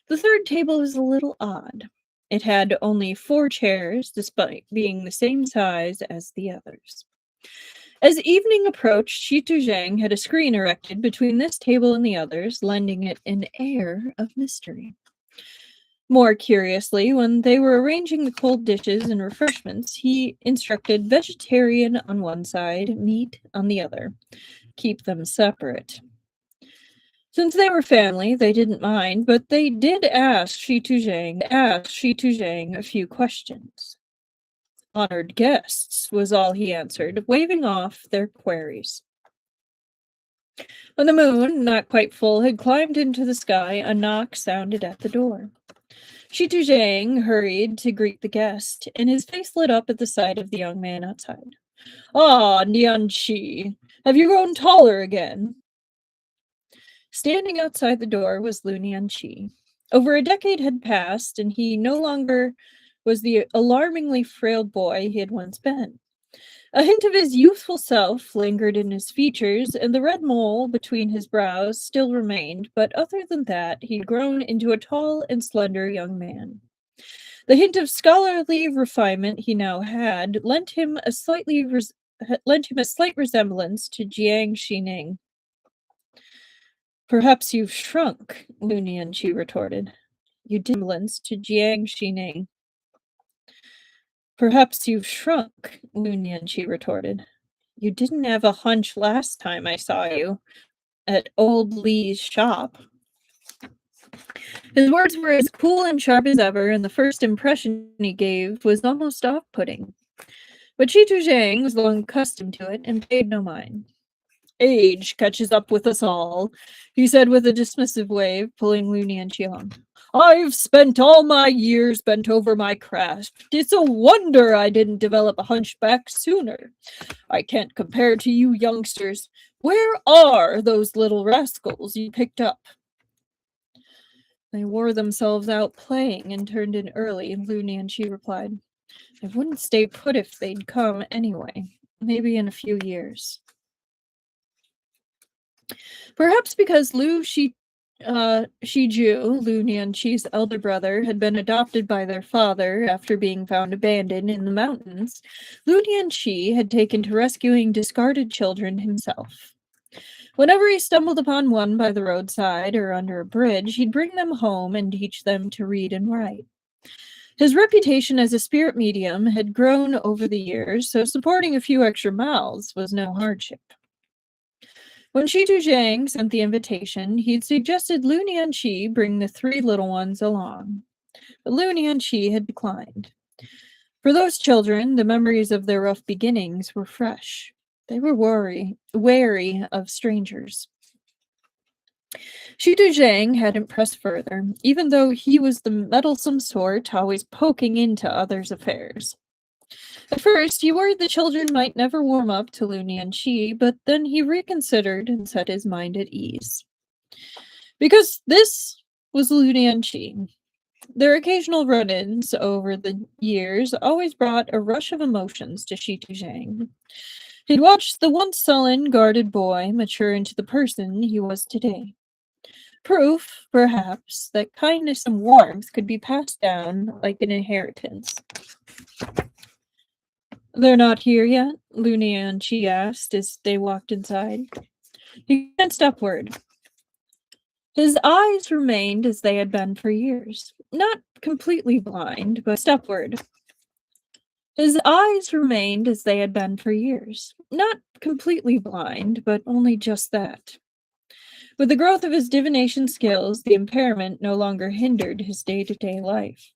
The 3rd table was a little odd. It had only 4 chairs, despite being the same size as the others. As evening approached, Shi Tuzhang had a screen erected between this table and the others, lending it an air of mystery. More curiously, when they were arranging the cold dishes and refreshments, he instructed vegetarian on one side, meat on the other. Keep them separate. Since they were family, they didn't mind, but they did ask Shi Tuzhang a few questions. Honored guests, was all he answered, waving off their queries. When the moon, not quite full, had climbed into the sky, a knock sounded at the door. Shi Tuzhang hurried to greet the guest, and his face lit up at the sight of the young man outside. Ah, Nian Qi, have you grown taller again? Standing outside the door was Lu Nianqi. Over a decade had passed, and he no longer was the alarmingly frail boy he had once been. A hint of his youthful self lingered in his features, and the red mole between his brows still remained, but other than that, he'd grown into a tall and slender young man. The hint of scholarly refinement he now had lent him a slight resemblance to Jiang Xining. Perhaps you've shrunk, Lu Nianqi retorted. You did resemblance to Jiang Xining. Perhaps you've shrunk, Lu Nianqi retorted. You didn't have a hunch last time I saw you at old Li's shop. His words were as cool and sharp as ever, and the first impression he gave was almost off-putting. But Shi Tuzhang was long accustomed to it and paid no mind. Age catches up with us all, he said with a dismissive wave, pulling Lu Nianqi on. I've spent all my years bent over my craft. It's a wonder I didn't develop a hunchback sooner. I can't compare to you youngsters. Where are those little rascals you picked up? They wore themselves out playing and turned in early, Lu Nianqi replied. I wouldn't stay put if they'd come anyway. Maybe in a few years. Perhaps because Shiju, Lu Nianqi's elder brother, had been adopted by their father after being found abandoned in the mountains, Lu Nianqi had taken to rescuing discarded children himself. Whenever he stumbled upon one by the roadside or under a bridge, he'd bring them home and teach them to read and write. His reputation as a spirit medium had grown over the years, so supporting a few extra mouths was no hardship. When Shi Tuzhang sent the invitation, he'd suggested Lu Nianqi bring the three little ones along. But Lu Nianqi had declined. For those children, the memories of their rough beginnings were fresh. They were wary of strangers. Shi Tuzhang hadn't pressed further, even though he was the meddlesome sort, always poking into others' affairs. At first, he worried the children might never warm up to Lu Nianqi, but then he reconsidered and set his mind at ease. Because this was Lu Nianqi. Their occasional run-ins over the years always brought a rush of emotions to Shi Tuzhang. He'd watched the once sullen, guarded boy mature into the person he was today. Proof, perhaps, that kindness and warmth could be passed down like an inheritance. They're not here yet? Lu Nianqi asked as they walked inside. He glanced upward. His eyes remained as they had been for years. Not completely blind, but upward. His eyes remained as they had been for years. Not completely blind, but only just that. With the growth of his divination skills, the impairment no longer hindered his day-to-day life.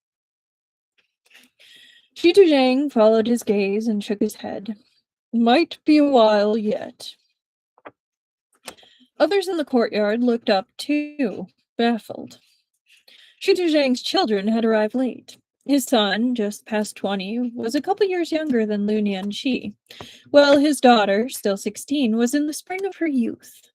Shi Tuzhang followed his gaze and shook his head. Might be a while yet. Others in the courtyard looked up too, baffled. Shi Tuzhang's children had arrived late. His son, just past 20, was a couple years younger than Lu Nianqi, while his daughter, still 16, was in the spring of her youth.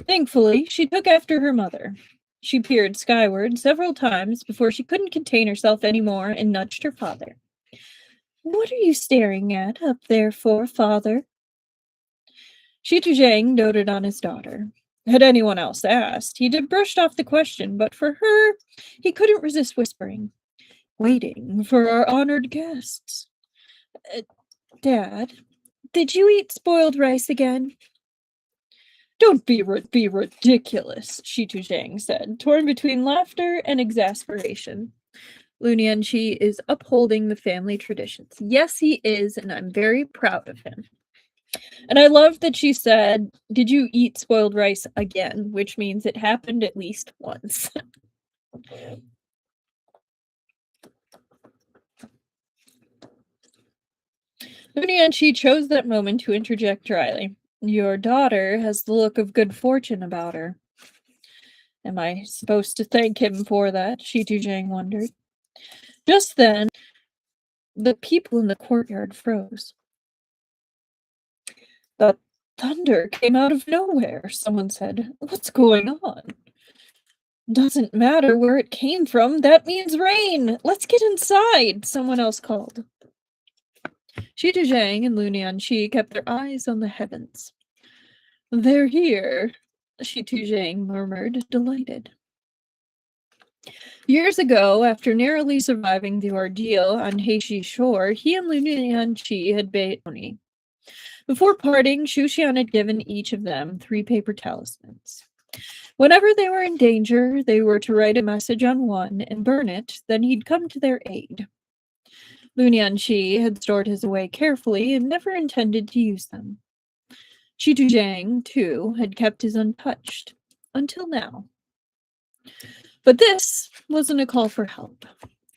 Thankfully, she took after her mother. She peered skyward several times before she couldn't contain herself anymore and nudged her father. What are you staring at up there for, father? Shi Tuzhang doted on his daughter. Had anyone else asked, he'd have brushed off the question, but for her, he couldn't resist whispering. Waiting for our honored guests. Dad, Did you eat spoiled rice again? Don't be ridiculous, Shi Tuzhang said, torn between laughter and exasperation. Lu Nianqi is upholding the family traditions. Yes, he is, and I'm very proud of him. And I love that she said, "Did you eat spoiled rice again?" Which means it happened at least once. Lu Nianqi chose that moment to interject dryly. Your daughter has the look of good fortune about her. Am I supposed to thank him for that? Shi Tuzhang wondered. Just then, the people in the courtyard froze. The thunder came out of nowhere, someone said. What's going on? Doesn't matter where it came from, that means rain! Let's get inside, someone else called. Shi Tuzhang and Lu Nianqi kept their eyes on the heavens. They're here, Shi Tuzhang murmured, delighted. Years ago, after narrowly surviving the ordeal on Heishi Shore, he and Lu Nianqi had bade pony. Before parting, Shushan had given each of them 3 paper talismans. Whenever they were in danger, they were to write a message on one and burn it, then he'd come to their aid. Lu Nianqi had stored his away carefully and never intended to use them. Shi Tuzhang, too, had kept his untouched, until now. But this wasn't a call for help.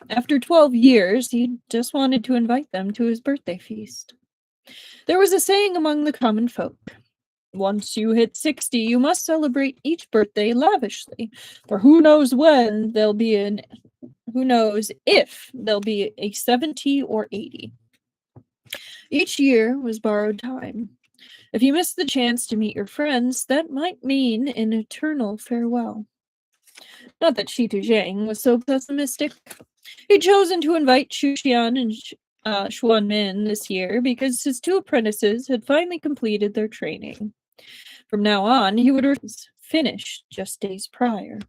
After 12 years, he just wanted to invite them to his birthday feast. There was a saying among the common folk. Once you hit 60, you must celebrate each birthday lavishly, for who knows if there'll be a 70 or 80. Each year was borrowed time. If you missed the chance to meet your friends, that might mean an eternal farewell. Not that Shi Tuzhang was so pessimistic. He'd chosen to invite Shushan and Xuanmin this year because his 2 apprentices had finally completed their training. From now on, he would finish just days prior.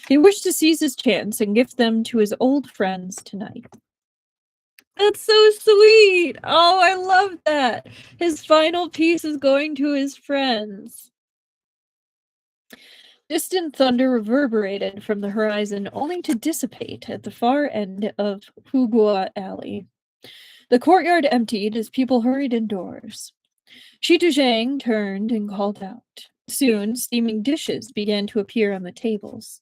He wished to seize his chance and gift them to his old friends tonight. That's so sweet! Oh, I love that! His final piece is going to his friends. Distant thunder reverberated from the horizon, only to dissipate at the far end of Hugua Alley. The courtyard emptied as people hurried indoors. Shi Tuzhang turned and called out. Soon, steaming dishes began to appear on the tables.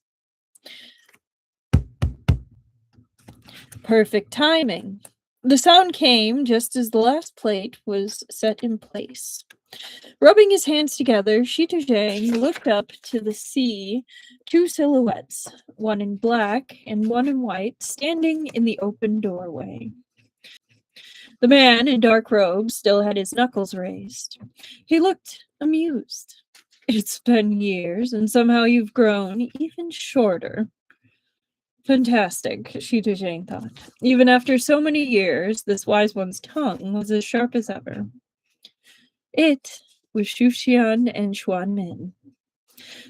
Perfect timing. The sound came just as the last plate was set in place. Rubbing his hands together, Shi Tuzhang looked up to the sea, 2 silhouettes, one in black and one in white, standing in the open doorway. The man in dark robes still had his knuckles raised. He looked amused. It's been years, and somehow you've grown even shorter. Fantastic, Shi Tuzhang thought. Even after so many years, this wise one's tongue was as sharp as ever. It was Shushan and Xuanmin.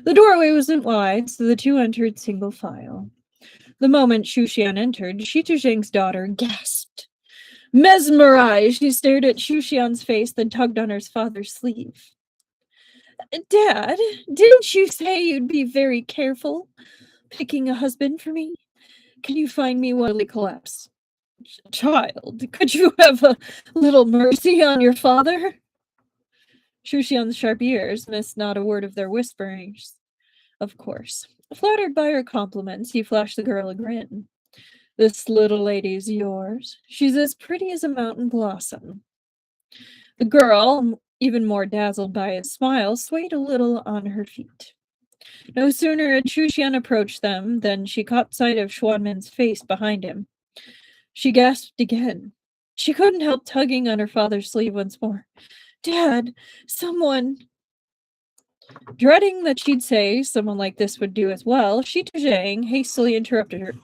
The doorway wasn't wide, so the 2 entered single file. The moment Shushan entered, Shi Tuzhang's daughter gasped. Mesmerized, she stared at Shushan's face, then tugged on her father's sleeve. Dad, didn't you say you'd be very careful picking a husband for me? Can you find me one? Really collapse. Child, could you have a little mercy on your father? Shushan's sharp ears missed not a word of their whisperings. Of course. Flattered by her compliments, he flashed the girl a grin. This little lady's yours. She's as pretty as a mountain blossom. The girl, even more dazzled by his smile, swayed a little on her feet. No sooner had Shushan approached them than she caught sight of Xuanmin's face behind him. She gasped again. She couldn't help tugging on her father's sleeve once more. Dad, someone... Dreading that she'd say someone like this would do as well, Shi Tuzhang hastily interrupted her.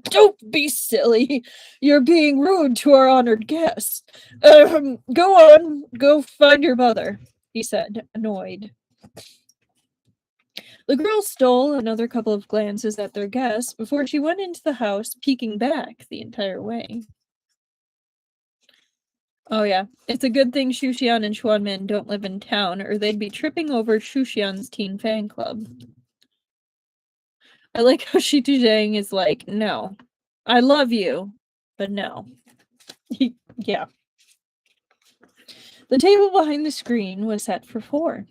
Don't be silly. You're being rude to our honored guest. Go on. Go find your mother, he said, annoyed. The girl stole another couple of glances at their guest before she went into the house, peeking back the entire way. Oh yeah, it's a good thing Shushan and Xuanmin don't live in town, or they'd be tripping over Shushan's teen fan club. I like how Shitu Zhang is like, no, I love you, but no. Yeah. The table behind the screen was set for 4.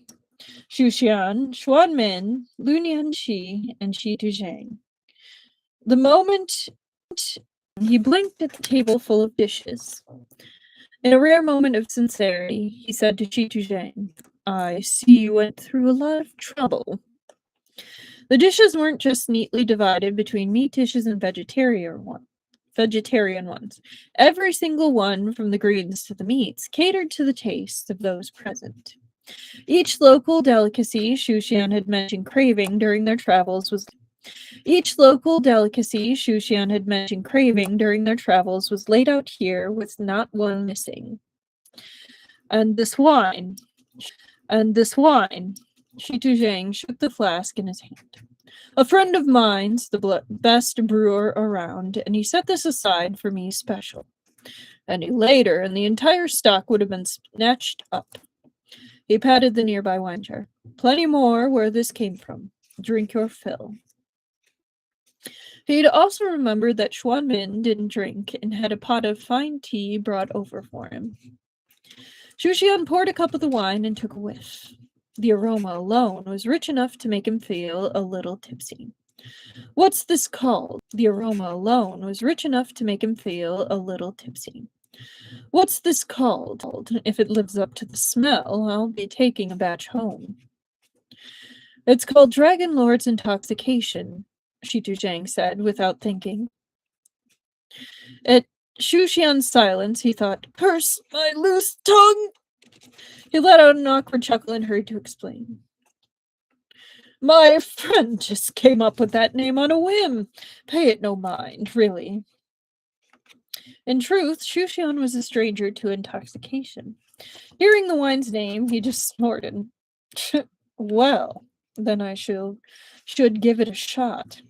Shushan, Xuanmin, Lunian Shi, and Shitu Zhang. The moment he blinked at the table full of dishes. In a rare moment of sincerity, he said to Shitu Zhang, I see you went through a lot of trouble. The dishes weren't just neatly divided between meat dishes and vegetarian ones. Every single one, from the greens to the meats, catered to the tastes of those present. Each local delicacy Shushan had mentioned craving during their travels was laid out here with not one missing. And this wine, Shitu Zhang shook the flask in his hand. A friend of mine's the best brewer around, and he set this aside for me special. Any later, and the entire stock would have been snatched up. He patted the nearby wine jar. Plenty more where this came from. Drink your fill. He'd also remembered that Xuanmin didn't drink and had a pot of fine tea brought over for him. Shushan poured a cup of the wine and took a whiff. The aroma alone was rich enough to make him feel a little tipsy. What's this called? The aroma alone was rich enough to make him feel a little tipsy. What's this called? If it lives up to the smell, I'll be taking a batch home. It's called Dragon Lord's Intoxication, Shitu Zhang said without thinking. At Shushan's silence, he thought, curse my loose tongue! He let out an awkward chuckle and hurried to explain. My friend just came up with that name on a whim. Pay it no mind, really. In truth, Shushan was a stranger to intoxication. Hearing the wine's name, he just snorted. Well, then I should give it a shot.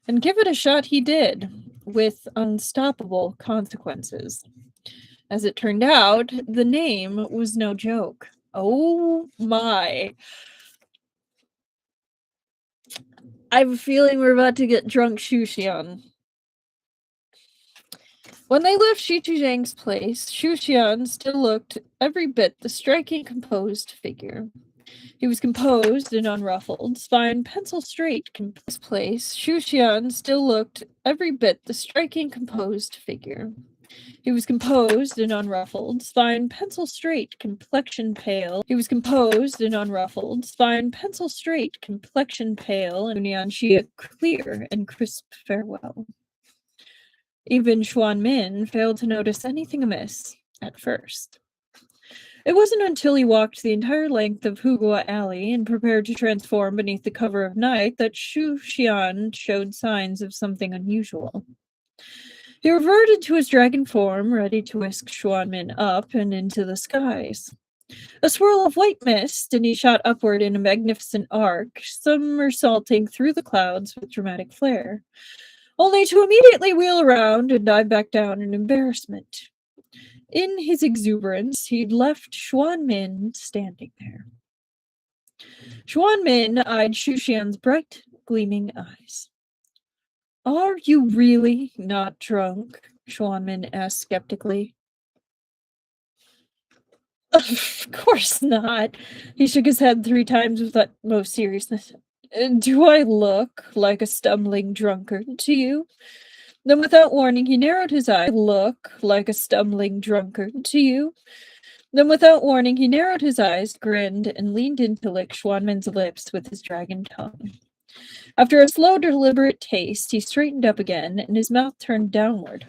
And give it a shot he did, with unstoppable consequences. As it turned out, the name was no joke. Oh my. I have a feeling we're about to get drunk Shushan. When they left Shitu Zhang's place, Shushan still looked every bit the striking composed figure. He was composed and unruffled, spine pencil straight. His place, Shushan still looked every bit the striking composed figure. He was composed and unruffled, spine pencil straight, complexion pale. He was composed and unruffled, spine pencil straight, complexion pale, and Nianxi a clear and crisp farewell. Even Xuanmin failed to notice anything amiss at first. It wasn't until he walked the entire length of Hugua Alley and prepared to transform beneath the cover of night that Shushan showed signs of something unusual. He reverted to his dragon form, ready to whisk Xuanmin up and into the skies. A swirl of white mist, and he shot upward in a magnificent arc, somersaulting through the clouds with dramatic flair, only to immediately wheel around and dive back down in embarrassment. In his exuberance, he'd left Xuanmin standing there. Xuanmin eyed Shushan's bright, gleaming eyes. Are you really not drunk? Xuanmin asked skeptically. Of course not. He shook his head 3 times with utmost seriousness. Do I look like a stumbling drunkard to you? Then without warning, he narrowed his eyes. Look like a stumbling drunkard to you? Then without warning, he narrowed his eyes, grinned, and leaned in to lick Xuanmin's lips with his dragon tongue. After a slow, deliberate taste, he straightened up again, and his mouth turned downward.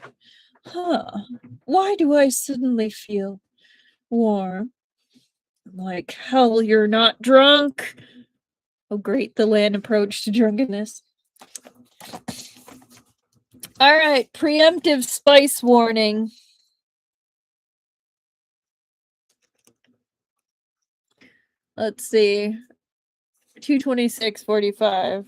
Why do I suddenly feel warm? Like hell you're not drunk. Oh great, the land approach to drunkenness. Alright, preemptive spice warning. Let's see. 226:45.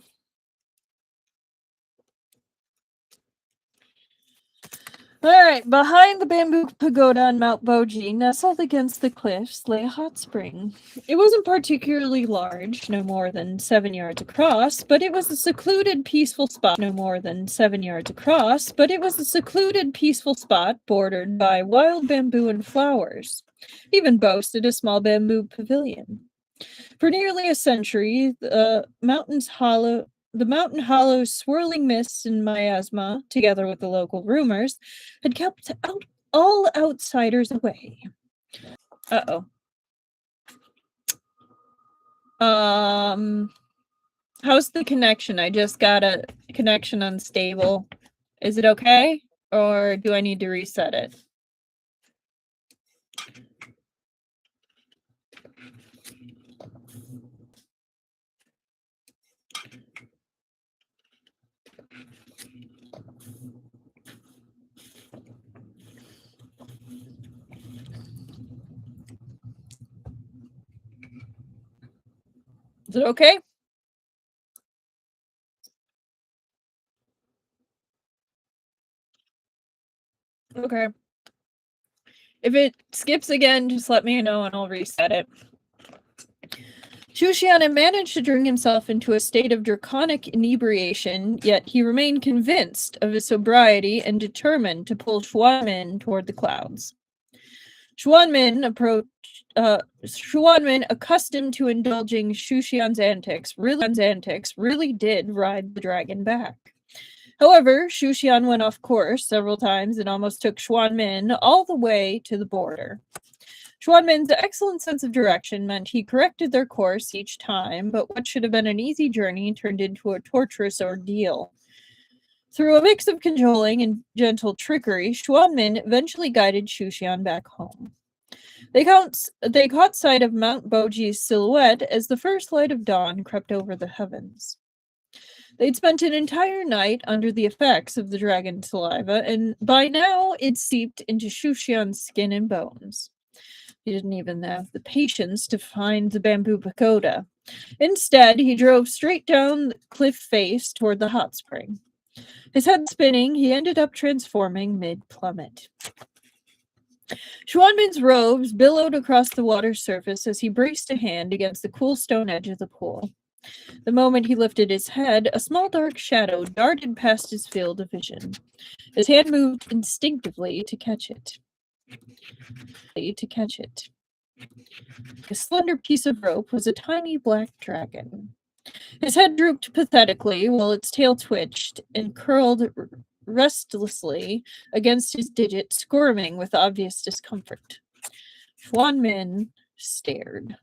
Alright, behind the bamboo pagoda on Mount Boji, nestled against the cliffs, lay a hot spring. It wasn't particularly large, no more than 7 yards across, but it was a secluded, peaceful spot, bordered by wild bamboo and flowers. Even boasted a small bamboo pavilion. For nearly a century, the mountain hollow's swirling mists and miasma, together with the local rumors, had kept all outsiders away. Uh-oh. How's the connection? I just got a connection unstable. Is it okay? Or do I need to reset it? Is it okay? Okay. If it skips again, just let me know and I'll reset it. Shushan had managed to drink himself into a state of draconic inebriation, yet he remained convinced of his sobriety and determined to pull Xuanmin toward the clouds. Xuanmin, accustomed to indulging Shushan's antics, really did ride the dragon back. However, Shushan went off course several times and almost took Xuanmin all the way to the border. Xuanmin's excellent sense of direction meant he corrected their course each time, but what should have been an easy journey turned into a torturous ordeal. Through a mix of cajoling and gentle trickery, Xuanmin eventually guided Shushan back home. They caught sight of Mount Boji's silhouette as the first light of dawn crept over the heavens. They'd spent an entire night under the effects of the dragon saliva, and by now it seeped into Shushan's skin and bones. He didn't even have the patience to find the bamboo pagoda. Instead, he drove straight down the cliff face toward the hot spring. His head spinning, he ended up transforming mid-plummet. Xuanmin's robes billowed across the water's surface as he braced a hand against the cool stone edge of the pool. The moment he lifted his head, a small dark shadow darted past his field of vision. His hand moved instinctively to catch it. A slender piece of rope was a tiny black dragon. His head drooped pathetically while its tail twitched and curled restlessly against his digit, squirming with obvious discomfort. Xuanmin stared.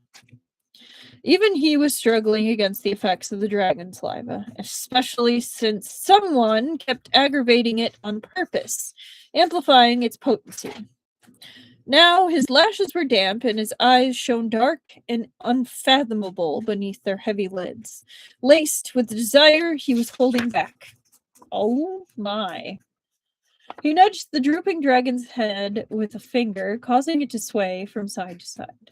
Even he was struggling against the effects of the dragon saliva, especially since someone kept aggravating it on purpose, amplifying its potency. Now his lashes were damp and his eyes shone dark and unfathomable beneath their heavy lids, laced with the desire he was holding back. Oh my. He nudged the drooping dragon's head with a finger, causing it to sway from side to side.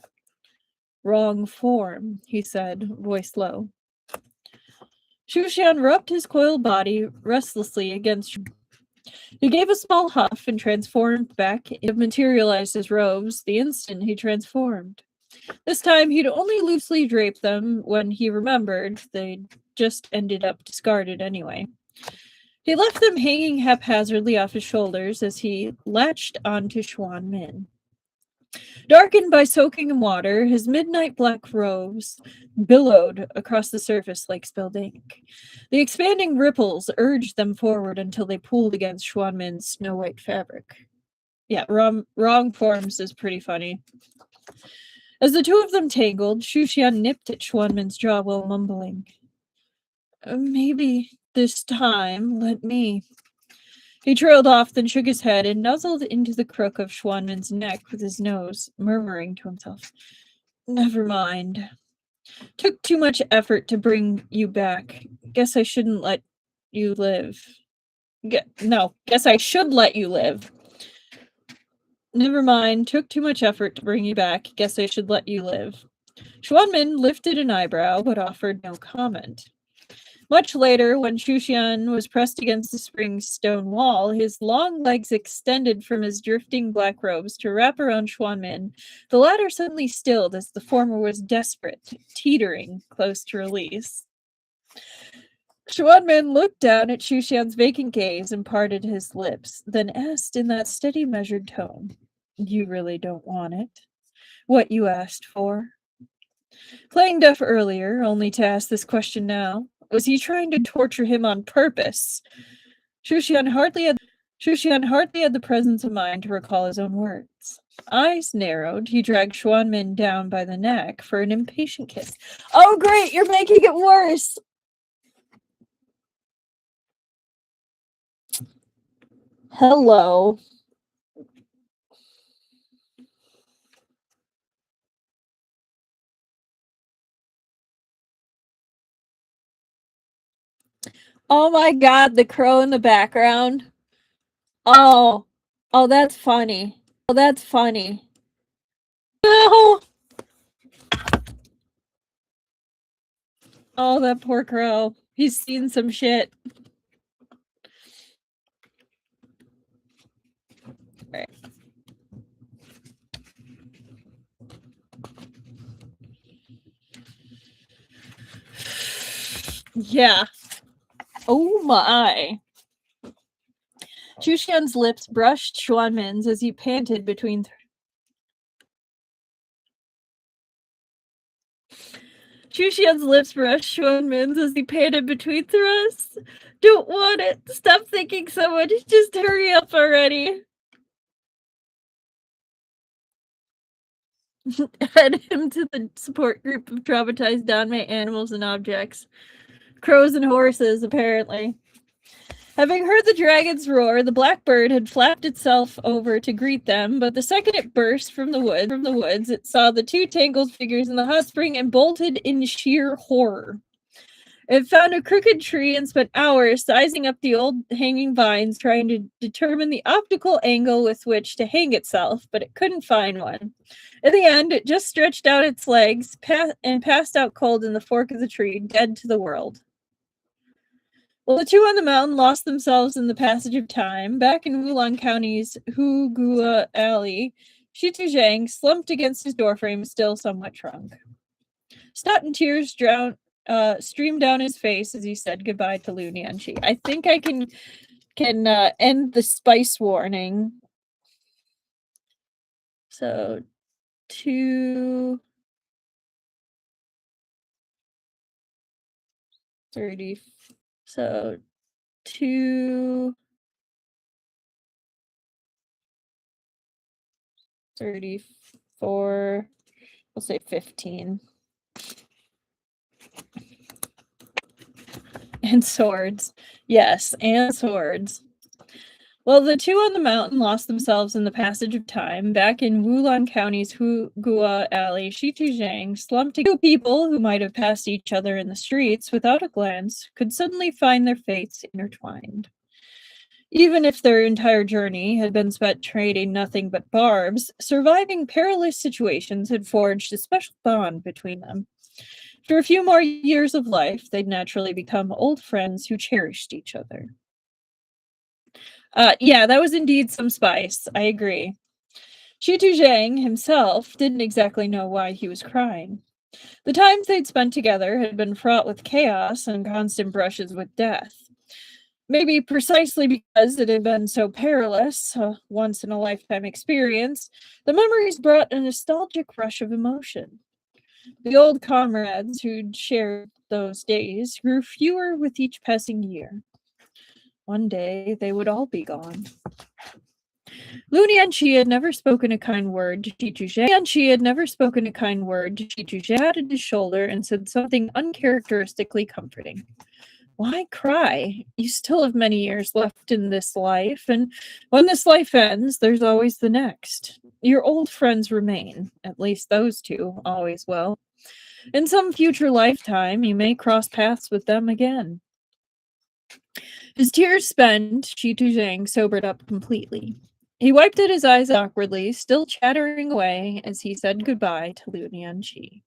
Wrong form, he said, voice low. Shushan rubbed his coiled body restlessly against. He gave a small huff and transformed back and materialized his robes the instant he transformed. This time he'd only loosely draped them when he remembered they'd just ended up discarded anyway. He left them hanging haphazardly off his shoulders as he latched onto Xuanmin. Darkened by soaking water, his midnight black robes billowed across the surface like spilled ink. The expanding ripples urged them forward until they pooled against Xuanmin's snow-white fabric. Yeah, wrong forms is pretty funny. As the two of them tangled, Shushan nipped at Xuanmin's jaw while mumbling. Maybe this time, let me. He trailed off, then shook his head and nuzzled into the crook of Xuanmin's neck with his nose, murmuring to himself, Never mind. Took too much effort to bring you back. Guess I shouldn't let you live. Guess I should let you live. Never mind. Took too much effort to bring you back. Guess I should let you live. Xuanmin lifted an eyebrow, but offered no comment. Much later, when Shushan was pressed against the spring stone wall, his long legs extended from his drifting black robes to wrap around Xuanmin. The latter suddenly stilled as the former was desperate, teetering close to release. Xuanmin looked down at Shushan's vacant gaze and parted his lips, then asked in that steady, measured tone, "You really don't want it? What you asked for?" Playing deaf earlier, only to ask this question now. Was he trying to torture him on purpose? Shushan hardly had the presence of mind to recall his own words. Eyes narrowed, he dragged Xuanmin down by the neck for an impatient kiss. Oh great, you're making it worse! Hello. Oh my god, the crow in the background. Oh. Oh, that's funny. Oh, that's funny. No! Oh, that poor crow. He's seen some shit. Right. Yeah. Oh my. Shushan's lips brushed Xuanmin's as he panted between Shushan's lips brushed Xuanmin's as he panted between thrusts. Don't want it. Stop thinking so much. Just hurry up already. Add him to the support group of traumatized Danmei animals and objects. Crows and horses, apparently. Having heard the dragon's roar, the blackbird had flapped itself over to greet them, but the second it burst from the woods, it saw the two tangled figures in the hot spring and bolted in sheer horror. It found a crooked tree and spent hours sizing up the old hanging vines, trying to determine the optical angle with which to hang itself, but it couldn't find one. In the end, it just stretched out its legs and passed out cold in the fork of the tree, dead to the world. Well, the two on the mountain lost themselves in the passage of time. Back in Wulan County's Hugua Alley, Shitu Zhang slumped against his doorframe, still somewhat drunk. Stot tears streamed down his face as he said goodbye to Lu Nianqi. I think I can end the spice warning. So 2:30. So 2:34. We'll say 15. And swords. Yes, and swords. Well, the two on the mountain lost themselves in the passage of time. Back in Wulan County's Hugua Alley, Shitu Zhang slumped two people who might have passed each other in the streets without a glance could suddenly find their fates intertwined. Even if their entire journey had been spent trading nothing but barbs, surviving perilous situations had forged a special bond between them. After a few more years of life, they'd naturally become old friends who cherished each other. Yeah, that was indeed some spice. I agree. Shitu Zhang himself didn't exactly know why he was crying. The times they'd spent together had been fraught with chaos and constant brushes with death. Maybe precisely because it had been so perilous, a once-in-a-lifetime experience, the memories brought a nostalgic rush of emotion. The old comrades who'd shared those days grew fewer with each passing year. One day, they would all be gone. Lu Nianqi had never spoken a kind word to Shitu Zhang. Patted his shoulder and said something uncharacteristically comforting. Why cry? You still have many years left in this life, and when this life ends, there's always the next. Your old friends remain, at least those two always will. In some future lifetime, you may cross paths with them again. His tears spent, Shitu Zhang sobered up completely. He wiped at his eyes awkwardly, still chattering away as he said goodbye to Lu Nianqi.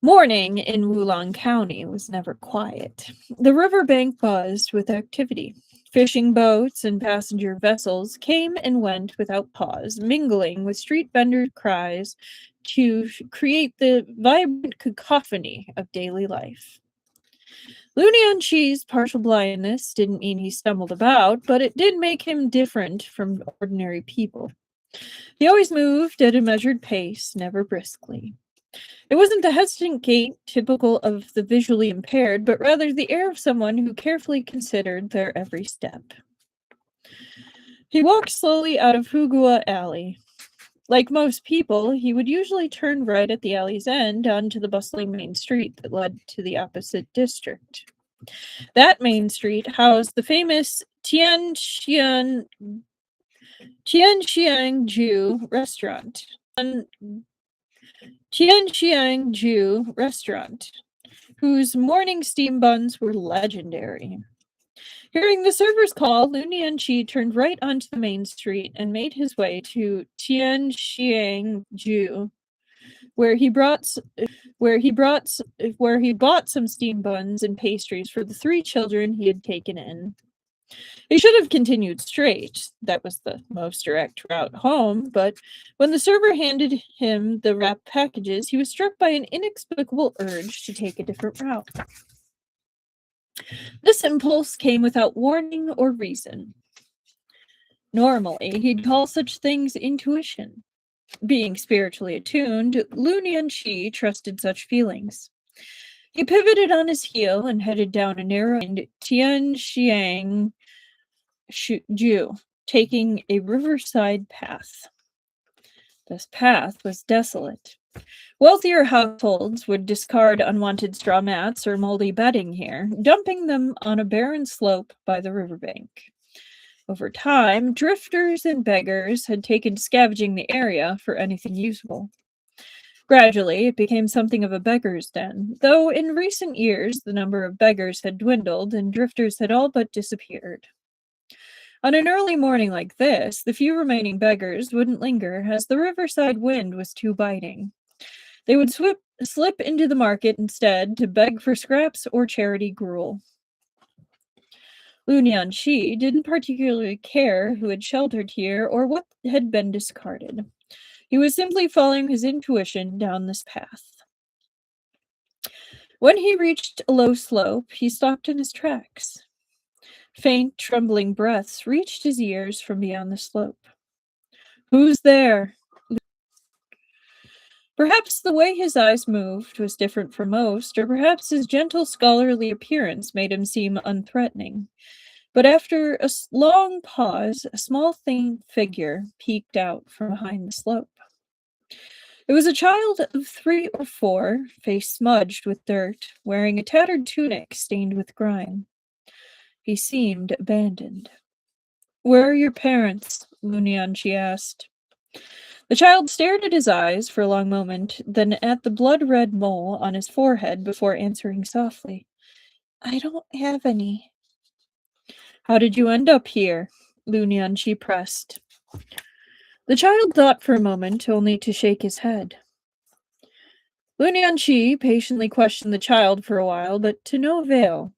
Morning in Wulong County was never quiet. The riverbank buzzed with activity. Fishing boats and passenger vessels came and went without pause, mingling with street vendor cries to create the vibrant cacophony of daily life. Lunionchi's partial blindness didn't mean he stumbled about, but it did make him different from ordinary people. He always moved at a measured pace, never briskly. It wasn't the hesitant gait typical of the visually impaired, but rather the air of someone who carefully considered their every step. He walked slowly out of Hugua Alley. Like most people, he would usually turn right at the alley's end onto the bustling main street that led to the opposite district. That main street housed the famous Tianxiangju restaurant. Tianxiangju restaurant, whose morning steam buns were legendary. Hearing the server's call, Lu Nianqi turned right onto the main street and made his way to Tianxiangju, where he bought some steam buns and pastries for the 3 children he had taken in. He should have continued straight. That was the most direct route home, but when the server handed him the wrapped packages, he was struck by an inexplicable urge to take a different route. This impulse came without warning or reason. Normally, he'd call such things intuition. Being spiritually attuned, Lu Nianqi trusted such feelings. He pivoted on his heel and headed down a narrow Tianxiang Ju, taking a riverside path. This path was desolate. Wealthier households would discard unwanted straw mats or moldy bedding here, dumping them on a barren slope by the riverbank. Over time, drifters and beggars had taken to scavenging the area for anything useful. Gradually, it became something of a beggar's den, though in recent years the number of beggars had dwindled and drifters had all but disappeared. On an early morning like this, the few remaining beggars wouldn't linger, as the riverside wind was too biting. They would slip into the market instead to beg for scraps or charity gruel. Lu Nianqi didn't particularly care who had sheltered here or what had been discarded. He was simply following his intuition down this path. When he reached a low slope, he stopped in his tracks. Faint, trembling breaths reached his ears from beyond the slope. "Who's there?" Perhaps the way his eyes moved was different from most, or perhaps his gentle scholarly appearance made him seem unthreatening. But after a long pause, a small thin figure peeked out from behind the slope. It was a child of 3 or 4, face smudged with dirt, wearing a tattered tunic stained with grime. He seemed abandoned. "Where are your parents?" Lu Nianqi asked. The child stared at his eyes for a long moment, then at the blood-red mole on his forehead before answering softly. "I don't have any." "How did you end up here?" Lu Nianqi pressed. The child thought for a moment, only to shake his head. Lu Nianqi patiently questioned the child for a while, but to no avail.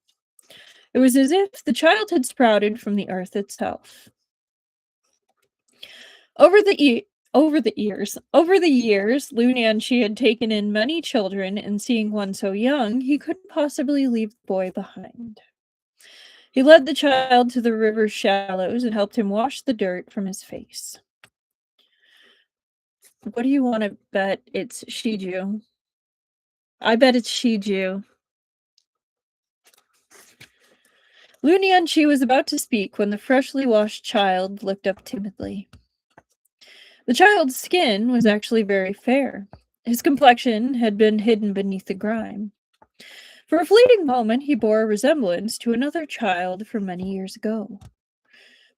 It was as if the child had sprouted from the earth itself. Over the years, Lu Nianqi had taken in many children, and seeing one so young, he couldn't possibly leave the boy behind. He led the child to the river's shallows and helped him wash the dirt from his face. "What do you want to bet it's Shiju?" "I bet it's Shiju." Lu Nianqi was about to speak when the freshly washed child looked up timidly. The child's skin was actually very fair. His complexion had been hidden beneath the grime. For a fleeting moment, he bore a resemblance to another child from many years ago.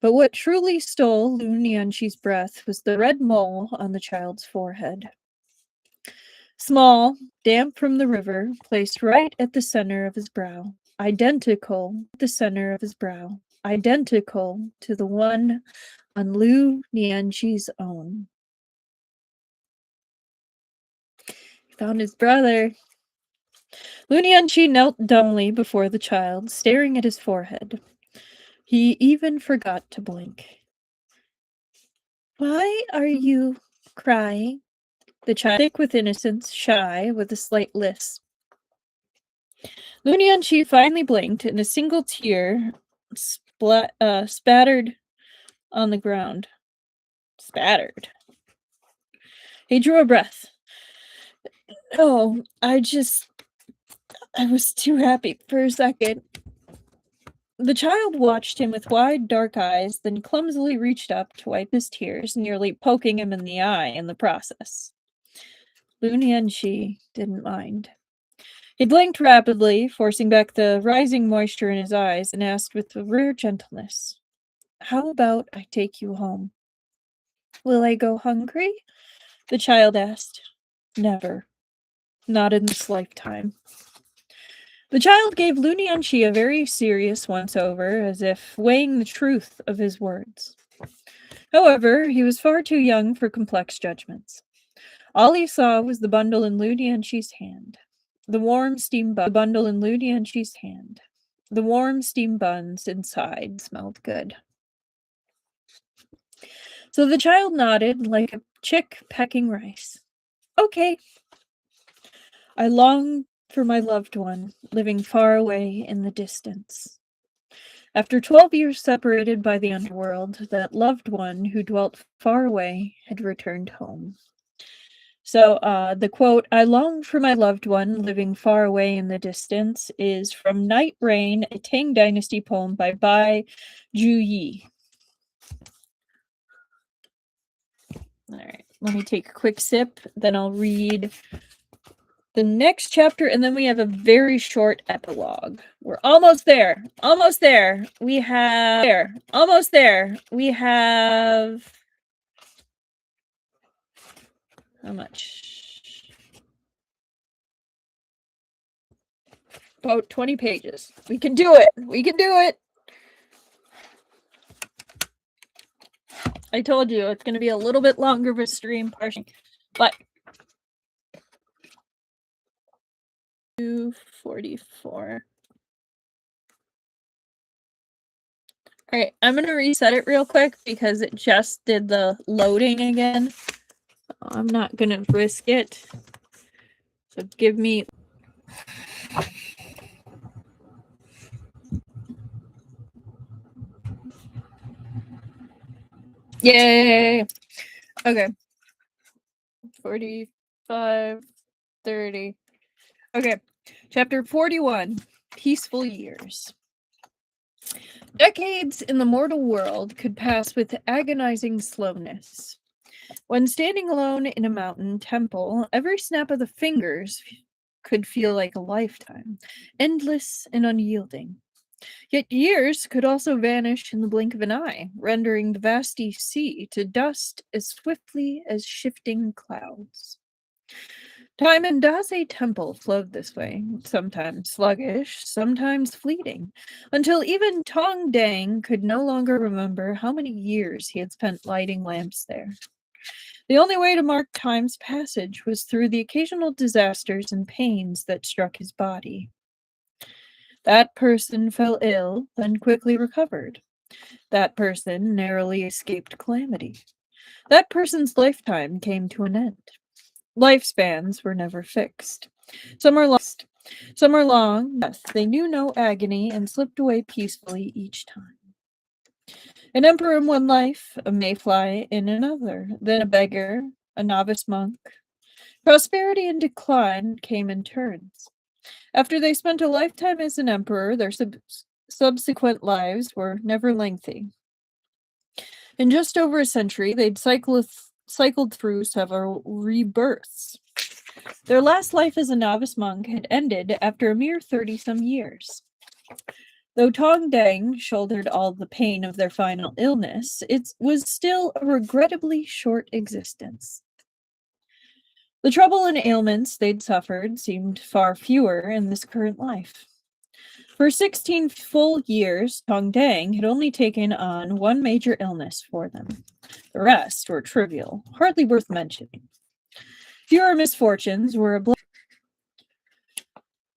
But what truly stole Lu Nianqi's breath was the red mole on the child's forehead. Small, damp from the river, placed right at the center of his brow. Identical to the one on Lu Nianqi's own. He found his brother. Lunyanchi knelt dumbly before the child, staring at his forehead. He even forgot to blink. Why are you crying? The child, thick with innocence, shy, with a slight lisp. Lunyanchi finally blinked, and a single tear spattered on the ground. Spattered. He drew a breath. Oh, I was too happy for a second. The child watched him with wide, dark eyes, then clumsily reached up to wipe his tears, nearly poking him in the eye in the process. Lunyanchi didn't mind. He blinked rapidly, forcing back the rising moisture in his eyes, and asked with a rare gentleness, How about I take you home? Will I go hungry? The child asked. Never. Not in this lifetime. The child gave Lunyanchi a very serious once-over, as if weighing the truth of his words. However, he was far too young for complex judgments. All he saw was the bundle in Lunyanchi's hand. The warm steam bundle in Lunyanchi's hand. The warm steam buns inside smelled good. So the child nodded like a chick pecking rice. Okay. I long for my loved one, living far away in the distance. After 12 years separated by the underworld, that loved one who dwelt far away had returned home. So the quote, I long for my loved one living far away in the distance, is from Night Rain, a Tang Dynasty poem by Bai Juyi. All right, let me take a quick sip, then I'll read the next chapter, and then we have a very short epilogue. We're almost there. Almost there. We have... Almost there. We have... How much? About 20 pages. We can do it. We can do it. I told you it's going to be a little bit longer of a stream partially, but 244. All right, I'm going to reset it real quick because it just did the loading again. I'm not going to risk it. So give me... Yay! Okay. 45, 30. Okay. Chapter 41. Peaceful Years. Decades in the mortal world could pass with agonizing slowness. When standing alone in a mountain temple, every snap of the fingers could feel like a lifetime, endless and unyielding. Yet years could also vanish in the blink of an eye, rendering the vasty sea to dust as swiftly as shifting clouds. Time in Daze Temple flowed this way, sometimes sluggish, sometimes fleeting, until even Tong Dang could no longer remember how many years he had spent lighting lamps there. The only way to mark time's passage was through the occasional disasters and pains that struck his body. That person fell ill, then quickly recovered. That person narrowly escaped calamity. That person's lifetime came to an end. Lifespans were never fixed. Some are lost, some are long. Yes, they knew no agony and slipped away peacefully each time. An emperor in one life, a mayfly in another, then a beggar, a novice monk. Prosperity and decline came in turns. After they spent a lifetime as an emperor, their subsequent lives were never lengthy. In just over a century, they'd cycled through several rebirths. Their last life as a novice monk had ended after a mere 30-some years. Though Tong Dang shouldered all the pain of their final illness, it was still a regrettably short existence. The trouble and ailments they'd suffered seemed far fewer in this current life. For 16 full years, Tong Dang had only taken on one major illness for them. The rest were trivial, hardly worth mentioning. Fewer misfortunes were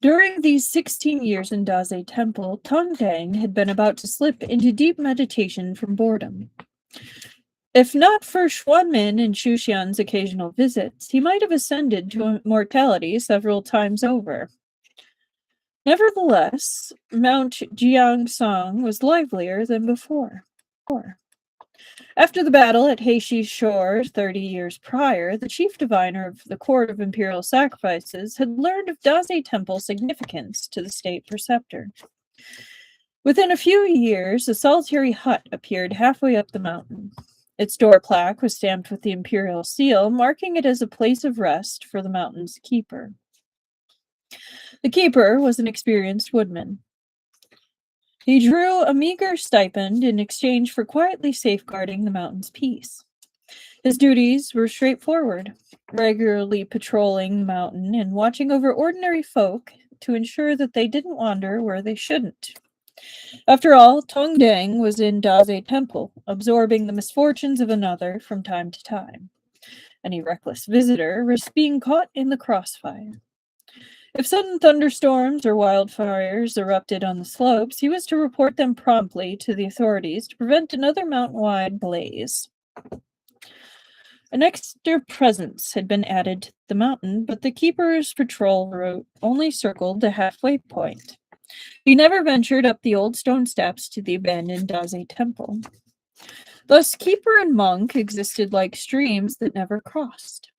During these 16 years in Daze Temple, Tongdang had been about to slip into deep meditation from boredom. If not for Xuanmin and Xuxian's occasional visits, he might have ascended to immortality several times over. Nevertheless, Mount Jiangsong was livelier than before. After the battle at Heishi's shore 30 years prior, the chief diviner of the Court of Imperial Sacrifices had learned of Daze Temple's significance to the state preceptor. Within a few years, a solitary hut appeared halfway up the mountain. Its door plaque was stamped with the imperial seal, marking it as a place of rest for the mountain's keeper. The keeper was an experienced woodman. He drew a meager stipend in exchange for quietly safeguarding the mountain's peace. His duties were straightforward, regularly patrolling the mountain and watching over ordinary folk to ensure that they didn't wander where they shouldn't. After all, Tongdang was in Daze Temple, absorbing the misfortunes of another from time to time. Any reckless visitor risked being caught in the crossfire. If sudden thunderstorms or wildfires erupted on the slopes, he was to report them promptly to the authorities to prevent another mountain-wide blaze. An extra presence had been added to the mountain, but the keeper's patrol route only circled the halfway point. He never ventured up the old stone steps to the abandoned Daze Temple. Thus, keeper and monk existed like streams that never crossed.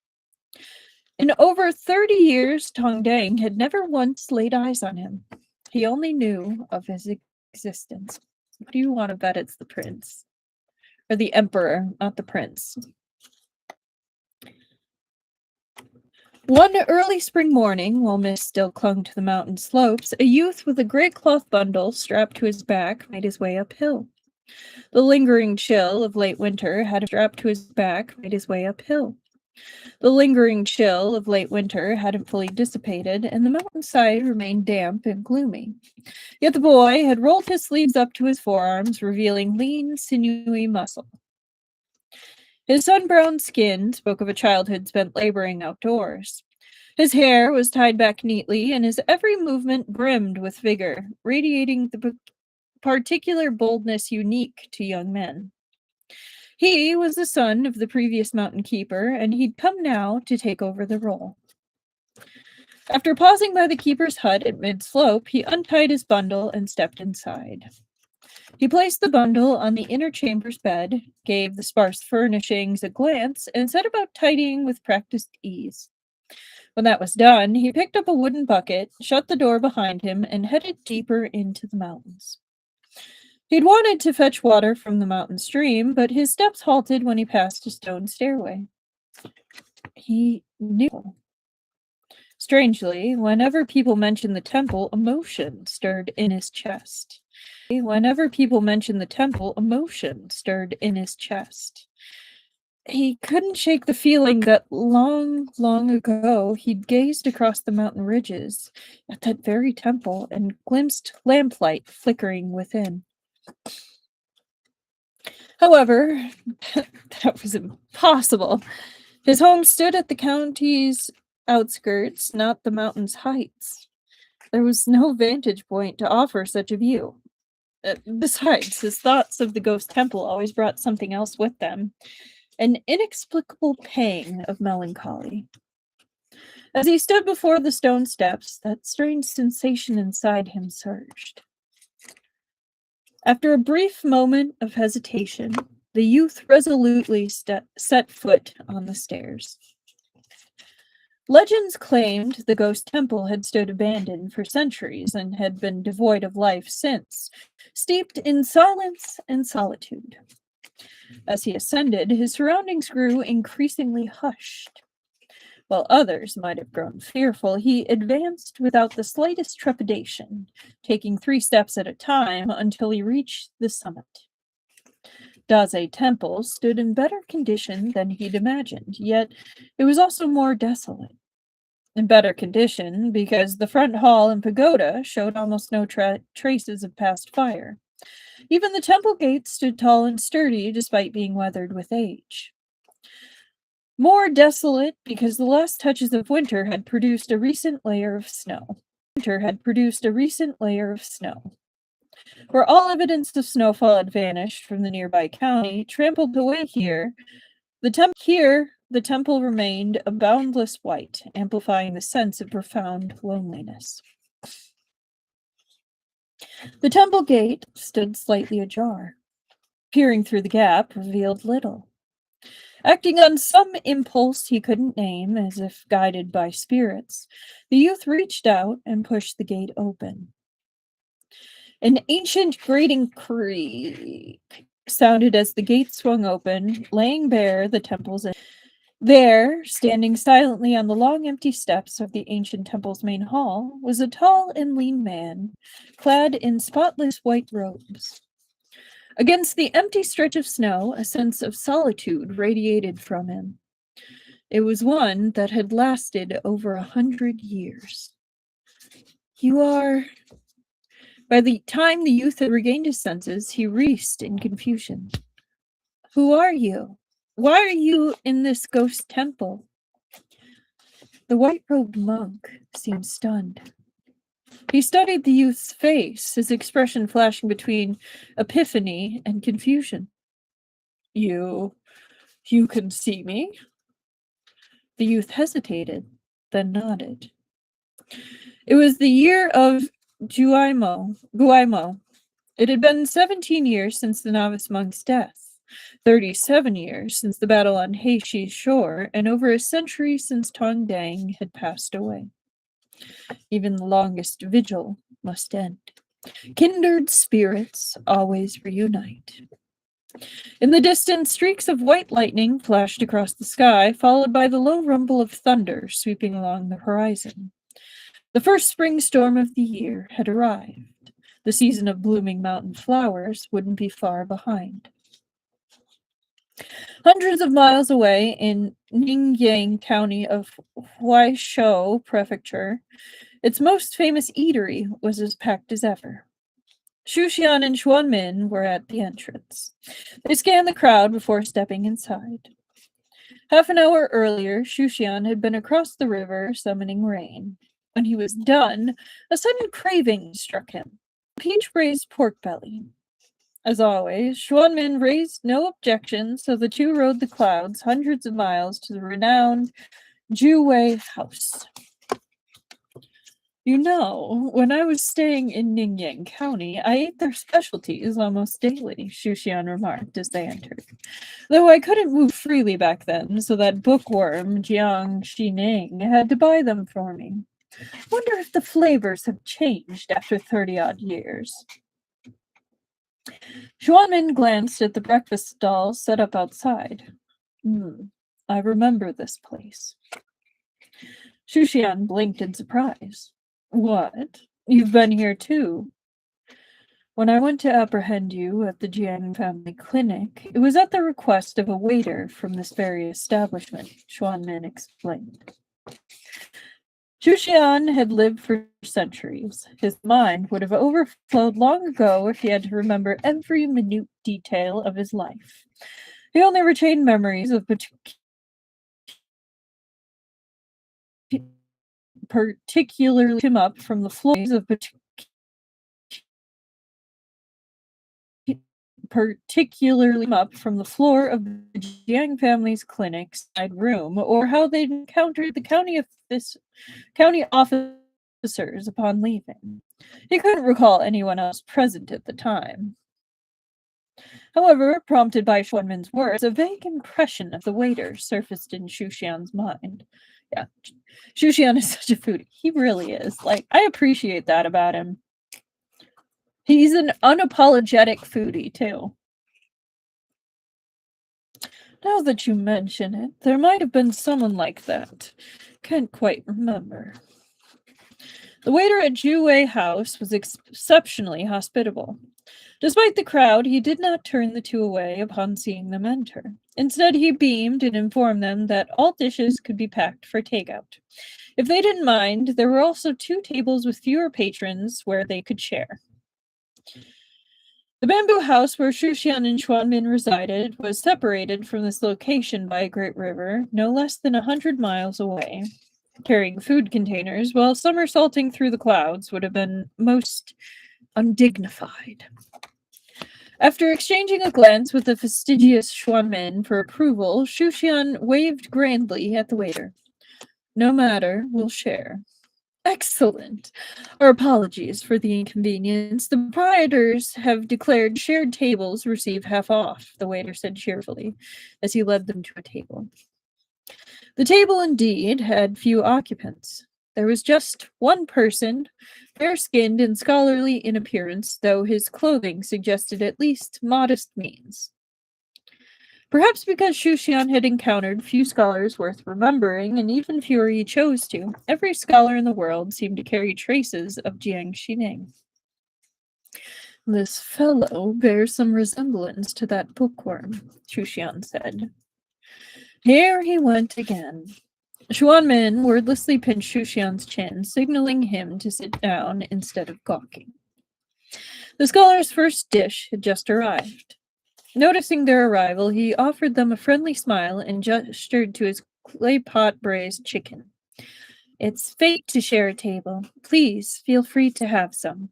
In over 30 years, Tongdang had never once laid eyes on him. He only knew of his existence. What do you want to bet it's the prince? Or the emperor, not the prince. One early spring morning, while mist still clung to the mountain slopes, a youth with a great cloth bundle strapped to his back made his way uphill. The lingering chill of late winter had strapped to his back made his way uphill. The lingering chill of late winter hadn't fully dissipated, and the mountainside remained damp and gloomy. Yet the boy had rolled his sleeves up to his forearms, revealing lean, sinewy muscle. His sun-browned skin spoke of a childhood spent laboring outdoors. His hair was tied back neatly, and his every movement brimmed with vigor, radiating the particular boldness unique to young men. He was the son of the previous mountain keeper, and he'd come now to take over the role. After pausing by the keeper's hut at mid-slope, he untied his bundle and stepped inside. He placed the bundle on the inner chamber's bed, gave the sparse furnishings a glance, and set about tidying with practiced ease. When that was done, he picked up a wooden bucket, shut the door behind him, and headed deeper into the mountains. He'd wanted to fetch water from the mountain stream, but his steps halted when he passed a stone stairway. He knew. Strangely, whenever people mentioned the temple, emotion stirred in his chest. Whenever people mentioned the temple, emotion stirred in his chest. He couldn't shake the feeling that long, long ago he'd gazed across the mountain ridges at that very temple and glimpsed lamplight flickering within. However, that was impossible. His home stood at the county's outskirts, not the mountain's heights. There was no vantage point to offer such a view. Besides, his thoughts of the ghost temple always brought something else with them, an inexplicable pang of melancholy. As he stood before the stone steps, that strange sensation inside him surged. After a brief moment of hesitation, the youth resolutely set foot on the stairs. Legends claimed the ghost temple had stood abandoned for centuries and had been devoid of life since, steeped in silence and solitude. As he ascended, his surroundings grew increasingly hushed. While others might have grown fearful, he advanced without the slightest trepidation, taking 3 steps at a time until he reached the summit. Daze Temple stood in better condition than he'd imagined, yet it was also more desolate. In better condition because the front hall and pagoda showed almost no traces of past fire. Even the temple gates stood tall and sturdy despite being weathered with age. More desolate because the last touches of winter had produced a recent layer of snow. winter had produced a recent layer of snow. Where all evidence of snowfall had vanished from the nearby county, trampled away here, the temple remained a boundless white, amplifying the sense of profound loneliness. The temple gate stood slightly ajar. Peering through the gap revealed little. Acting on some impulse he couldn't name, as if guided by spirits, the youth reached out and pushed the gate open. An ancient grating creak sounded as the gate swung open, laying bare the temple's end. There, standing silently on the long empty steps of the ancient temple's main hall, was a tall and lean man, clad in spotless white robes. Against the empty stretch of snow, a sense of solitude radiated from him. It was one that had lasted over 100 years. You are... By the time the youth had regained his senses, he reached in confusion. Who are you? Why are you in this ghost temple? The white-robed monk seemed stunned. He studied the youth's face, his expression flashing between epiphany and confusion. You can see me? The youth hesitated, then nodded. It was the year of Guaimo. It had been 17 years since the novice monk's death, 37 years since the battle on Heishi's shore, and over a century since Tong Dang had passed away. Even the longest vigil must end. Kindred spirits always reunite. In the distance, streaks of white lightning flashed across the sky, followed by the low rumble of thunder sweeping along the horizon. The first spring storm of the year had arrived. The season of blooming mountain flowers wouldn't be far behind. Hundreds of miles away in Ningyang County of Huaishou Prefecture, its most famous eatery was as packed as ever. Xuxian and Xuanmin were at the entrance. They scanned the crowd before stepping inside. Half an hour earlier, Xuxian had been across the river summoning rain. When he was done, a sudden craving struck him. Peach-braised pork belly. As always, Xuanmin raised no objection, so the two rode the clouds hundreds of miles to the renowned Juwei House. You know, when I was staying in Ningyang County, I ate their specialties almost daily, Xuxian remarked as they entered. Though I couldn't move freely back then, so that bookworm Jiang Xining had to buy them for me. Wonder if the flavors have changed after 30-odd years. Xuanmin glanced at the breakfast stalls set up outside. I remember this place. Xuxian blinked in surprise. What? You've been here too? When I went to apprehend you at the Jiang family clinic, it was at the request of a waiter from this very establishment, Xuanmin explained. Xuxian had lived for centuries. His mind would have overflowed long ago if he had to remember every minute detail of his life. He only retained memories of particularly him up from the floors of the Jiang family's clinic side room, or how they'd encountered the county officers upon leaving. He couldn't recall anyone else present at the time. However, prompted by Xuanmin's words, a vague impression of the waiter surfaced in Xuxian's mind. Yeah, Xuxian is such a foodie. He really is. I appreciate that about him. He's an unapologetic foodie, too. Now that you mention it, there might have been someone like that. Can't quite remember. The waiter at Juwei House was exceptionally hospitable. Despite the crowd, he did not turn the two away upon seeing them enter. Instead, he beamed and informed them that all dishes could be packed for takeout. If they didn't mind, there were also 2 tables with fewer patrons where they could share. The bamboo house where Xuxian and Xuanmin resided was separated from this location by a great river, no less than 100 miles away. Carrying food containers while somersaulting through the clouds would have been most undignified. After exchanging a glance with the fastidious Xuanmin for approval, Shushan waved grandly at the waiter. No matter, we'll share. Excellent. Our apologies for the inconvenience. The proprietors have declared shared tables receive half off, the waiter said cheerfully, as he led them to a table. The table indeed had few occupants. There was just one person, fair-skinned and scholarly in appearance, though his clothing suggested at least modest means. Perhaps because Shushan had encountered few scholars worth remembering, and even fewer he chose to, every scholar in the world seemed to carry traces of Jiang Xining. This fellow bears some resemblance to that bookworm, Shushan said. Here he went again. Xuanmin wordlessly pinched Shushan's chin, signaling him to sit down instead of gawking. The scholar's first dish had just arrived. Noticing their arrival, he offered them a friendly smile and gestured to his clay pot braised chicken. It's fate to share a table. Please feel free to have some.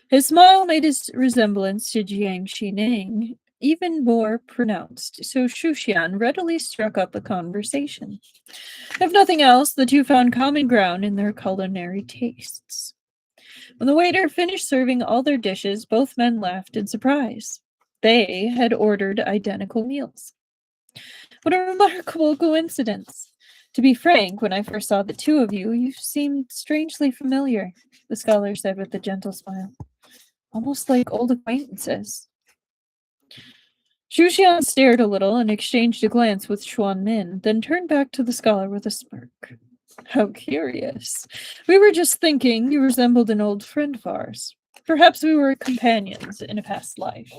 His smile made his resemblance to Jiang Xining even more pronounced, so Shushan readily struck up a conversation. If nothing else, the two found common ground in their culinary tastes. When the waiter finished serving all their dishes, both men laughed in surprise. They had ordered identical meals. What a remarkable coincidence! To be frank, when I first saw the two of you, you seemed strangely familiar, the scholar said with a gentle smile. Almost like old acquaintances. Shushan stared a little and exchanged a glance with Xuanmin, then turned back to the scholar with a smirk. How curious. We were just thinking you resembled an old friend of ours. Perhaps we were companions in a past life.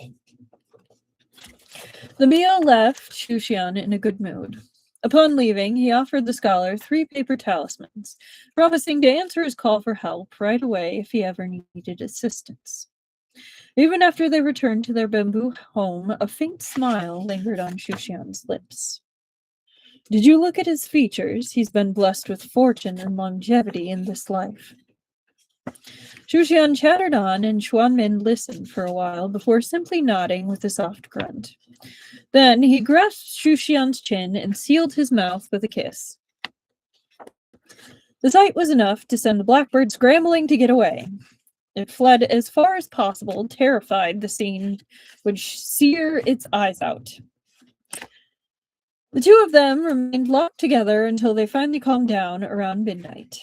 The meal left Shushan in a good mood. Upon leaving, he offered the scholar 3 paper talismans, promising to answer his call for help right away if he ever needed assistance. Even after they returned to their bamboo home, a faint smile lingered on Shushan's lips. Did you look at his features? He's been blessed with fortune and longevity in this life. Shushan chattered on, and Xuanmin listened for a while before simply nodding with a soft grunt. Then he grasped Shushan's chin and sealed his mouth with a kiss. The sight was enough to send the blackbird scrambling to get away. It fled as far as possible, terrified the scene would sear its eyes out. The two of them remained locked together until they finally calmed down around midnight.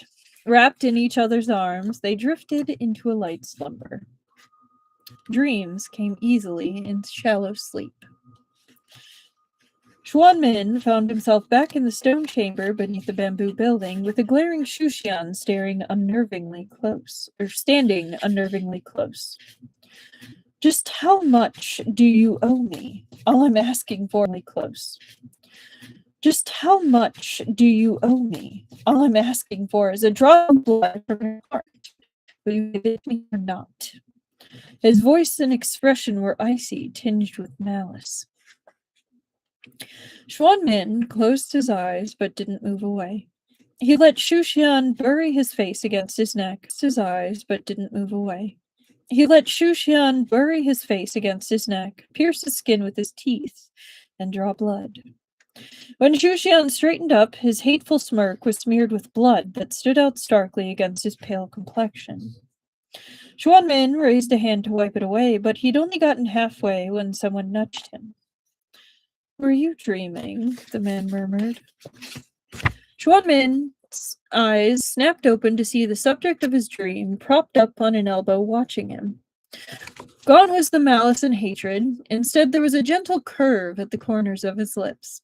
Wrapped in each other's arms, they drifted into a light slumber. Dreams came easily in shallow sleep. Xuanmin found himself back in the stone chamber beneath the bamboo building, with a glaring Shushan standing unnervingly close. Just how much do you owe me? All I'm asking for is close. Just how much do you owe me? All I'm asking for is a drop of blood from your heart. Will you give it me or not? His voice and expression were icy, tinged with malice. Xuanmin closed his eyes but didn't move away. He let Shushan bury his face against his neck. He let Shushan bury his face against his neck, pierce his skin with his teeth, and draw blood. When Shushan straightened up, his hateful smirk was smeared with blood that stood out starkly against his pale complexion. Xuanmin raised a hand to wipe it away, but he'd only gotten halfway when someone nudged him. Were you dreaming? The man murmured. Xuanmin's eyes snapped open to see the subject of his dream propped up on an elbow watching him. Gone was the malice and hatred. Instead, there was a gentle curve at the corners of his lips.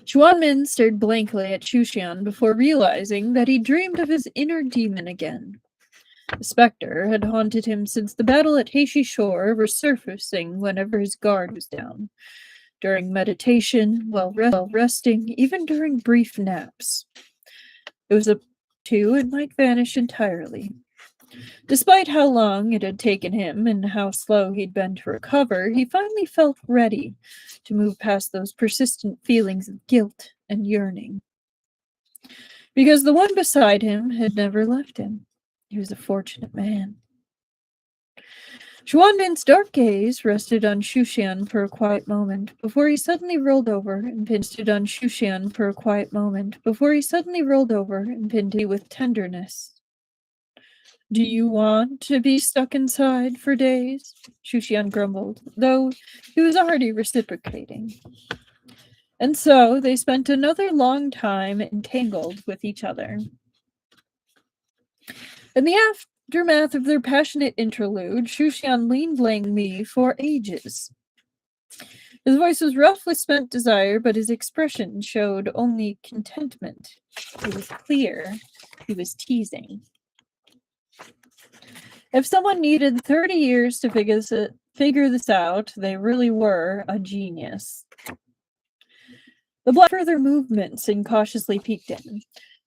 Xuanmin stared blankly at Shushan before realizing that he dreamed of his inner demon again. The specter had haunted him since the battle at Heishi Shore, resurfacing whenever his guard was down. During meditation, while resting, even during brief naps. It was it might vanish entirely. Despite how long it had taken him and how slow he'd been to recover, he finally felt ready to move past those persistent feelings of guilt and yearning. because the one beside him had never left him. He was a fortunate man. Xuanmin's dark gaze rested on Shushan for a quiet moment before he suddenly rolled over and pinned on Shushan for a quiet moment before he suddenly rolled over and pinned him with tenderness. Do you want to be stuck inside for days? Shushan grumbled, though he was already reciprocating. And so they spent another long time entangled with each other. In the aftermath of their passionate interlude, Shushan leaned blankly for ages. His voice was rough with spent desire, but his expression showed only contentment. It was clear he was teasing. If someone needed 30 years to figure this out, they really were a genius. The black further movements and cautiously peeked in,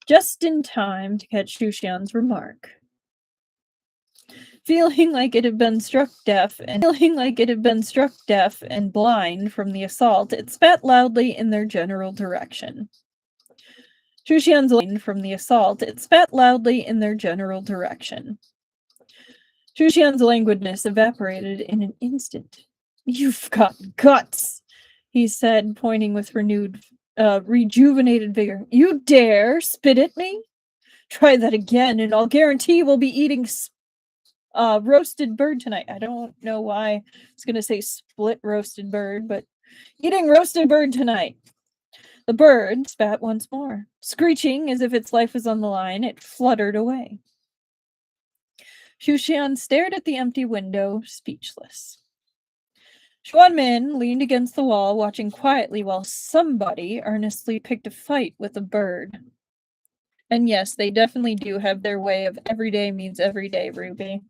just in time to catch Shushan's remark. Feeling like it had been struck deaf and blind from the assault, it spat loudly in their general direction. Shushan's languidness evaporated in an instant. You've got guts, he said, pointing with rejuvenated vigor. You dare spit at me? Try that again, and I'll guarantee we'll be eating roasted bird tonight. I don't know why I was going to say split roasted bird, but eating roasted bird tonight. The bird spat once more. Screeching as if its life was on the line, it fluttered away. Shushan stared at the empty window, speechless. Xuanmin leaned against the wall, watching quietly while somebody earnestly picked a fight with a bird. And yes, they definitely do have their way of every day means every day, Ruby.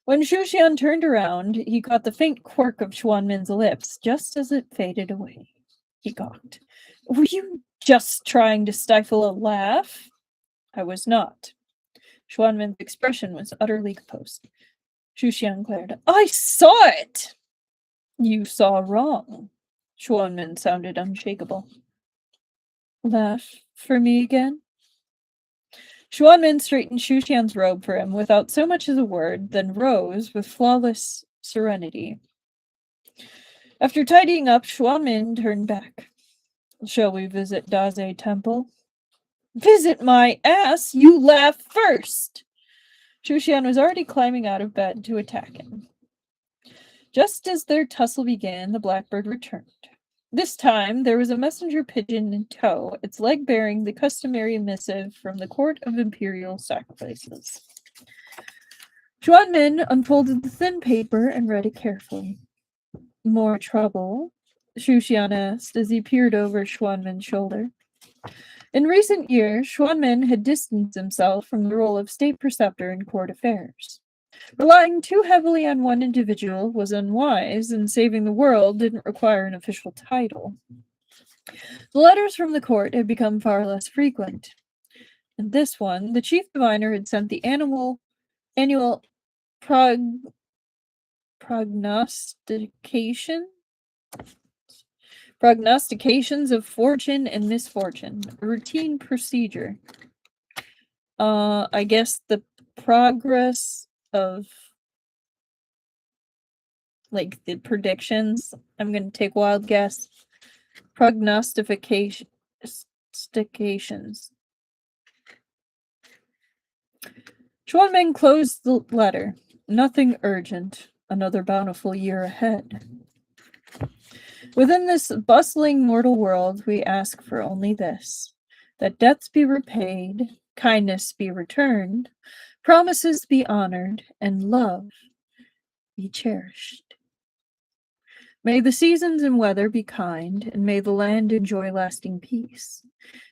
When Shushan turned around, he caught the faint quirk of Xuanmin's lips just as it faded away. He gawked. Were you just trying to stifle a laugh? I was not. Xuanmin's expression was utterly composed. Shushan glared. I saw it! You saw wrong. Xuanmin sounded unshakable. Laugh for me again? Xuanmin straightened Shushan's robe for him without so much as a word, then rose with flawless serenity. After tidying up, Xuanmin turned back. Shall we visit Daze Temple? Visit my ass! You laugh first! Shushan was already climbing out of bed to attack him. Just as their tussle began, the blackbird returned. This time, there was a messenger pigeon in tow, its leg bearing the customary missive from the Court of Imperial Sacrifices. Xuanmin unfolded the thin paper and read it carefully. More trouble? Shushan asked as he peered over Xuanmin's shoulder. In recent years, Xuanmin had distanced himself from the role of state preceptor in court affairs. Relying too heavily on one individual was unwise, and saving the world didn't require an official title. The letters from the court had become far less frequent. In this one, the chief diviner had sent the annual prognostications of fortune and misfortune, a routine procedure. I guess the progress of like the predictions. I'm going to take wild guess. Prognostications. Xuanmin closed the letter. Nothing urgent. Another bountiful year ahead. Within this bustling mortal world, we ask for only this: that debts be repaid, kindness be returned, promises be honored, and love be cherished. May the seasons and weather be kind, and may the land enjoy lasting peace.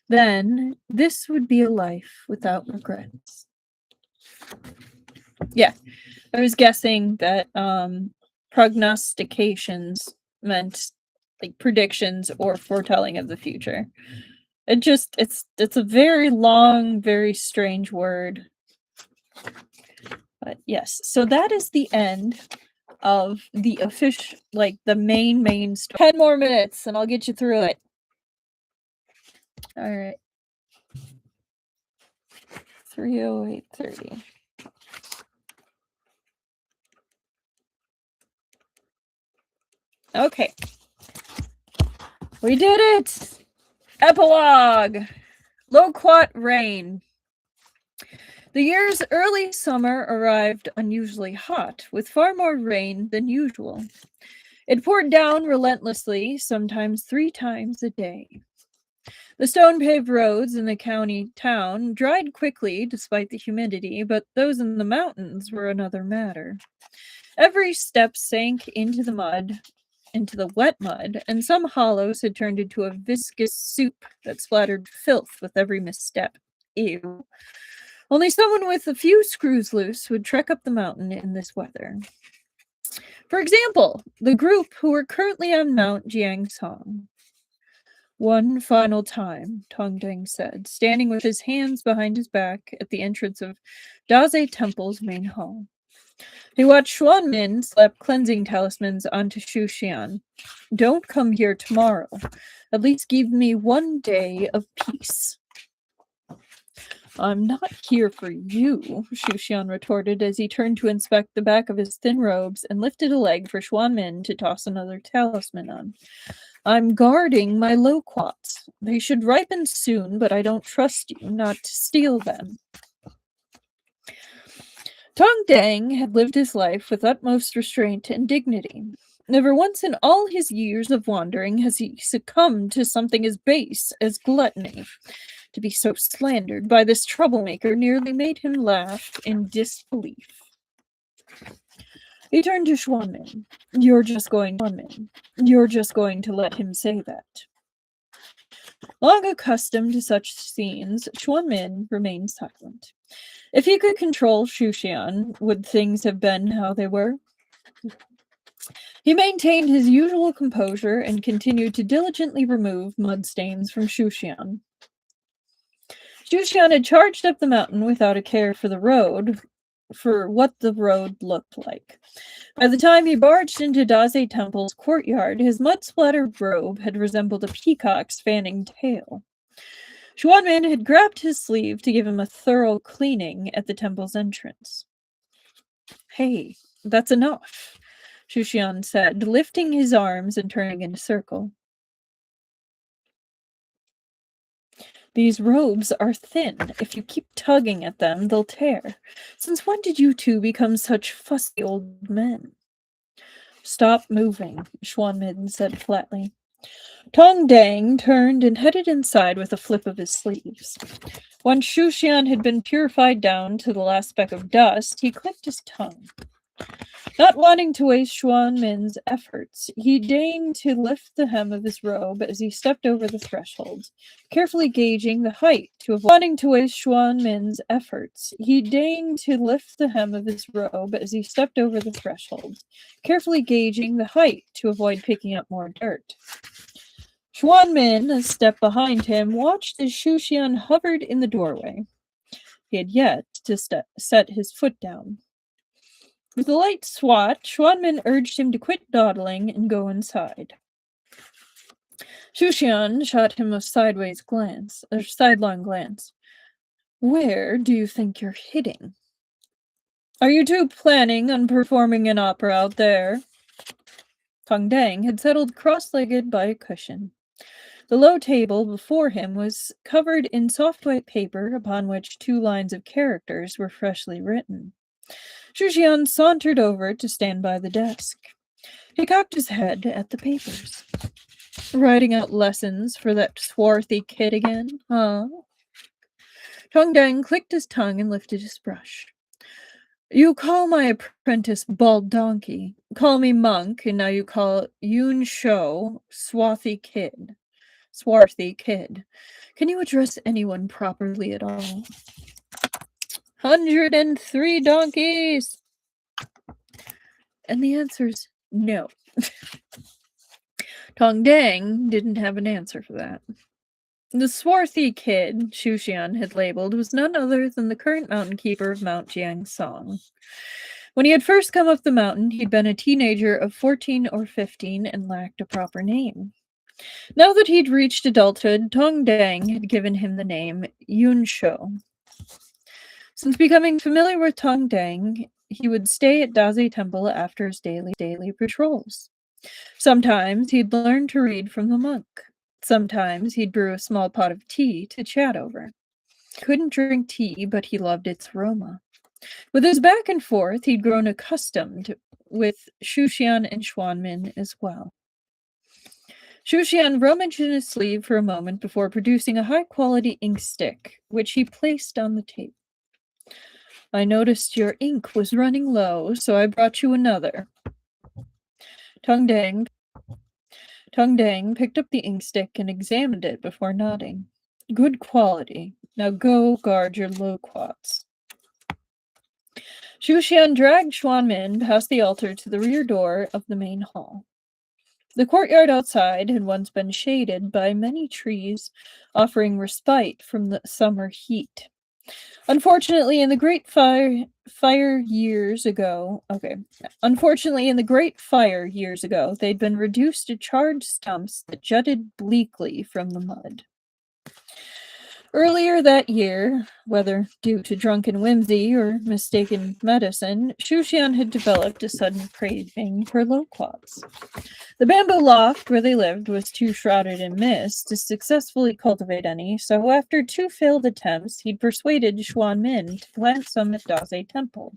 Then this would be a life without regrets. Yeah, I was guessing that prognostications meant like predictions or foretelling of the future. It's a very long, very strange word. But yes, so that is the end of the official, like the main story. 10 more minutes and I'll get you through it. All right. 3:08:30. Okay. We did it! Epilogue! Loquat rain. The year's early summer arrived unusually hot, with far more rain than usual. It poured down relentlessly, sometimes 3 times a day. The stone-paved roads in the county town dried quickly despite the humidity, but those in the mountains were another matter. Every step sank into the wet mud, and some hollows had turned into a viscous soup that splattered filth with every misstep. Ew. Only someone with a few screws loose would trek up the mountain in this weather. For example, the group who were currently on Mount Jiangsong. One final time, Tongdeng said, standing with his hands behind his back at the entrance of Daze Temple's main hall. He watched Xuanmin slap cleansing talismans onto Xu Xian. Don't come here tomorrow. At least give me 1 day of peace. I'm not here for you, Xu Xian retorted as he turned to inspect the back of his thin robes and lifted a leg for Xuanmin to toss another talisman on. I'm guarding my loquats. They should ripen soon, but I don't trust you not to steal them. Tongdeng had lived his life with utmost restraint and dignity. Never once in all his years of wandering has he succumbed to something as base as gluttony. To be so slandered by this troublemaker nearly made him laugh in disbelief. He turned to Xuanmin. You're just going to let him say that. Long accustomed to such scenes, Xuanmin remained silent. If he could control Xu Xian, would things have been how they were? He maintained his usual composure and continued to diligently remove mud stains from Xu Xian. Xu Xian had charged up the mountain without a care for what the road looked like. By the time he barged into Daze Temple's courtyard, his mud-splattered robe had resembled a peacock's fanning tail. Xuanmin had grabbed his sleeve to give him a thorough cleaning at the temple's entrance. Hey, that's enough, Xu Xian said, lifting his arms and turning in a circle. These robes are thin. If you keep tugging at them, they'll tear. Since when did you two become such fussy old men? Stop moving, Xuanmin said flatly. Tongdeng turned and headed inside with a flip of his sleeves. Once Xu Xian had been purified down to the last speck of dust, he clicked his tongue. Not wanting to waste Xuanmin's efforts, he deigned to lift the hem of his robe as he stepped over the threshold, carefully gauging the height to avoid picking up more dirt. Xuanmin, a step behind him, watched as Xu Xian hovered in the doorway. He had yet to set his foot down. With a light swat, Xuanmin urged him to quit dawdling and go inside. Xu Xian shot him a sidelong glance. Where do you think you're hitting? Are you two planning on performing an opera out there? Tongdeng had settled cross-legged by a cushion. The low table before him was covered in soft white paper upon which 2 lines of characters were freshly written. Xu Xian sauntered over to stand by the desk. He cocked his head at the papers. Writing out lessons for that swarthy kid again, huh? Tongdeng clicked his tongue and lifted his brush. You call my apprentice bald donkey. Call me monk, and now you call Yun Shou swarthy kid. Can you address anyone properly at all? 103 donkeys! And the answer's no. Tongdeng didn't have an answer for that. The swarthy kid Xu Xian had labeled was none other than the current mountain keeper of Mount Jiangsong. When he had first come up the mountain, he'd been a teenager of 14 or 15 and lacked a proper name. Now that he'd reached adulthood, Tongdeng had given him the name Yun Shou. Since becoming familiar with Tong Dang, he would stay at Daze Temple after his daily patrols. Sometimes he'd learn to read from the monk. Sometimes he'd brew a small pot of tea to chat over. He couldn't drink tea, but he loved its aroma. With his back and forth, he'd grown accustomed with Shushan and Xuanmin as well. Shushan rummaged in his sleeve for a moment before producing a high-quality ink stick, which he placed on the table. I noticed your ink was running low, so I brought you another. Tong Dang picked up the ink stick and examined it before nodding. Good quality. Now go guard your loquats. Shushan dragged Xuanmin past the altar to the rear door of the main hall. The courtyard outside had once been shaded by many trees, offering respite from the summer heat. Unfortunately, in the Great Fire years ago, they'd been reduced to charred stumps that jutted bleakly from the mud. Earlier that year, whether due to drunken whimsy or mistaken medicine, Shushan had developed a sudden craving for loquats. The bamboo loft where they lived was too shrouded in mist to successfully cultivate any, so after 2 failed attempts, he'd persuaded Xuanmin to plant some at Daze Temple,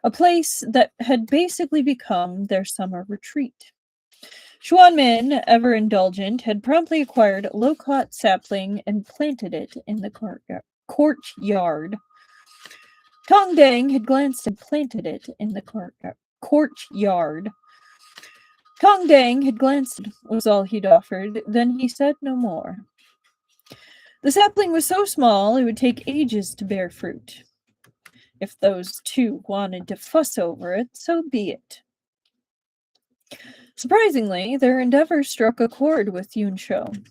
a place that had basically become their summer retreat. Xuanmin, ever indulgent, had promptly acquired a loquat sapling and planted it in the courtyard. Tong Dang had glanced and planted it in the courtyard. Tong Dang had glanced, was all he'd offered, then he said no more. The sapling was so small it would take ages to bear fruit. If those two wanted to fuss over it, so be it. Surprisingly, their endeavor struck a chord with Yunsho.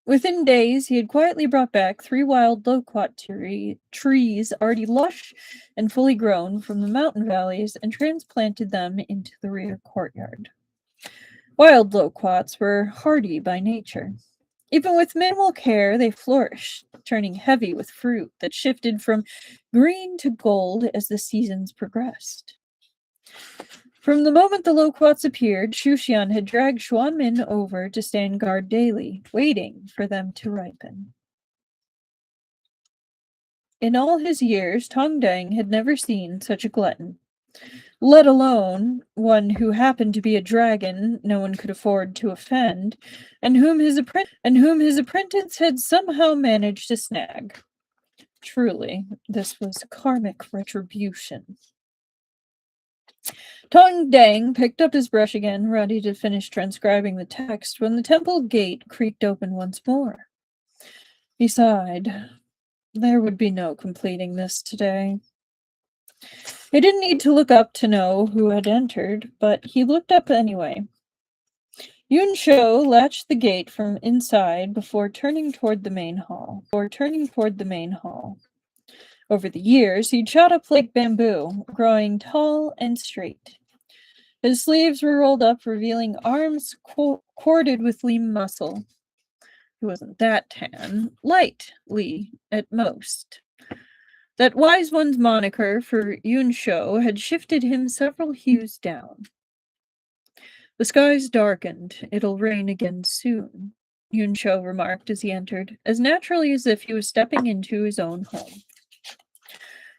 Within days, he had quietly brought back 3 wild loquat trees already lush and fully grown from the mountain valleys and transplanted them into the rear courtyard. Wild loquats were hardy by nature. Even with minimal care, they flourished, turning heavy with fruit that shifted from green to gold as the seasons progressed. From the moment the loquats appeared, Shushan had dragged Xuanmin over to stand guard daily, waiting for them to ripen. In all his years, Tong Dang had never seen such a glutton, let alone one who happened to be a dragon no one could afford to offend, and whom his apprentice had somehow managed to snag. Truly, this was karmic retribution. Tong Dang picked up his brush again, ready to finish transcribing the text, when the temple gate creaked open once more. He sighed. There would be no completing this today. He didn't need to look up to know who had entered, but he looked up anyway. Yunsho latched the gate from inside before turning toward the main hall. Over the years, he'd shot up like bamboo, growing tall and straight. His sleeves were rolled up, revealing arms corded with lean muscle. He wasn't that tan, lightly at most. That wise one's moniker for Yunsho had shifted him several hues down. The skies darkened. It'll rain again soon, Yunsho remarked as he entered, as naturally as if he was stepping into his own home.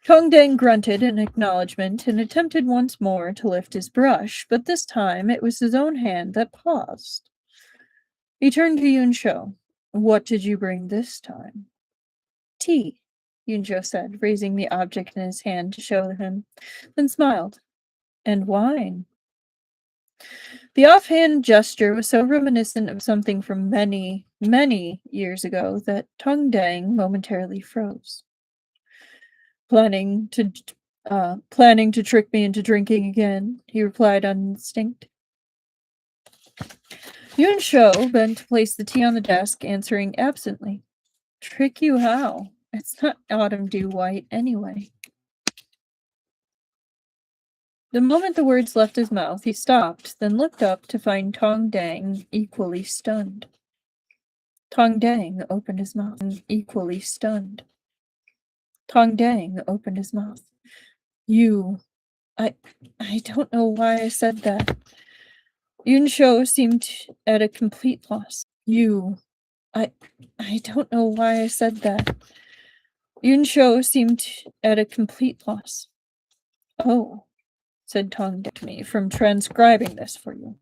Tong Dang grunted in acknowledgement and attempted once more to lift his brush, but this time it was his own hand that paused. He turned to Yunsho. What did you bring this time? Tea, Yunsho said, raising the object in his hand to show him, then smiled. And wine. The offhand gesture was so reminiscent of something from many, many years ago that Tong Dang momentarily froze. Planning to trick me into drinking again, he replied on instinct. Yunsho bent to place the tea on the desk, answering absently. Trick you how? It's not autumn dew white anyway. The moment the words left his mouth, he stopped, then looked up to find Tong Dang equally stunned. Tong Dang opened his mouth, equally stunned. Tong Dang opened his mouth. I don't know why I said that. Yun Shou seemed at a complete loss. I don't know why I said that. Yun Shou seemed at a complete loss. Oh, said Tong to me, from transcribing this for you.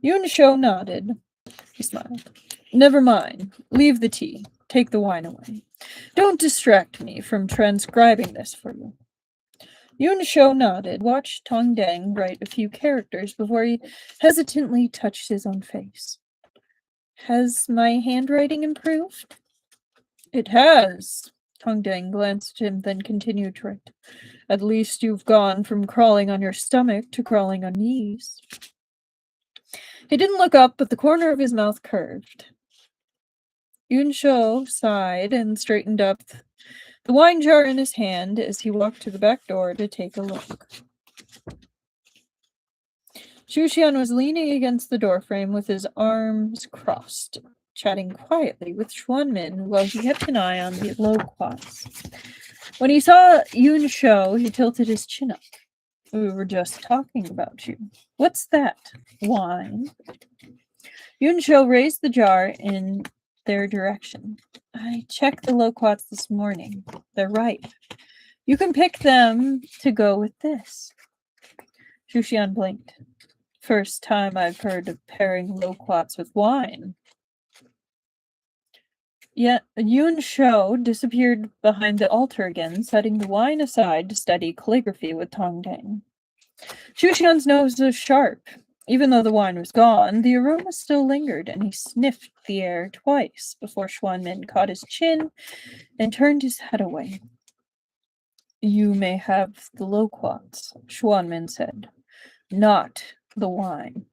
Yun Shou nodded. He smiled. Never mind. Leave the tea. Take the wine away. Don't distract me from transcribing this for you. Yun Shou nodded, watched Tong Dang write a few characters before he hesitantly touched his own face. Has my handwriting improved? It has. Tong Dang glanced at him, then continued to write. At least you've gone from crawling on your stomach to crawling on knees. He didn't look up, but the corner of his mouth curved. Yun Shou sighed and straightened up the wine jar in his hand as he walked to the back door to take a look. Xu Xian was leaning against the doorframe with his arms crossed, chatting quietly with Xuanmin while he kept an eye on the loquats. When he saw Yun Shou, he tilted his chin up. We were just talking about you. What's that? Wine? Yun Shou raised the jar in their direction. I checked the loquats this morning. They're ripe. You can pick them to go with this. Xu Xian blinked. First time I've heard of pairing loquats with wine. Yet Yun Shou disappeared behind the altar again, setting the wine aside to study calligraphy with Tong Dang. Xu Xian's nose was sharp. Even though the wine was gone, the aroma still lingered, and he sniffed the air twice before Xuanmin caught his chin and turned his head away. You may have the loquats, Xuanmin said, not the wine.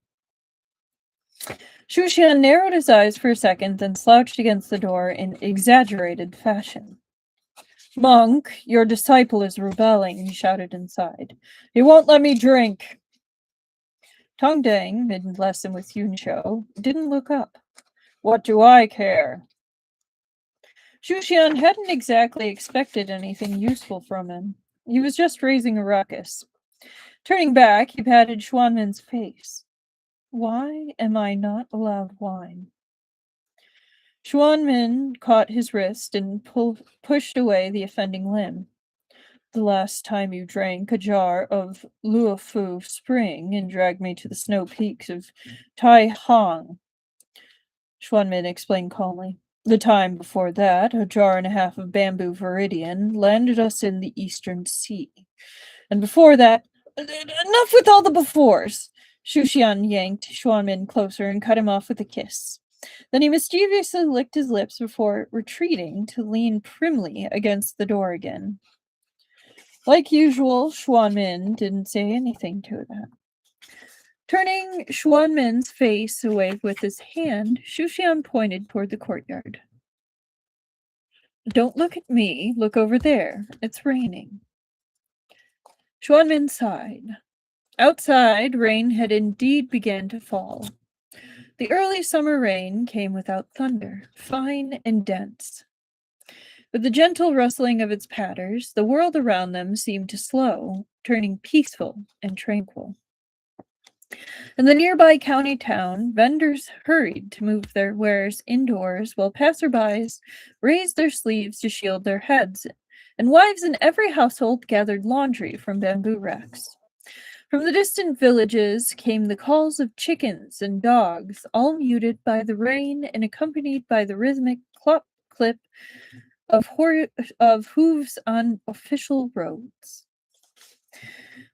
Xu Xian narrowed his eyes for a second, then slouched against the door in exaggerated fashion. Monk, your disciple is rebelling, he shouted inside. He won't let me drink. Tong Dang, mid-lesson with Yun Shou, didn't look up. What do I care? Xu Xian hadn't exactly expected anything useful from him. He was just raising a ruckus. Turning back, he patted Xuanmin's face. Why am I not allowed wine? Xuanmin caught his wrist and pushed away the offending limb. The last time you drank a jar of Luofu Spring and dragged me to the snow peaks of Tai Hong, Xuanmin explained calmly. The time before that, a jar and a half of bamboo viridian landed us in the Eastern Sea. And before that, enough with all the befores! Xu Xian yanked Xuanmin closer and cut him off with a kiss. Then he mischievously licked his lips before retreating to lean primly against the door again. Like usual, Xuanmin didn't say anything to that. Turning Xuanmin's face away with his hand, Xu Xian pointed toward the courtyard. Don't look at me, look over there. It's raining. Xuanmin sighed. Outside, rain had indeed begun to fall. The early summer rain came without thunder, fine and dense. With the gentle rustling of its patters, the world around them seemed to slow, turning peaceful and tranquil. In the nearby county town, vendors hurried to move their wares indoors while passerbys raised their sleeves to shield their heads, and wives in every household gathered laundry from bamboo racks. From the distant villages came the calls of chickens and dogs, all muted by the rain and accompanied by the rhythmic clop-clip of hooves on official roads.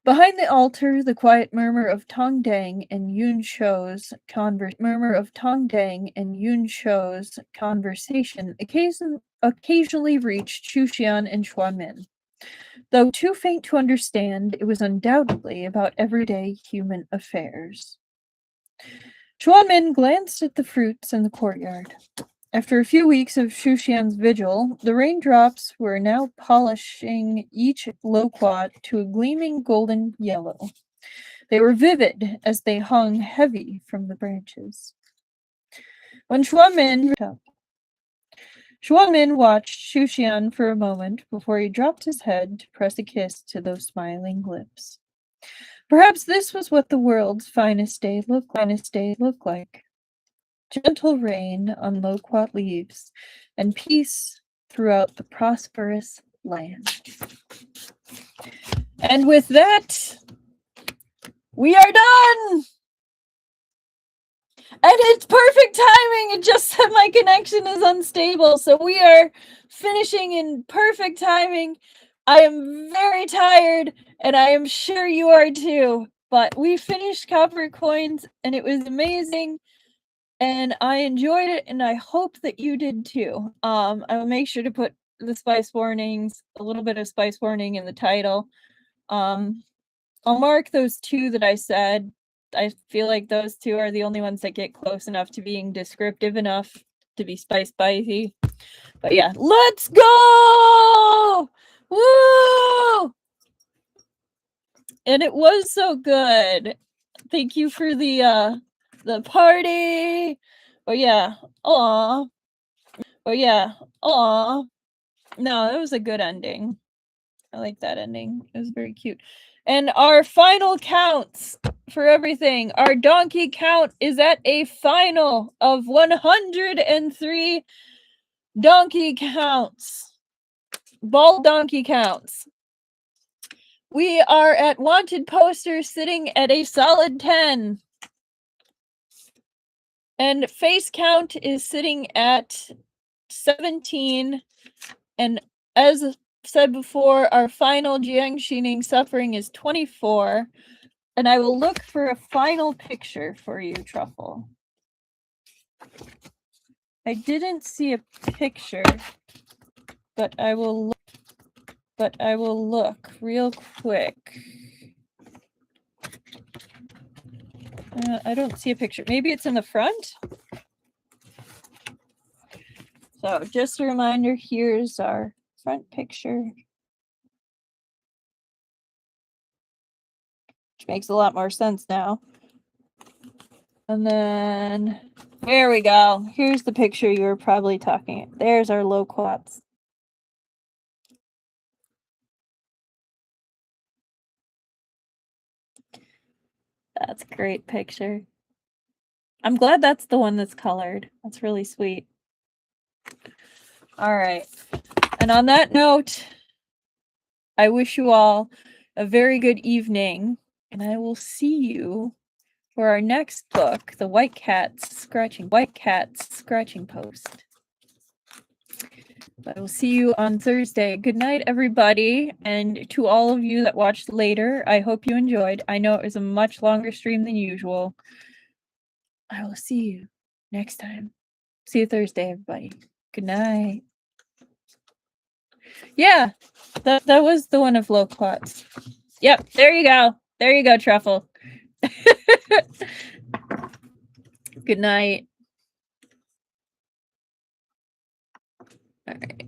Behind the altar, the quiet murmur of Tong Dang and Yun Shou's conversation occasionally reached Xu Xian and Xuanmin. Though too faint to understand, it was undoubtedly about everyday human affairs. Xuanmin glanced at the fruits in the courtyard. After a few weeks of Xu Xian's vigil, the raindrops were now polishing each loquat to a gleaming golden yellow. They were vivid as they hung heavy from the branches. When Xuanmin looked up, Xuanmin watched Shushian for a moment before he dropped his head to press a kiss to those smiling lips. Perhaps this was what the world's finest day looked like. Gentle rain on loquat leaves, and peace throughout the prosperous land. And with that, we are done! And it's perfect timing! It just said my connection is unstable, so we are finishing in perfect timing. I am very tired, and I am sure you are too. But we finished Copper Coins, and it was amazing. And I enjoyed it, and I hope that you did too. I will make sure to put the spice warnings, a little bit of spice warning in the title. I'll mark those two that I said. I feel like those two are the only ones that get close enough to being descriptive enough to be spicy. But yeah, let's go! Woo! And it was so good. Thank you for the party. Oh yeah. Aw. Oh yeah. Aw. No, that was a good ending. I like that ending. It was very cute. And our final counts for everything. Our donkey count is at a final of 103 donkey counts. Bald donkey counts. We are at wanted posters sitting at a solid 10. And face count is sitting at 17. And as said before, our final Jiang Xining suffering is 24. And I will look for a final picture for you, Truffle. I didn't see a picture, but I will look real quick. I don't see a picture. Maybe it's in the front. So just a reminder, here's our front picture. Which makes a lot more sense now. And then, there we go. Here's the picture you were probably talking about. There's our loquats. That's a great picture. I'm glad that's the one that's colored. That's really sweet. All right. And on that note, I wish you all a very good evening, and I will see you for our next book, The White Cat's Scratching Post. I will see you on Thursday. Good night, everybody. And to all of you that watched later, I hope you enjoyed. I know it was a much longer stream than usual. I will see you next time. See you Thursday, everybody. Good night. Yeah, that was the one of loquats. Yep, there you go. There you go, Truffle. Good night. All right.